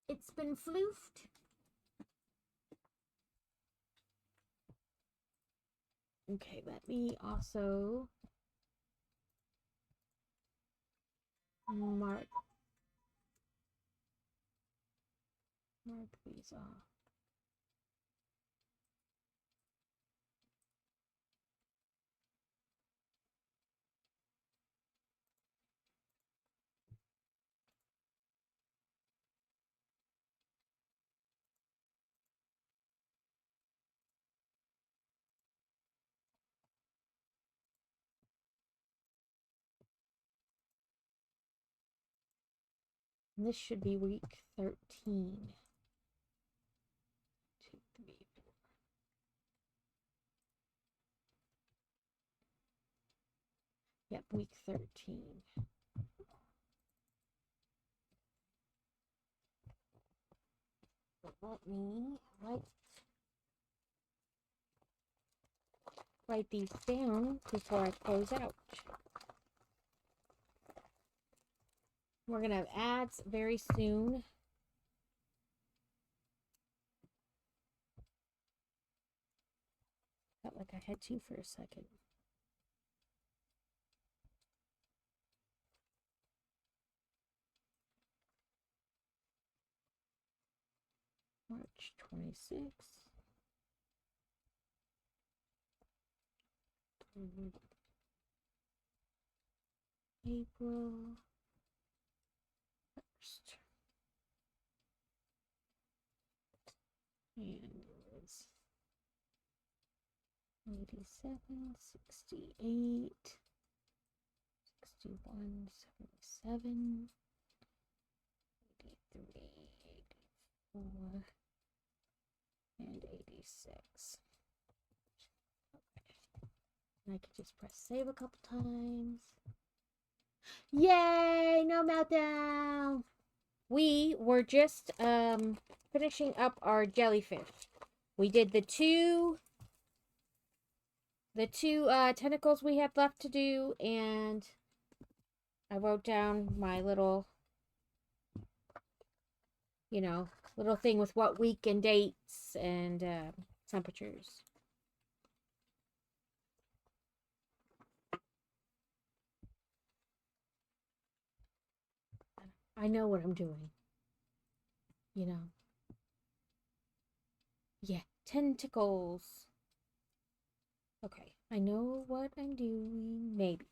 It's been floofed. Okay, let me also mark these off. And this should be week 13. 2, 3, 4. Yep, week 13. Let me write these down before I close out. We're going to have ads very soon. Felt like I had to for a second. March 26th. April 1st. And it was 87, 68, 61, 77, 83, 84, and 86. And I could just press save a couple times. Yay! No meltdown! We were just finishing up our jellyfish. We did the 2 the two tentacles we had left to do, and I wrote down my little, little thing with what week and dates and temperatures. I know what I'm doing. Yeah, tentacles. Okay, I know what I'm doing. Maybe.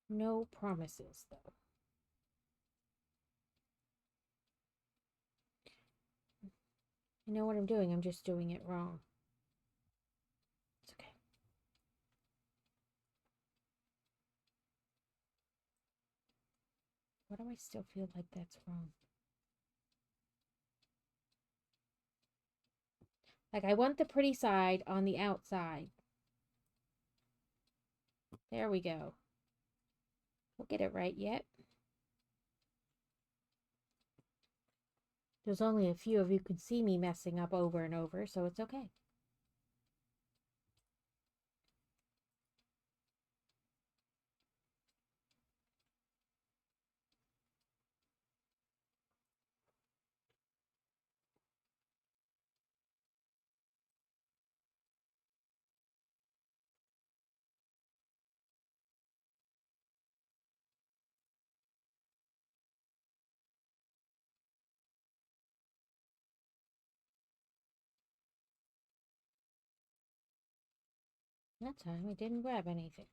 No promises, though. I know what I'm doing. I'm just doing it wrong. It's okay. Why do I still feel like that's wrong? Like, I want the pretty side on the outside. There we go. We'll get it right yet. There's only a few of you can see me messing up over and over, so it's okay. That time I didn't grab anything.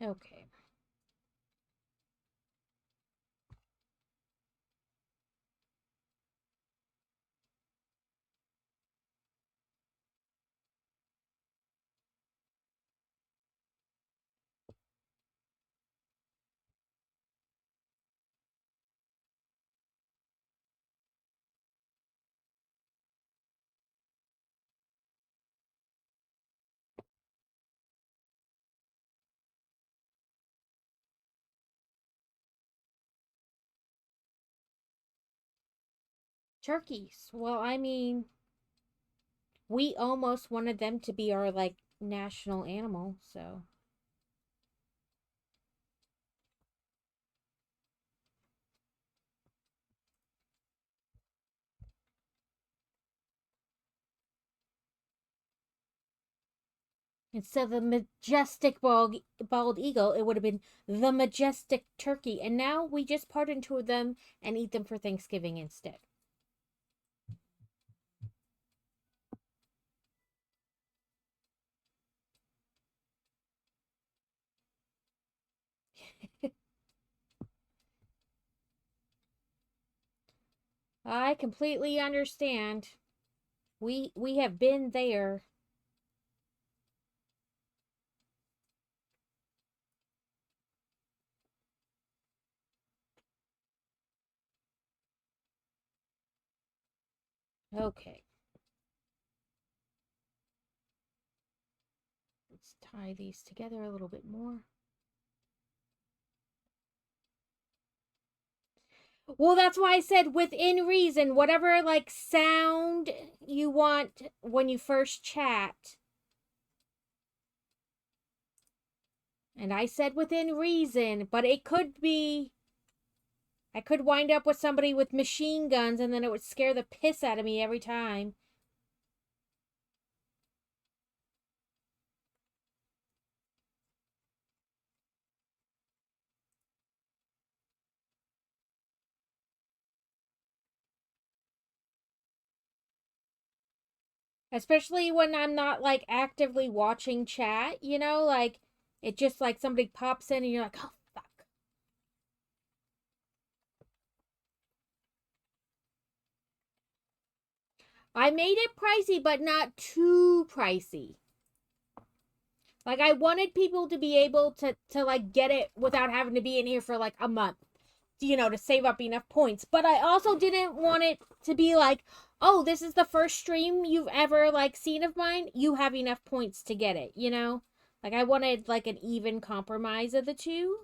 Okay. Turkeys. Well, I mean, we almost wanted them to be our, like, national animal, so. Instead of the majestic bald eagle, it would have been the majestic turkey. And now we just pardon two of them and eat them for Thanksgiving instead. I completely understand. We have been there. Okay. Let's tie these together a little bit more. Well, that's why I said within reason, whatever like sound you want when you first chat. And I said within reason, but it could be I could wind up with somebody with machine guns and then it would scare the piss out of me every time. Especially when I'm not like actively watching chat, like It just like somebody pops in and you're like, oh, fuck. I made it pricey, but not too pricey. Like I wanted people to be able to like get it without having to be in here for like a month, you know, to save up enough points. But I also didn't want it to be like, oh, this is the first stream you've ever like seen of mine. You have enough points to get it, you know? Like I wanted like an even compromise of the two.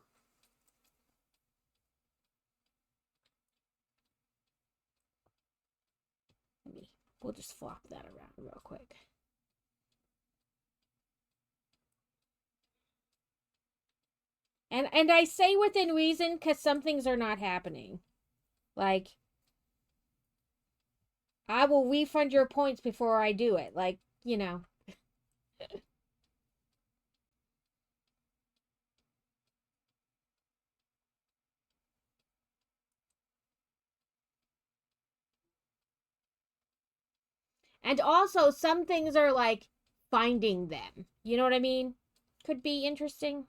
We'll just flop that around real quick. And I say within reason because some things are not happening. Like I will refund your points before I do it. Like, you know. And also some things are like finding them. You know what I mean? Could be interesting.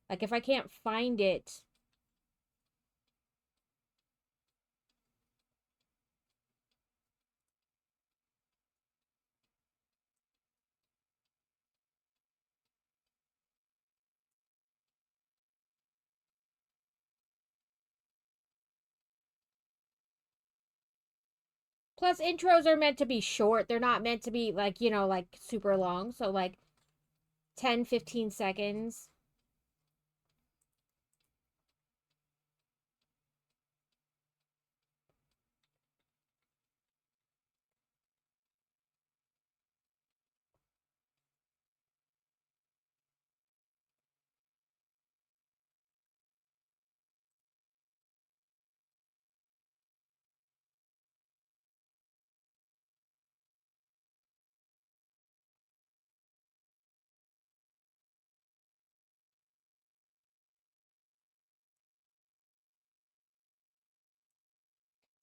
Like if I can't find it. Plus intros are meant to be short. They're not meant to be like, you know, like super long. So like 10, 15 seconds.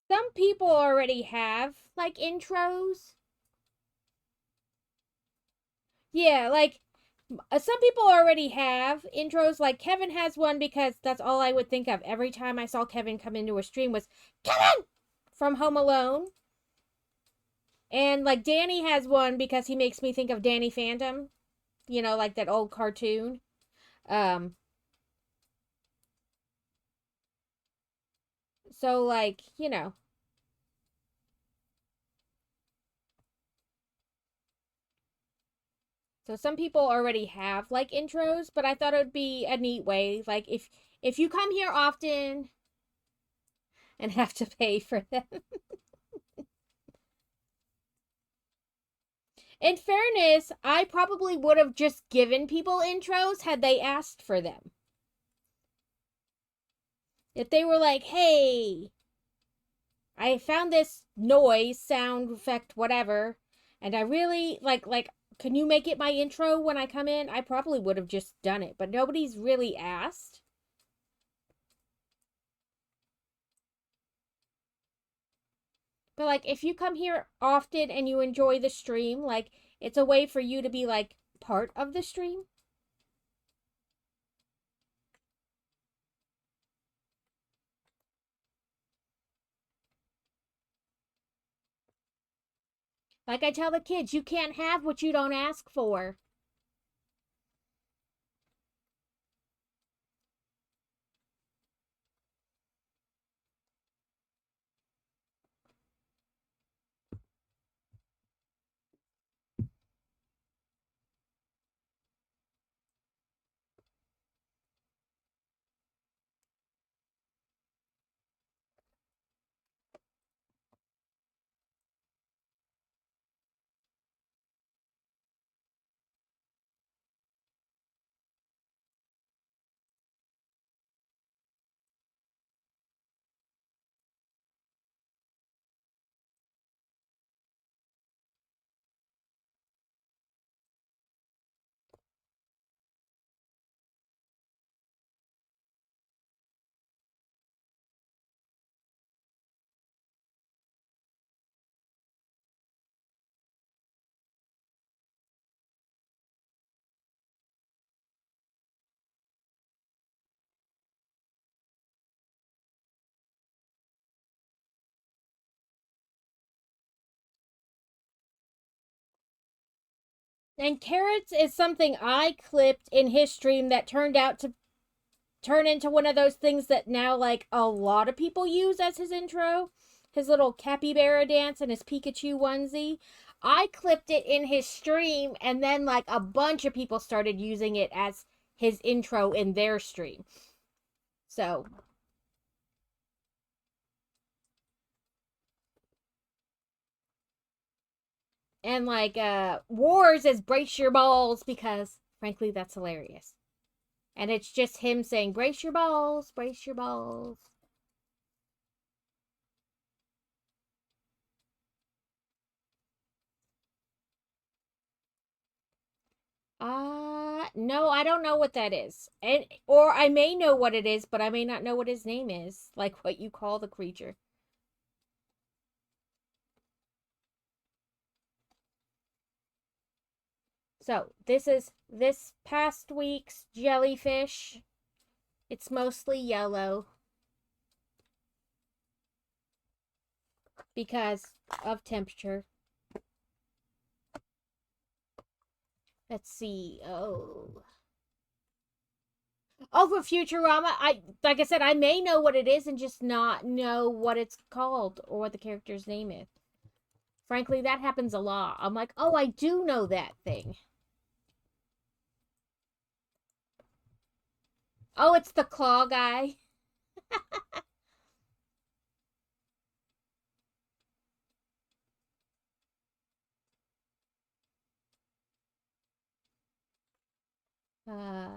Some people already have like intros. Yeah, like some people already have intros. Like Kevin has one because that's all I would think of every time I saw Kevin come into a stream was Kevin from Home Alone. And like Danny has one because he makes me think of Danny Phantom, you know, like that old cartoon. Um so like, you know, so some people already have like intros, but I thought it would be a neat way like if you come here often and have to pay for them. In fairness, I probably would have just given people intros had they asked for them. If they were like, hey, I found this noise, sound effect, whatever, and I really like, can you make it my intro when I come in? I probably would have just done it, but nobody's really asked. But like, if you come here often and you enjoy the stream, like, it's a way for you to be like part of the stream. Like I tell the kids, you can't have what you don't ask for. And carrots is something I clipped in his stream that turned out to turn into one of those things that now like a lot of people use as his intro. His little capybara dance and his Pikachu onesie. I clipped it in his stream and then like a bunch of people started using it as his intro in their stream. So and like Wars is brace your balls because frankly that's hilarious. And it's just him saying brace your balls, brace your balls. No, I don't know what that is. And or I may know what it is, but I may not know what his name is, like what you call the creature. So, this is this past week's jellyfish. It's mostly yellow because of temperature. Let's see. Oh, for Futurama, I like I said, I may know what it is and just not know what it's called or what the character's name is. Frankly, that happens a lot. I'm like, oh, I do know that thing. Oh, it's the claw guy. Uh,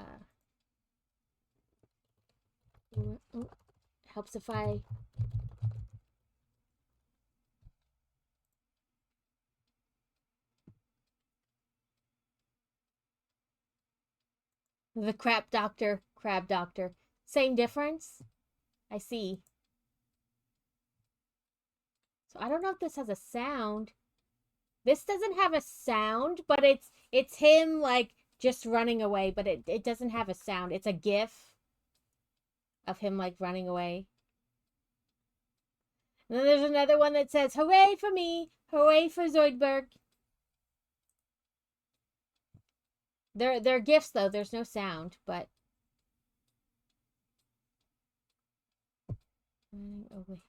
helps if I. The crab doctor. Same difference? I see. So I don't know if this has a sound. This doesn't have a sound, but it's him like just running away, but it doesn't have a sound. It's a gif of him like running away. And then there's another one that says, "Hooray for me! Hooray for Zoidberg!" They're gifs though. There's no sound, but oh wait.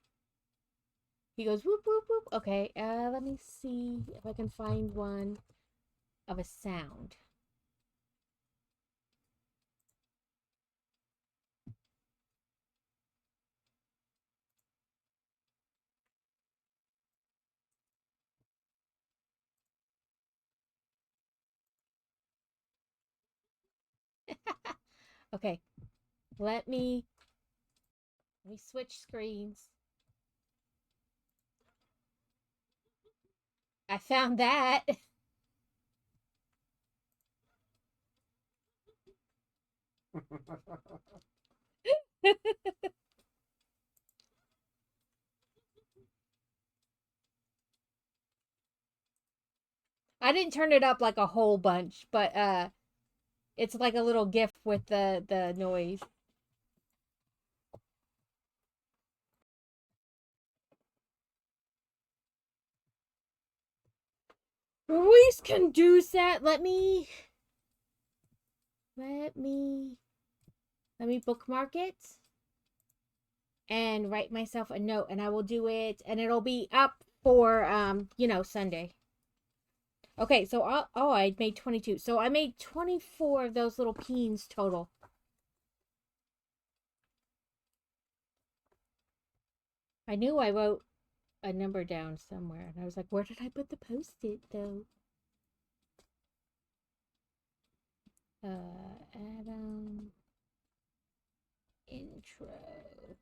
He goes whoop whoop whoop. Okay, let me see if I can find one of a sound. Okay, let me switch screens. I found that. I didn't turn it up like a whole bunch, but it's like a little gif with the noise. Ruiz can do that. Let me bookmark it and write myself a note, and I will do it, and it'll be up for Sunday. Okay, so I made 22. So I made 24 of those little peens total. I knew I wrote a number down somewhere, and I was like, where did I put the post-it though? Adam intro.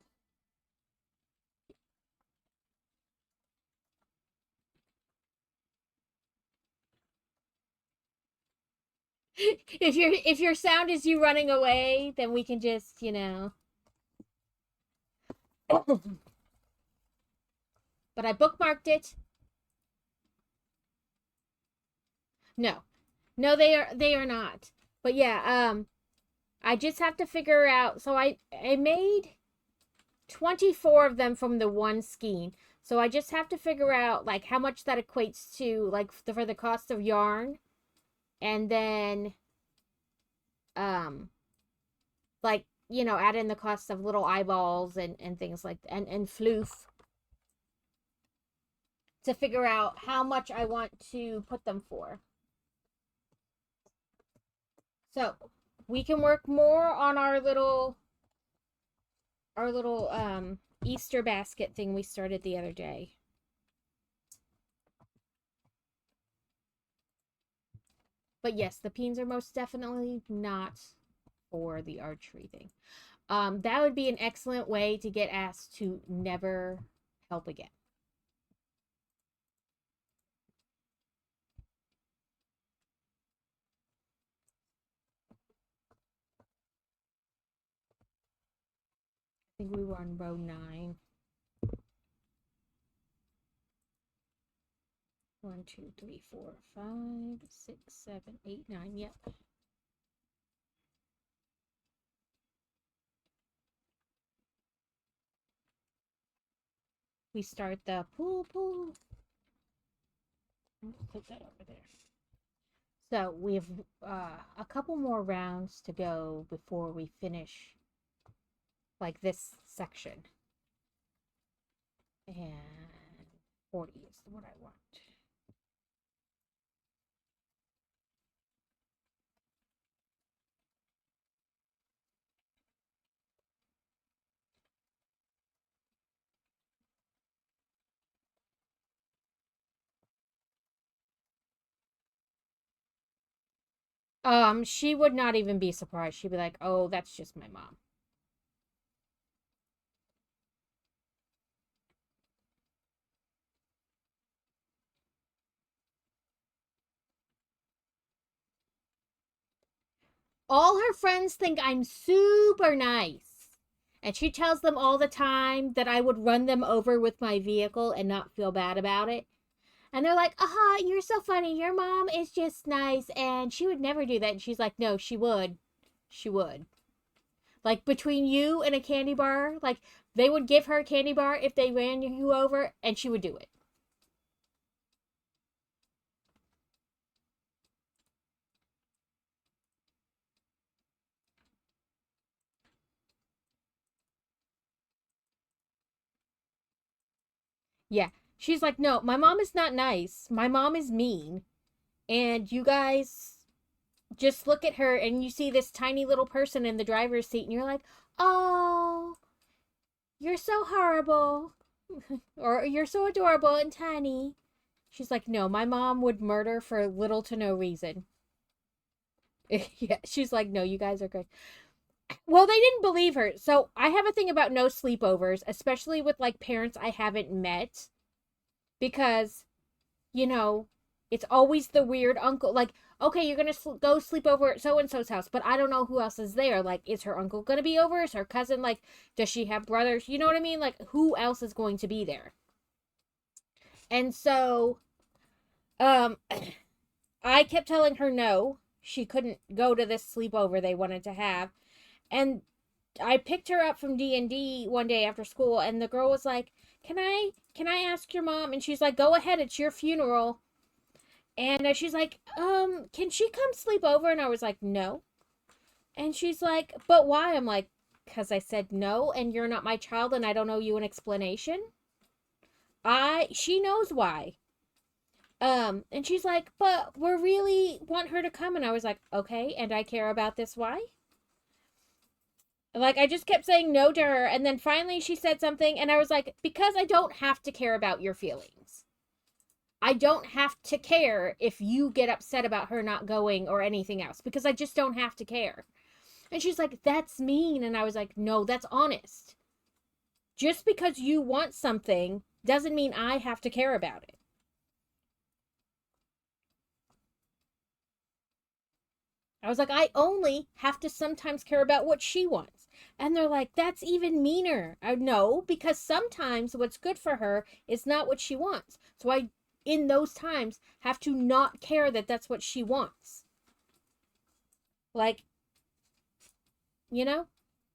If your sound is you running away, then we can just, But I bookmarked it. No. No, they are not. But yeah, I just have to figure out. So I made 24 of them from the one skein. So I just have to figure out like how much that equates to like for the cost of yarn. and then like, you know, add in the cost of little eyeballs and things like that, and floof, to figure out how much I want to put them for. So we can work more on our little Easter basket thing we started the other day. But yes, the peens are most definitely not for the archery thing. That would be an excellent way to get asked to never help again. I think we were on row 9. 1, 2, 3, 4, 5, 6, 7, 8, 9. Yep. We start the pull. Put that over there. So we have a couple more rounds to go before we finish like this section. And 40 is what I want. She would not even be surprised. She'd be like, "Oh, that's just my mom." All her friends think I'm super nice. And she tells them all the time that I would run them over with my vehicle and not feel bad about it. And they're like, aha, you're so funny. Your mom is just nice. And she would never do that. And she's like, no, she would. She would. Like, between you and a candy bar, like, they would give her a candy bar if they ran you over, and she would do it. Yeah. She's like, no, my mom is not nice. My mom is mean. And you guys just look at her and you see this tiny little person in the driver's seat and you're like, oh, you're so horrible. Or you're so adorable and tiny. She's like, no, my mom would murder for little to no reason. Yeah, she's like, no, you guys are great. Well, they didn't believe her. So I have a thing about no sleepovers, especially with like parents I haven't met, because, you know, it's always the weird uncle. Like, okay, you're gonna go sleep over at so and so's house, but I don't know who else is there. Like, is her uncle gonna be over? Is her cousin, like, does she have brothers? You know what I mean? Like, who else is going to be there? And so, um, I kept telling her no, she couldn't go to this sleepover they wanted to have, and I picked her up from D&D one day after school, and the girl was like, can I ask your mom? And she's like, go ahead, it's your funeral. And she's like, can she come sleep over? And I was like, no. And she's like, but why? I'm like, because I said no, and you're not my child, and I don't owe you an explanation. She knows why. And she's like, but we really want her to come. And I was like, okay, and I care about this, why? Like, I just kept saying no to her, and then finally she said something, and I was like, because I don't have to care about your feelings. I don't have to care if you get upset about her not going or anything else, because I just don't have to care. And she's like, that's mean. And I was like, no, that's honest. Just because you want something doesn't mean I have to care about it. I was like, I only have to sometimes care about what she wants. And they're like, that's even meaner. I know, because sometimes what's good for her is not what she wants. So I, in those times, have to not care that that's what she wants. Like, you know,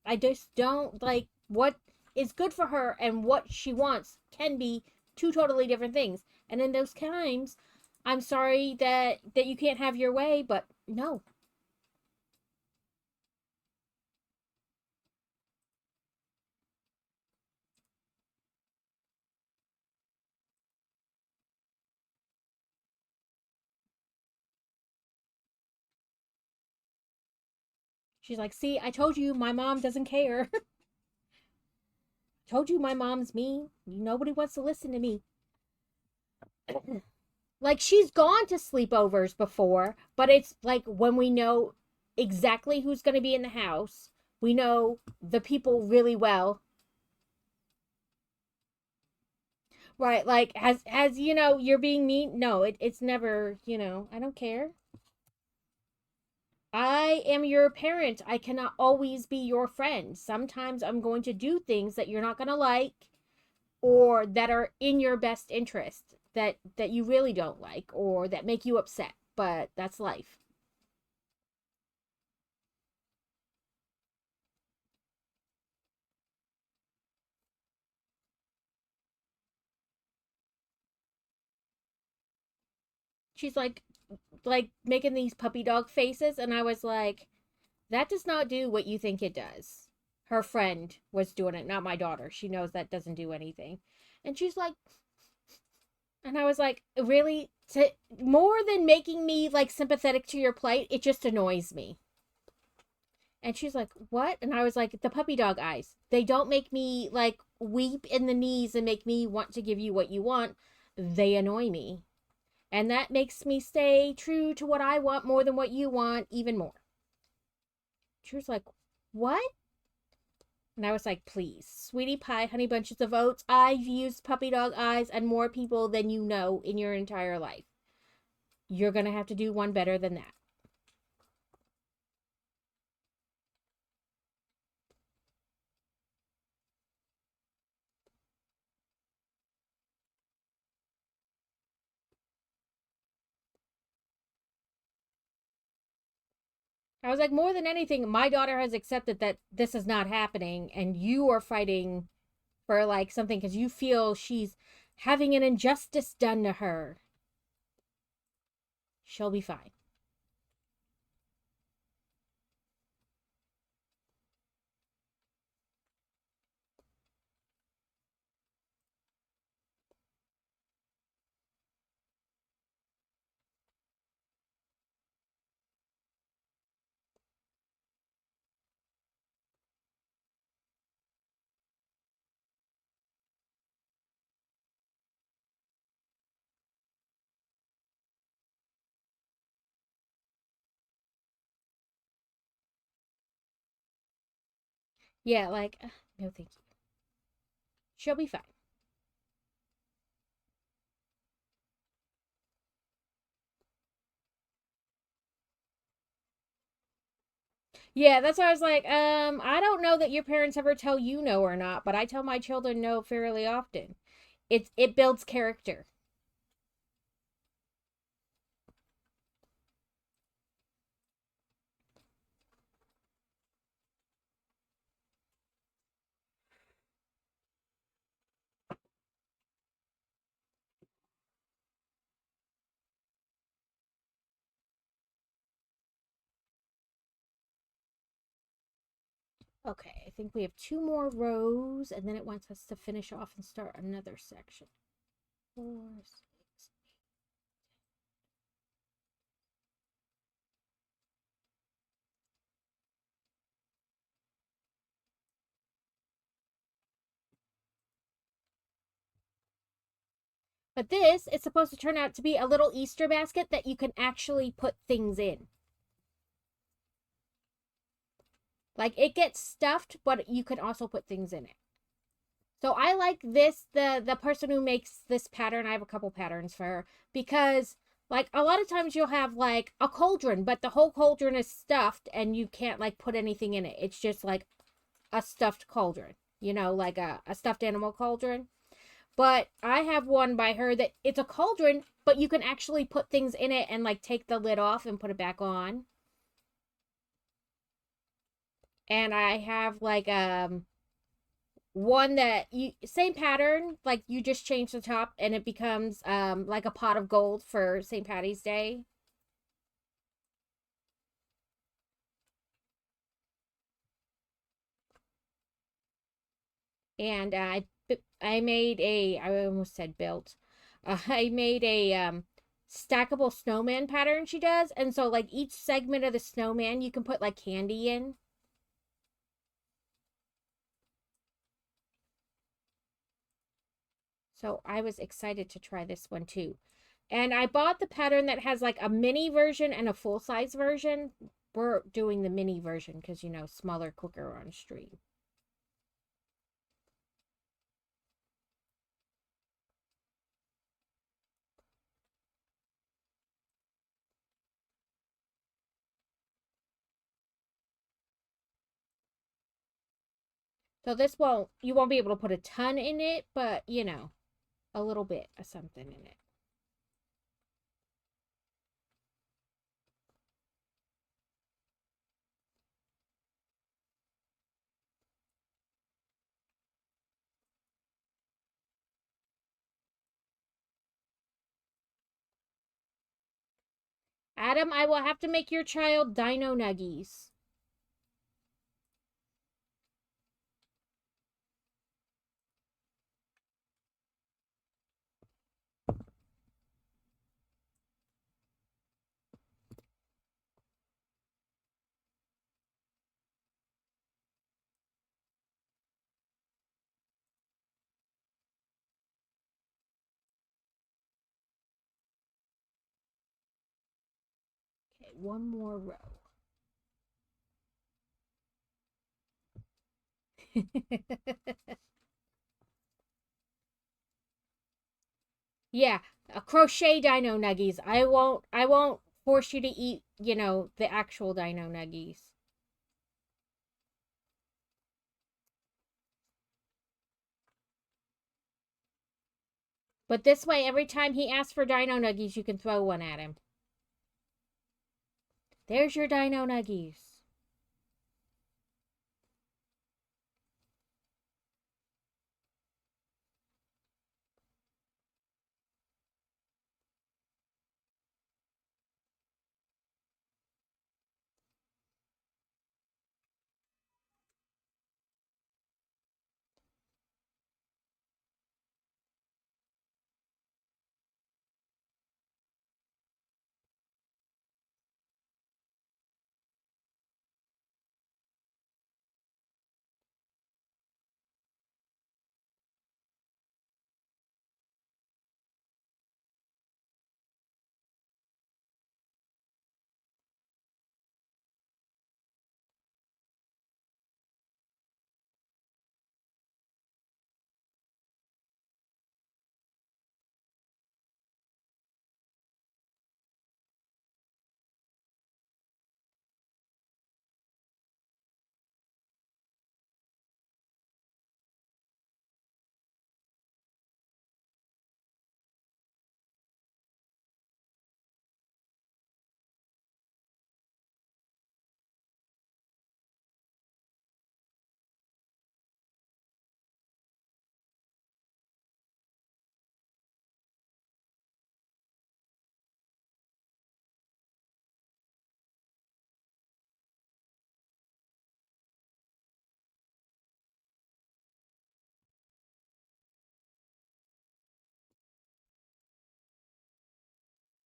I just don't, like, what is good for her and what she wants can be two totally different things. And in those times, I'm sorry that you can't have your way, but no. She's like, see, I told you my mom doesn't care. Told you my mom's mean. Nobody wants to listen to me. Like, she's gone to sleepovers before, but it's like when we know exactly who's going to be in the house, we know the people really well. Right, like has you're being mean. No, it's never, I don't care. I am your parent. I cannot always be your friend. Sometimes I'm going to do things that you're not going to like or that are in your best interest that you really don't like or that make you upset, but that's life. She's like making these puppy dog faces, and I was like, that does not do what you think it does. Her friend was doing it, not my daughter. She knows that doesn't do anything. And she's like, and I was like, really? To more than making me like sympathetic to your plight, it just annoys me. And she's like, what? And I was like, the puppy dog eyes. They don't make me like weep in the knees and make me want to give you what you want. They annoy me. And that makes me stay true to what I want more than what you want, even more. She was like, what? And I was like, please, sweetie pie, honey bunches of oats, I've used puppy dog eyes and more people than you know in your entire life. You're going to have to do one better than that. I was like, more than anything, my daughter has accepted that this is not happening, and you are fighting for like something because you feel she's having an injustice done to her. She'll be fine. Yeah, like, no, thank you. She'll be fine. Yeah, that's why I was like, I don't know that your parents ever tell you no or not, but I tell my children no fairly often. It builds character. Okay, I think we have two more rows, and then it wants us to finish off and start another section. 4, 6. But this is supposed to turn out to be a little Easter basket that you can actually put things in. Like it gets stuffed, but you can also put things in it. So I like this, the person who makes this pattern, I have a couple patterns for her, because like a lot of times you'll have like a cauldron, but the whole cauldron is stuffed and you can't like put anything in it. It's just like a stuffed cauldron, like a stuffed animal cauldron. But I have one by her that it's a cauldron, but you can actually put things in it and like take the lid off and put it back on. And I have like one that you same pattern, like you just change the top and it becomes like a pot of gold for St. Patty's Day. And I made a, I almost said built. I made a stackable snowman pattern she does, and so like each segment of the snowman you can put like candy in. So I was excited to try this one too. And I bought the pattern that has like a mini version and a full size version. We're doing the mini version because, you know, smaller, quicker on stream. So this won't, you won't be able to put a ton in it, but, you know, a little bit of something in it. Adam, I will have to make your child dino nuggies. Okay, one more row. Yeah, a crochet dino nuggies. I won't force you to eat, you know, the actual dino nuggies. But this way, every time he asks for dino nuggies, you can throw one at him. There's your dino nuggies.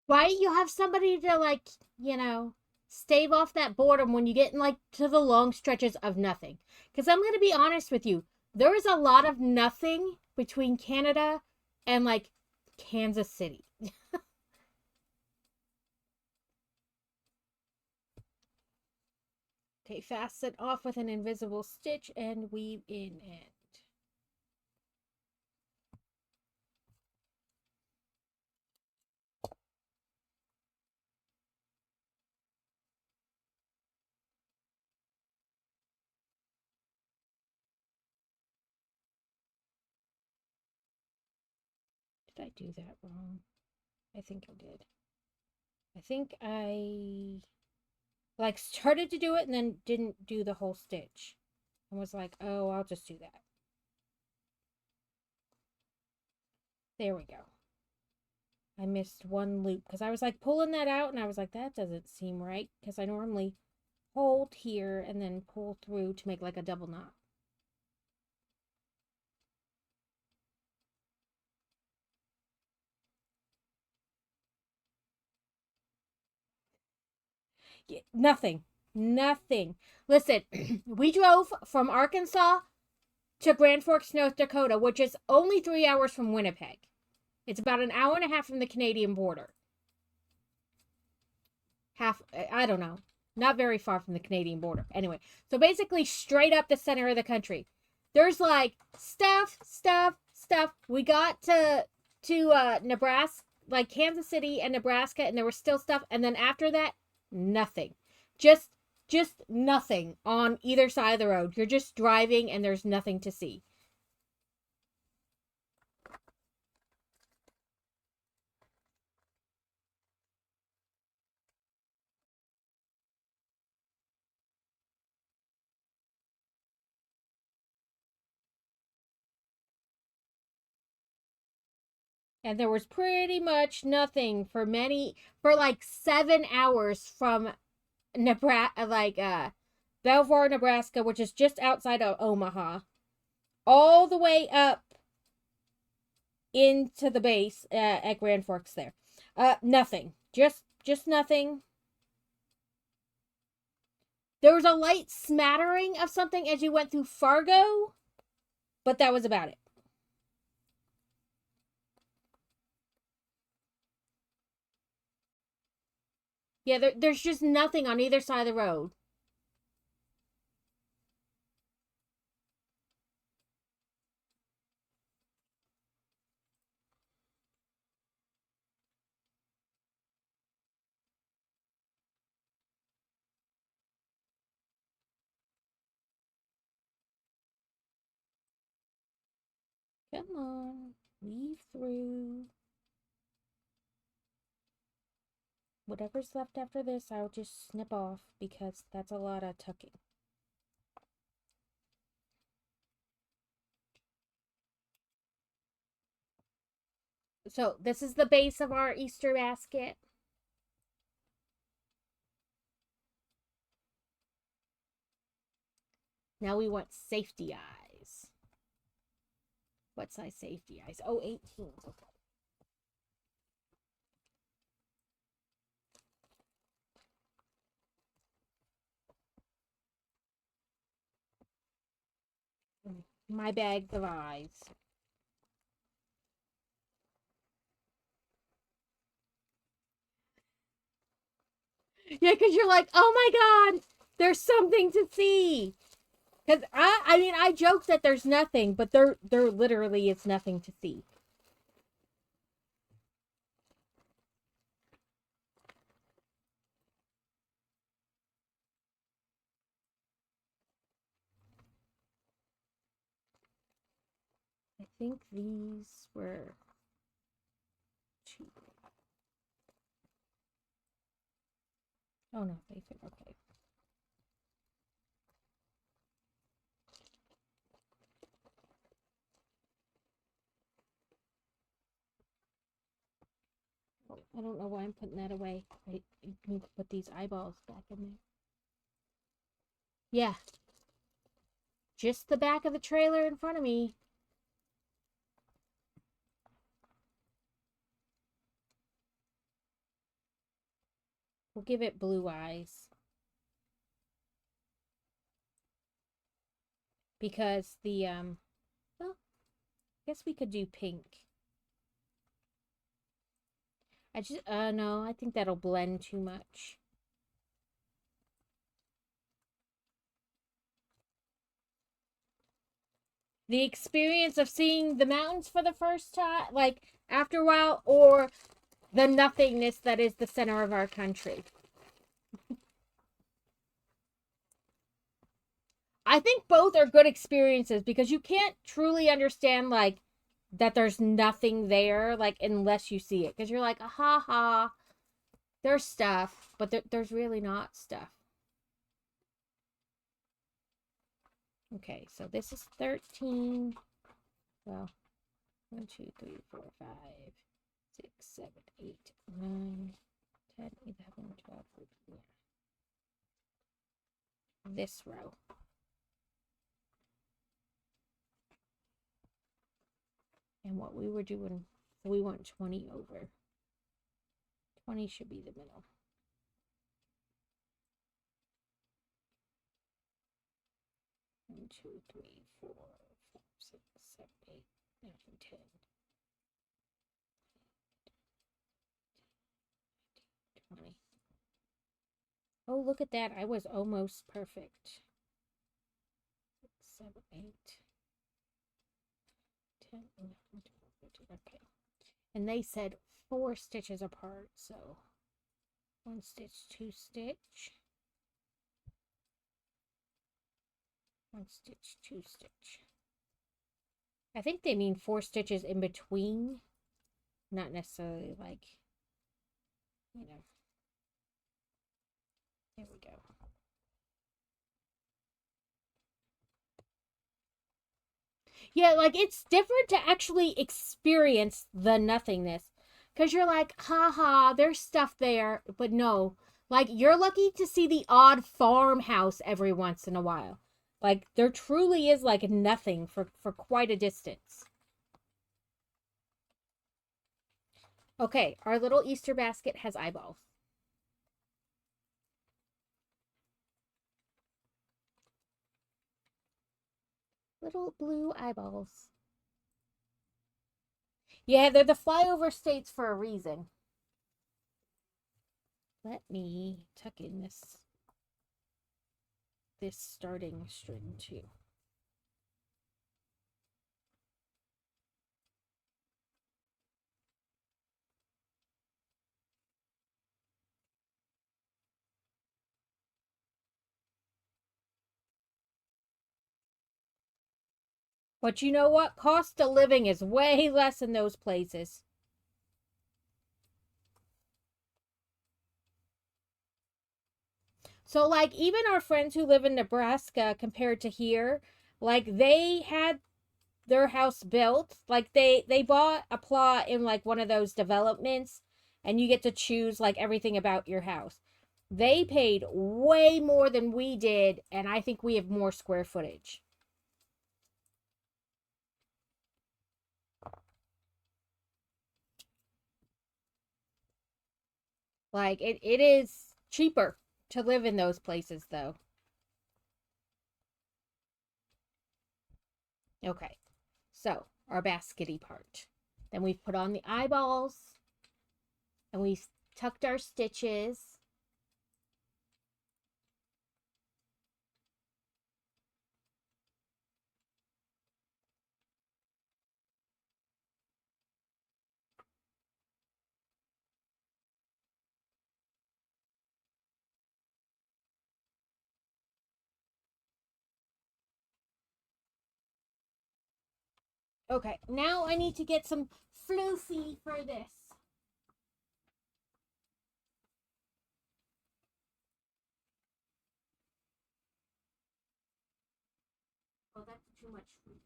Right? You have somebody to, like, you know, stave off that boredom when you get in like to the long stretches of nothing. Because I'm going to be honest with you, there is a lot of nothing between Canada and like Kansas City. Okay, fasten off with an invisible stitch and weave in end. Did I do that wrong? I think I did. I think I like started to do it and then didn't do the whole stitch. And was like, oh, I'll just do that. There we go. I missed one loop because I was like pulling that out and I was like, that doesn't seem right because I normally hold here and then pull through to make like a double knot. Yeah, nothing. Nothing. Listen, we drove from Arkansas to Grand Forks, North Dakota, which is only 3 hours from Winnipeg. It's about an hour and a half from the Canadian border. I don't know. Not very far from the Canadian border. Anyway, so basically straight up the center of the country. There's like stuff. We got to Nebraska, like Kansas City and Nebraska, and there was still stuff. And then after that, nothing. Just nothing on either side of the road. You're just driving and there's nothing to see. And there was pretty much nothing for like 7 hours from Nebraska, Belvoir, Nebraska, which is just outside of Omaha, all the way up into the base at Grand Forks there. Nothing. Just nothing. There was a light smattering of something as you went through Fargo, but that was about it. Yeah, there's just nothing on either side of the road. Come on, weave through. Whatever's left after this, I'll just snip off because that's a lot of tucking. So this is the base of our Easter basket. Now we want safety eyes. What size safety eyes? Oh, 18. Okay. My bags of eyes. Yeah, because you're like, oh my god, there's something to see. Because I mean, I joke that there's nothing, but there literally is nothing to see. I think these were 2. Oh no, they fit okay. I don't know why I'm putting that away. I need to put these eyeballs back in there. Yeah. Just the back of the trailer in front of me. We'll give it blue eyes. Because the, well, I guess we could do pink. No, I think that'll blend too much. The experience of seeing the mountains for the first time, like, after a while, or the nothingness that is the center of our country. I think both are good experiences because you can't truly understand, like, that there's nothing there, like, unless you see it. Because you're like, ha ha, there's stuff, but there's really not stuff. Okay, so this is 13. Well, 1, 2, 3, 4, 5, 6, 7, 8, 9, 10, 11, 12, 13. This row. And what we were doing, we want 20 over. 20 should be the middle. One, 2, 3, 4, 5, 6, 7, 8, 9, 10. 20. Oh, look at that. I was almost perfect. 6, 7, 8, 10, 11, 12, 13. Okay. And they said 4 stitches apart, so 1 stitch, 2 stitch. 1 stitch, 2 stitch. I think they mean 4 stitches in between, not necessarily like, you know. There we go. Yeah, like it's different to actually experience the nothingness. Because you're like, haha, there's stuff there. But no, like you're lucky to see the odd farmhouse every once in a while. Like there truly is like nothing for quite a distance. Okay, our little Easter basket has eyeballs. Little blue eyeballs. Yeah, they're the flyover states for a reason. Let me tuck in this starting string too. But you know what? Cost of living is way less in those places. So, like, even our friends who live in Nebraska compared to here, like, they had their house built. Like, they bought a plot in, like, one of those developments, and you get to choose, like, everything about your house. They paid way more than we did, and I think we have more square footage. Like, it is cheaper to live in those places, though. Okay, so our baskety part. Then we've put on the eyeballs, and we've tucked our stitches. Okay, now I need to get some floofy for this. Oh, that's too much fruit.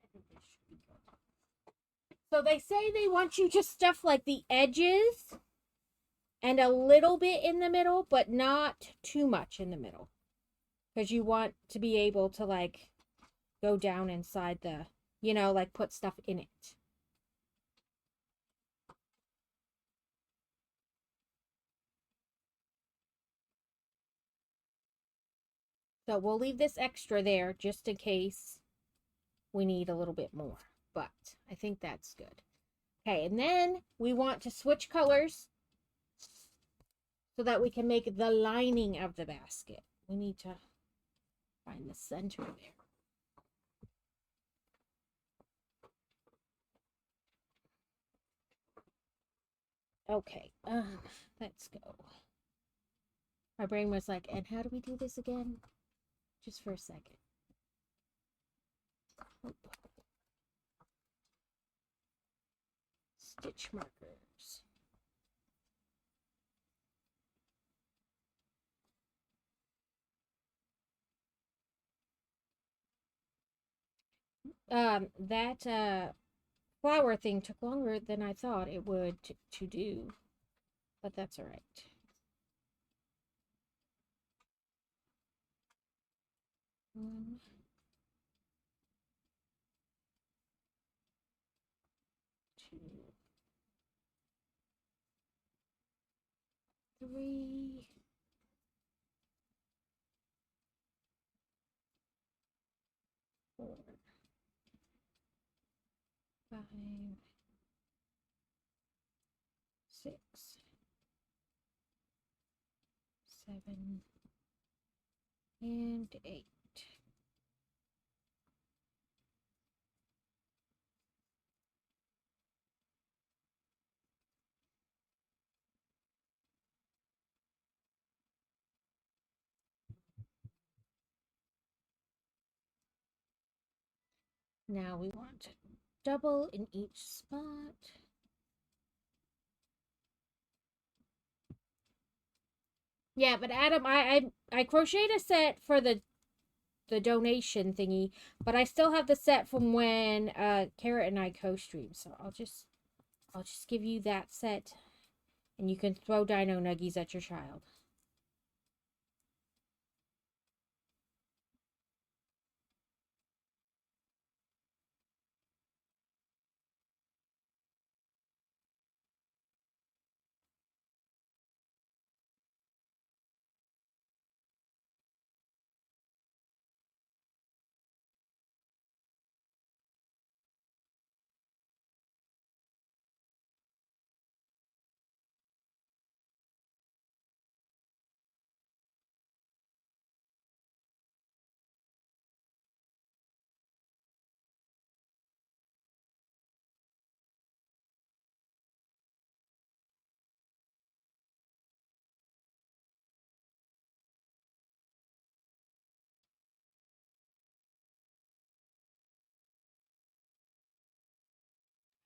I think this should be good. So they say they want you to stuff like the edges and a little bit in the middle, but not too much in the middle. Because you want to be able to like go down inside the, like put stuff in it. So we'll leave this extra there just in case we need a little bit more. But I think that's good. Okay, and then we want to switch colors so that we can make the lining of the basket. We need to find the center there. Okay, let's go. My brain was like, and how do we do this again? Just for a second. Stitch markers. That flower thing took longer than I thought it would to do, but that's all right. One, two, three, 4, 5, 6, 7, and 8. Now we want to double in each spot. Yeah, but Adam, I crocheted a set for the donation thingy, but I still have the set from when Carrot and I co-streamed. So I'll just give you that set, and you can throw Dino Nuggies at your child.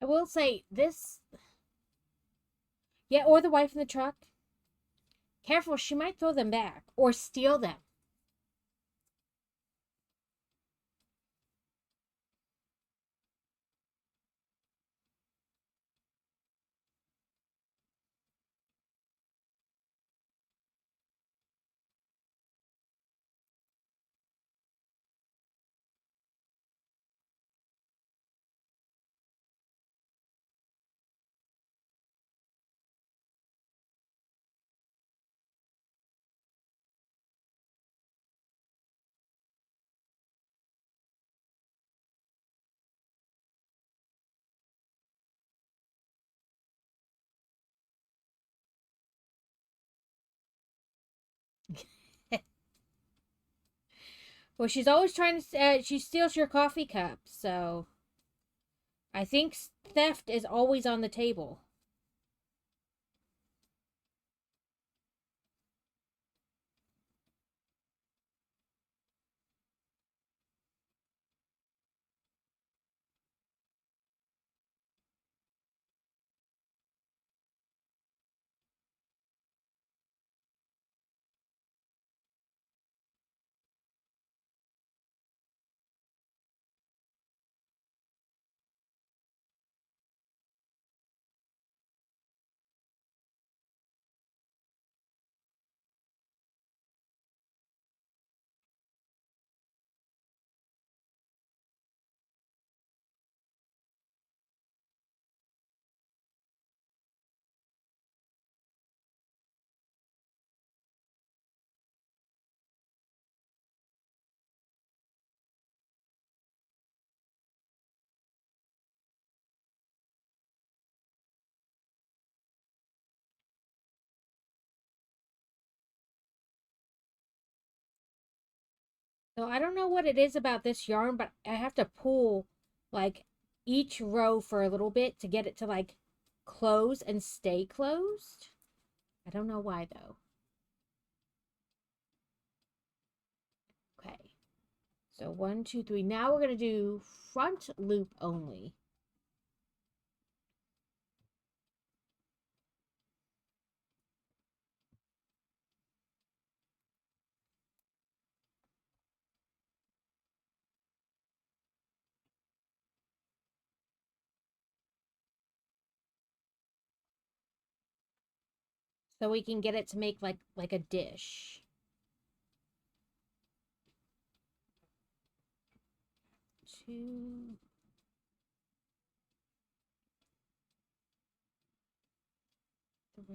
I will say this, yeah, or the wife in the truck. Careful, she might throw them back or steal them. Well, she's always trying to. She steals your coffee cup, so I think theft is always on the table. So I don't know what it is about this yarn, but I have to pull like each row for a little bit to get it to like close and stay closed. I don't know why though. Okay. So 1, 2, 3. Now we're going to do front loop only. So we can get it to make like a dish. 2, 3,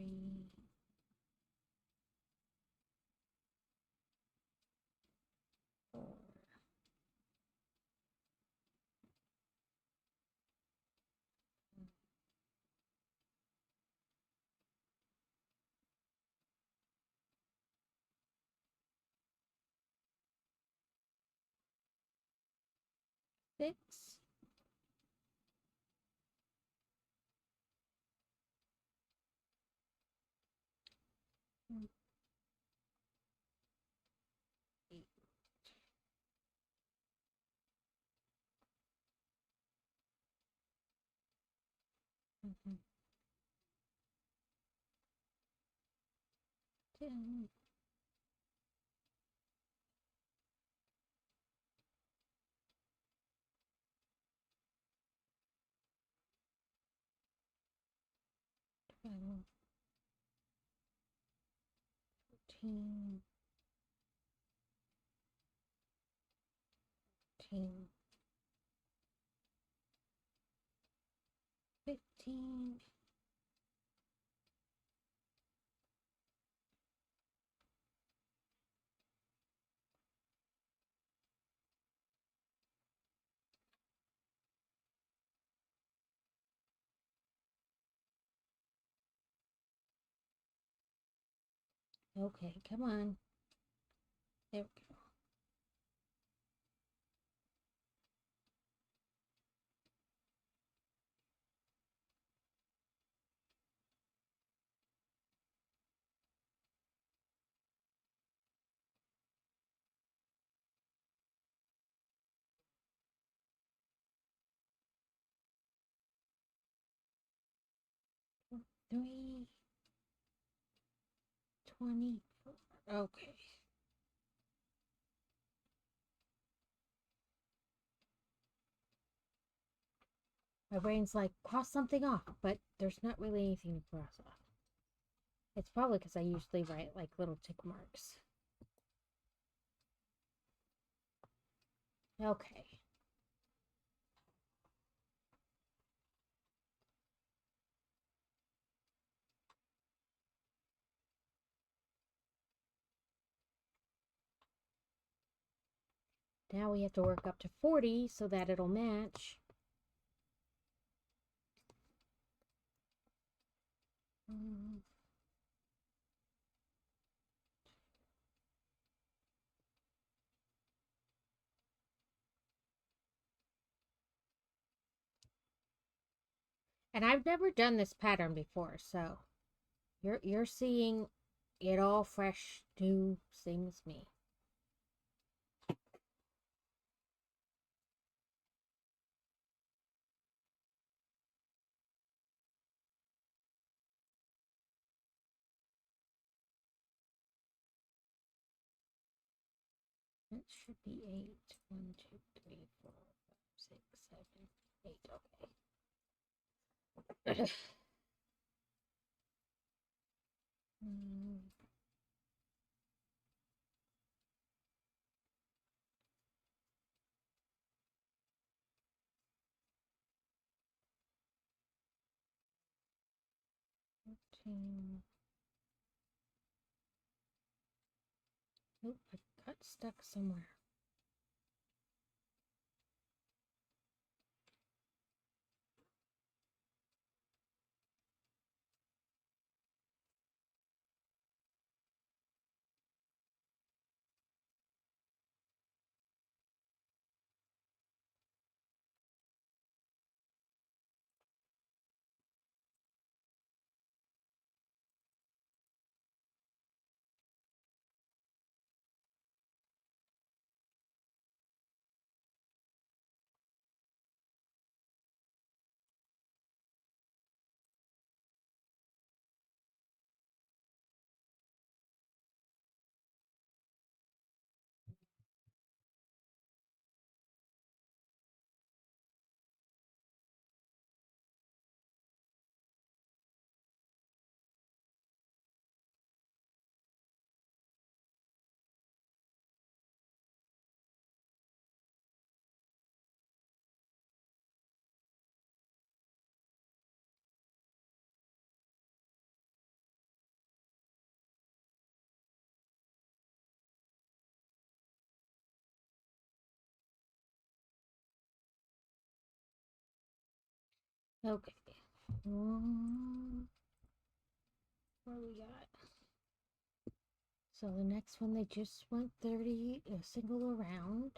4, 6. Mm, 8. Mhm. 10. 12. 14. 15. 15. Okay, come on. There we go. Three, 24. Okay. My brain's like, cross something off, but there's not really anything to cross off. It's probably because I usually write like little tick marks. Okay. Now we have to work up to 40 so that it'll match. And I've never done this pattern before, so you're seeing it all fresh, new, same as me. It should be 8. 1, 2, 3, 4, 5, 6, 7, 8. Okay. 14. Nope, I got stuck somewhere. Okay. What do we got? So the next one, they just went 30, a single around.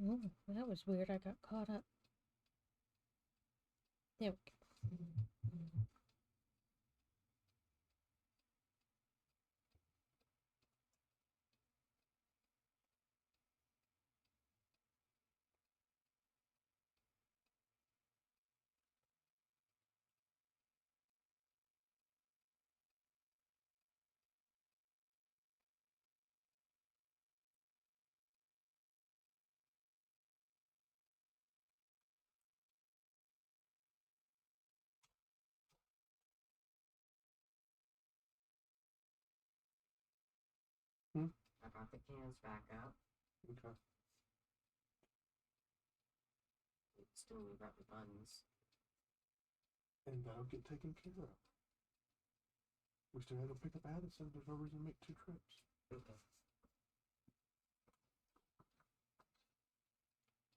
Oh, that was weird. I got caught up. There we go. I brought the cans back up. Okay. Still we got the buns. And that'll get taken care of. We still have to pick up Addison. There's no reason to make 2 trips. Okay.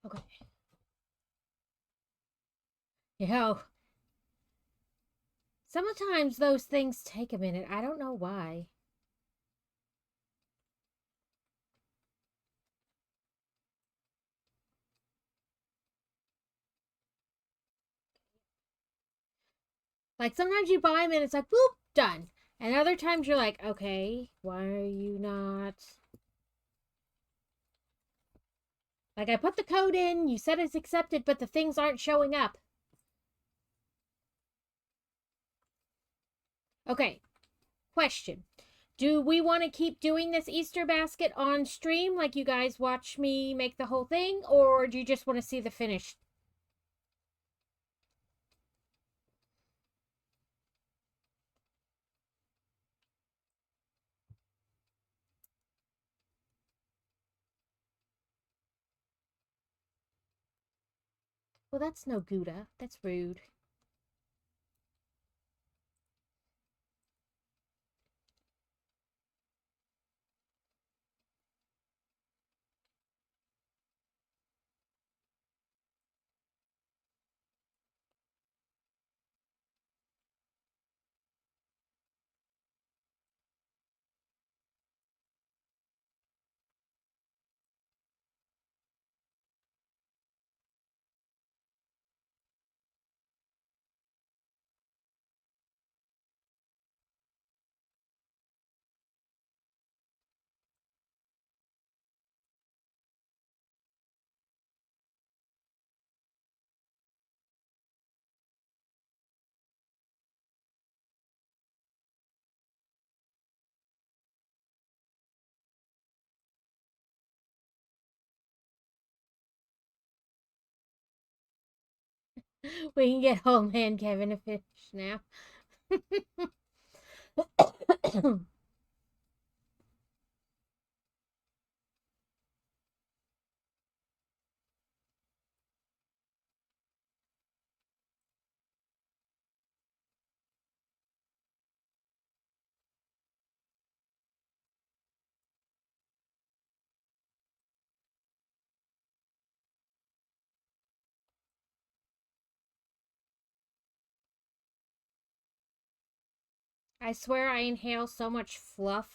Okay. You know, sometimes those things take a minute. I don't know why. Like sometimes you buy them and it's like, whoop, done. And other times you're like, okay, why are you not? Like I put the code in, you said it's accepted, but the things aren't showing up. Okay, question. Do we want to keep doing this Easter basket on stream like you guys watch me make the whole thing? Or do you just want to see the finish? Well, that's no Gouda. That's rude. We can get Old Man Kevin to finish now. I swear I inhale so much fluff.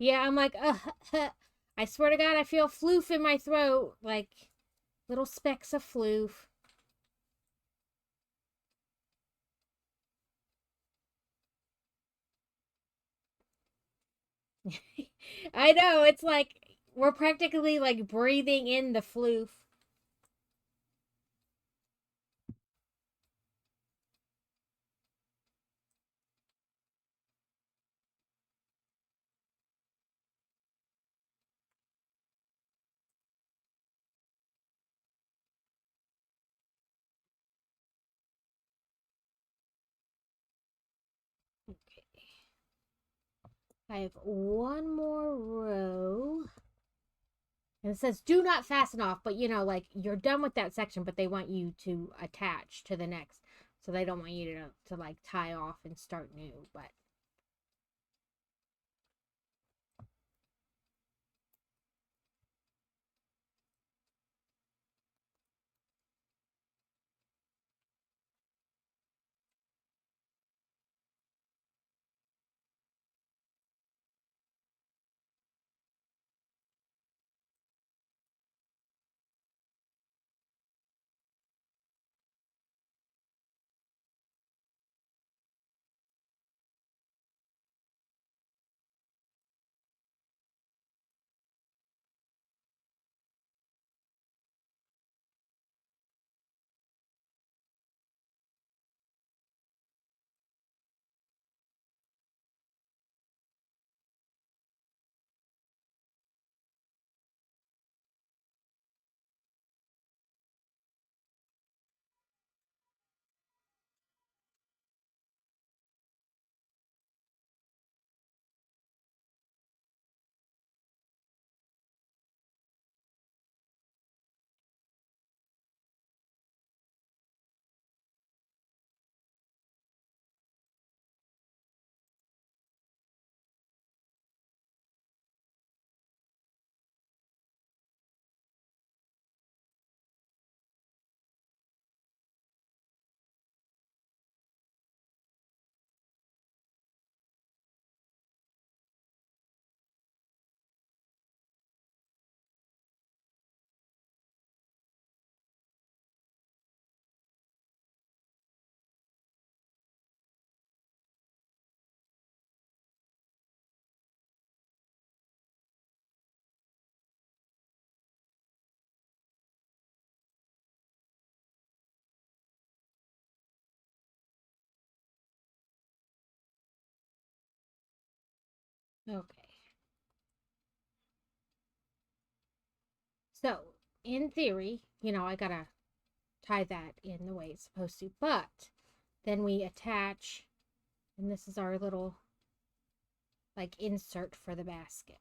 Yeah, I'm like, I swear to God, I feel floof in my throat. Like little specks of floof. I know, it's like we're practically like breathing in the floof. Okay. I have one more row. And it says do not fasten off, but you know, like you're done with that section, but they want you to attach to the next. So they don't want you to like tie off and start new, but okay. So, in theory, you know, I gotta tie that in the way it's supposed to, but then we attach, and this is our little like insert for the basket.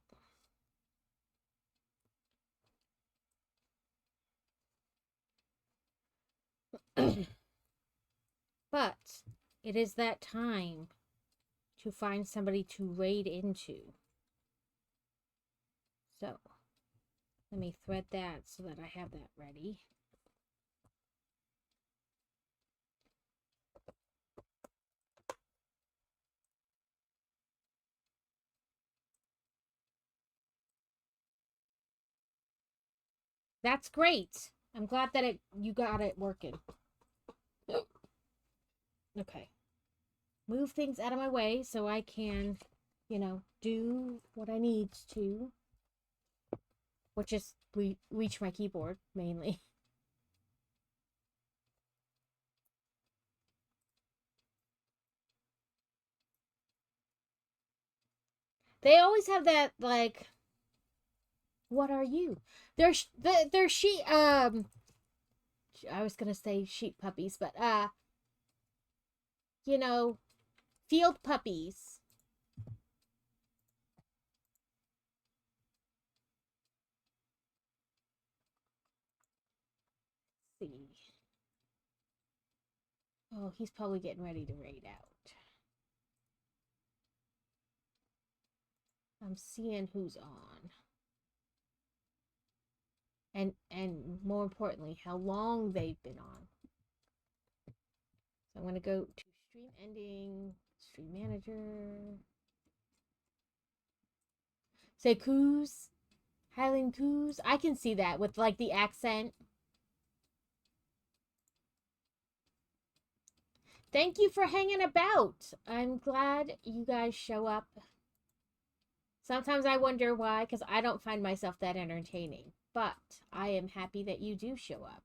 But it is that time to find somebody to raid into. So let me thread that so that I have that ready. That's great. I'm glad that you got it working. Okay. Move things out of my way so I can, you know, do what I need to, which is reach my keyboard mainly. They always have that like, what are you? They're sheep. I was gonna say sheep puppies, but you know, field puppies. Let's see. Oh, he's probably getting ready to raid out. I'm seeing who's on. And more importantly, how long they've been on. So I'm going to go to stream ending, stream manager. Say coos. Highland coos. I can see that with like the accent. Thank you for hanging about. I'm glad you guys show up. Sometimes I wonder why, because I don't find myself that entertaining. But I am happy that you do show up.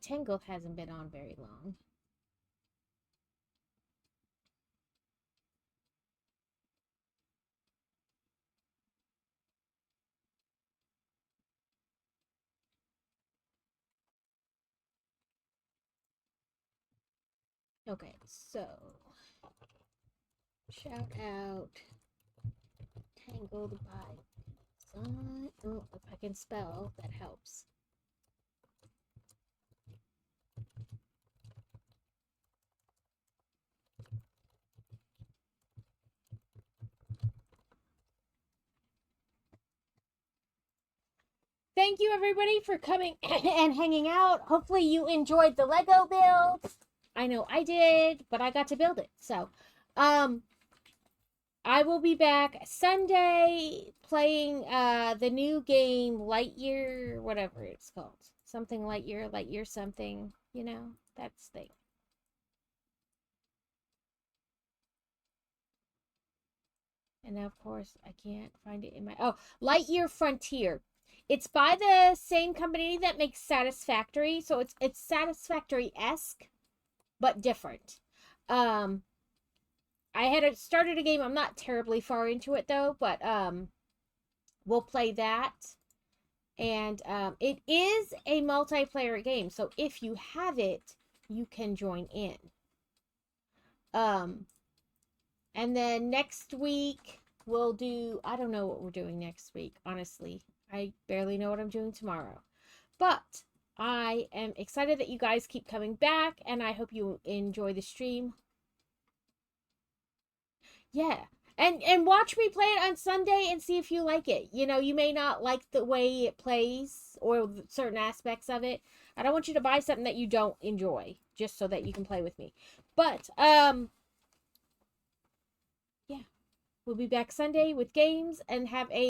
Tangled hasn't been on very long. Okay, so shout out Tangled by Sun. Oh, if I can spell, that helps. Thank you everybody for coming and hanging out. Hopefully you enjoyed the Lego build. I know I did, but I got to build it. So, I will be back Sunday playing the new game Lightyear, whatever it's called. Something Lightyear something, you know, that's thing. And now, of course, I can't find it in my... Oh, Lightyear Frontier. It's by the same company that makes Satisfactory. So it's Satisfactory-esque, but different. I had started a game. I'm not terribly far into it, though. But we'll play that. And it is a multiplayer game. So if you have it, you can join in. And then next week, we'll do... I don't know what we're doing next week, honestly. I barely know what I'm doing tomorrow. But I am excited that you guys keep coming back, and I hope you enjoy the stream. Yeah. And watch me play it on Sunday and see if you like it. You know, you may not like the way it plays or certain aspects of it. I don't want you to buy something that you don't enjoy just so that you can play with me. But, yeah. We'll be back Sunday with games and have a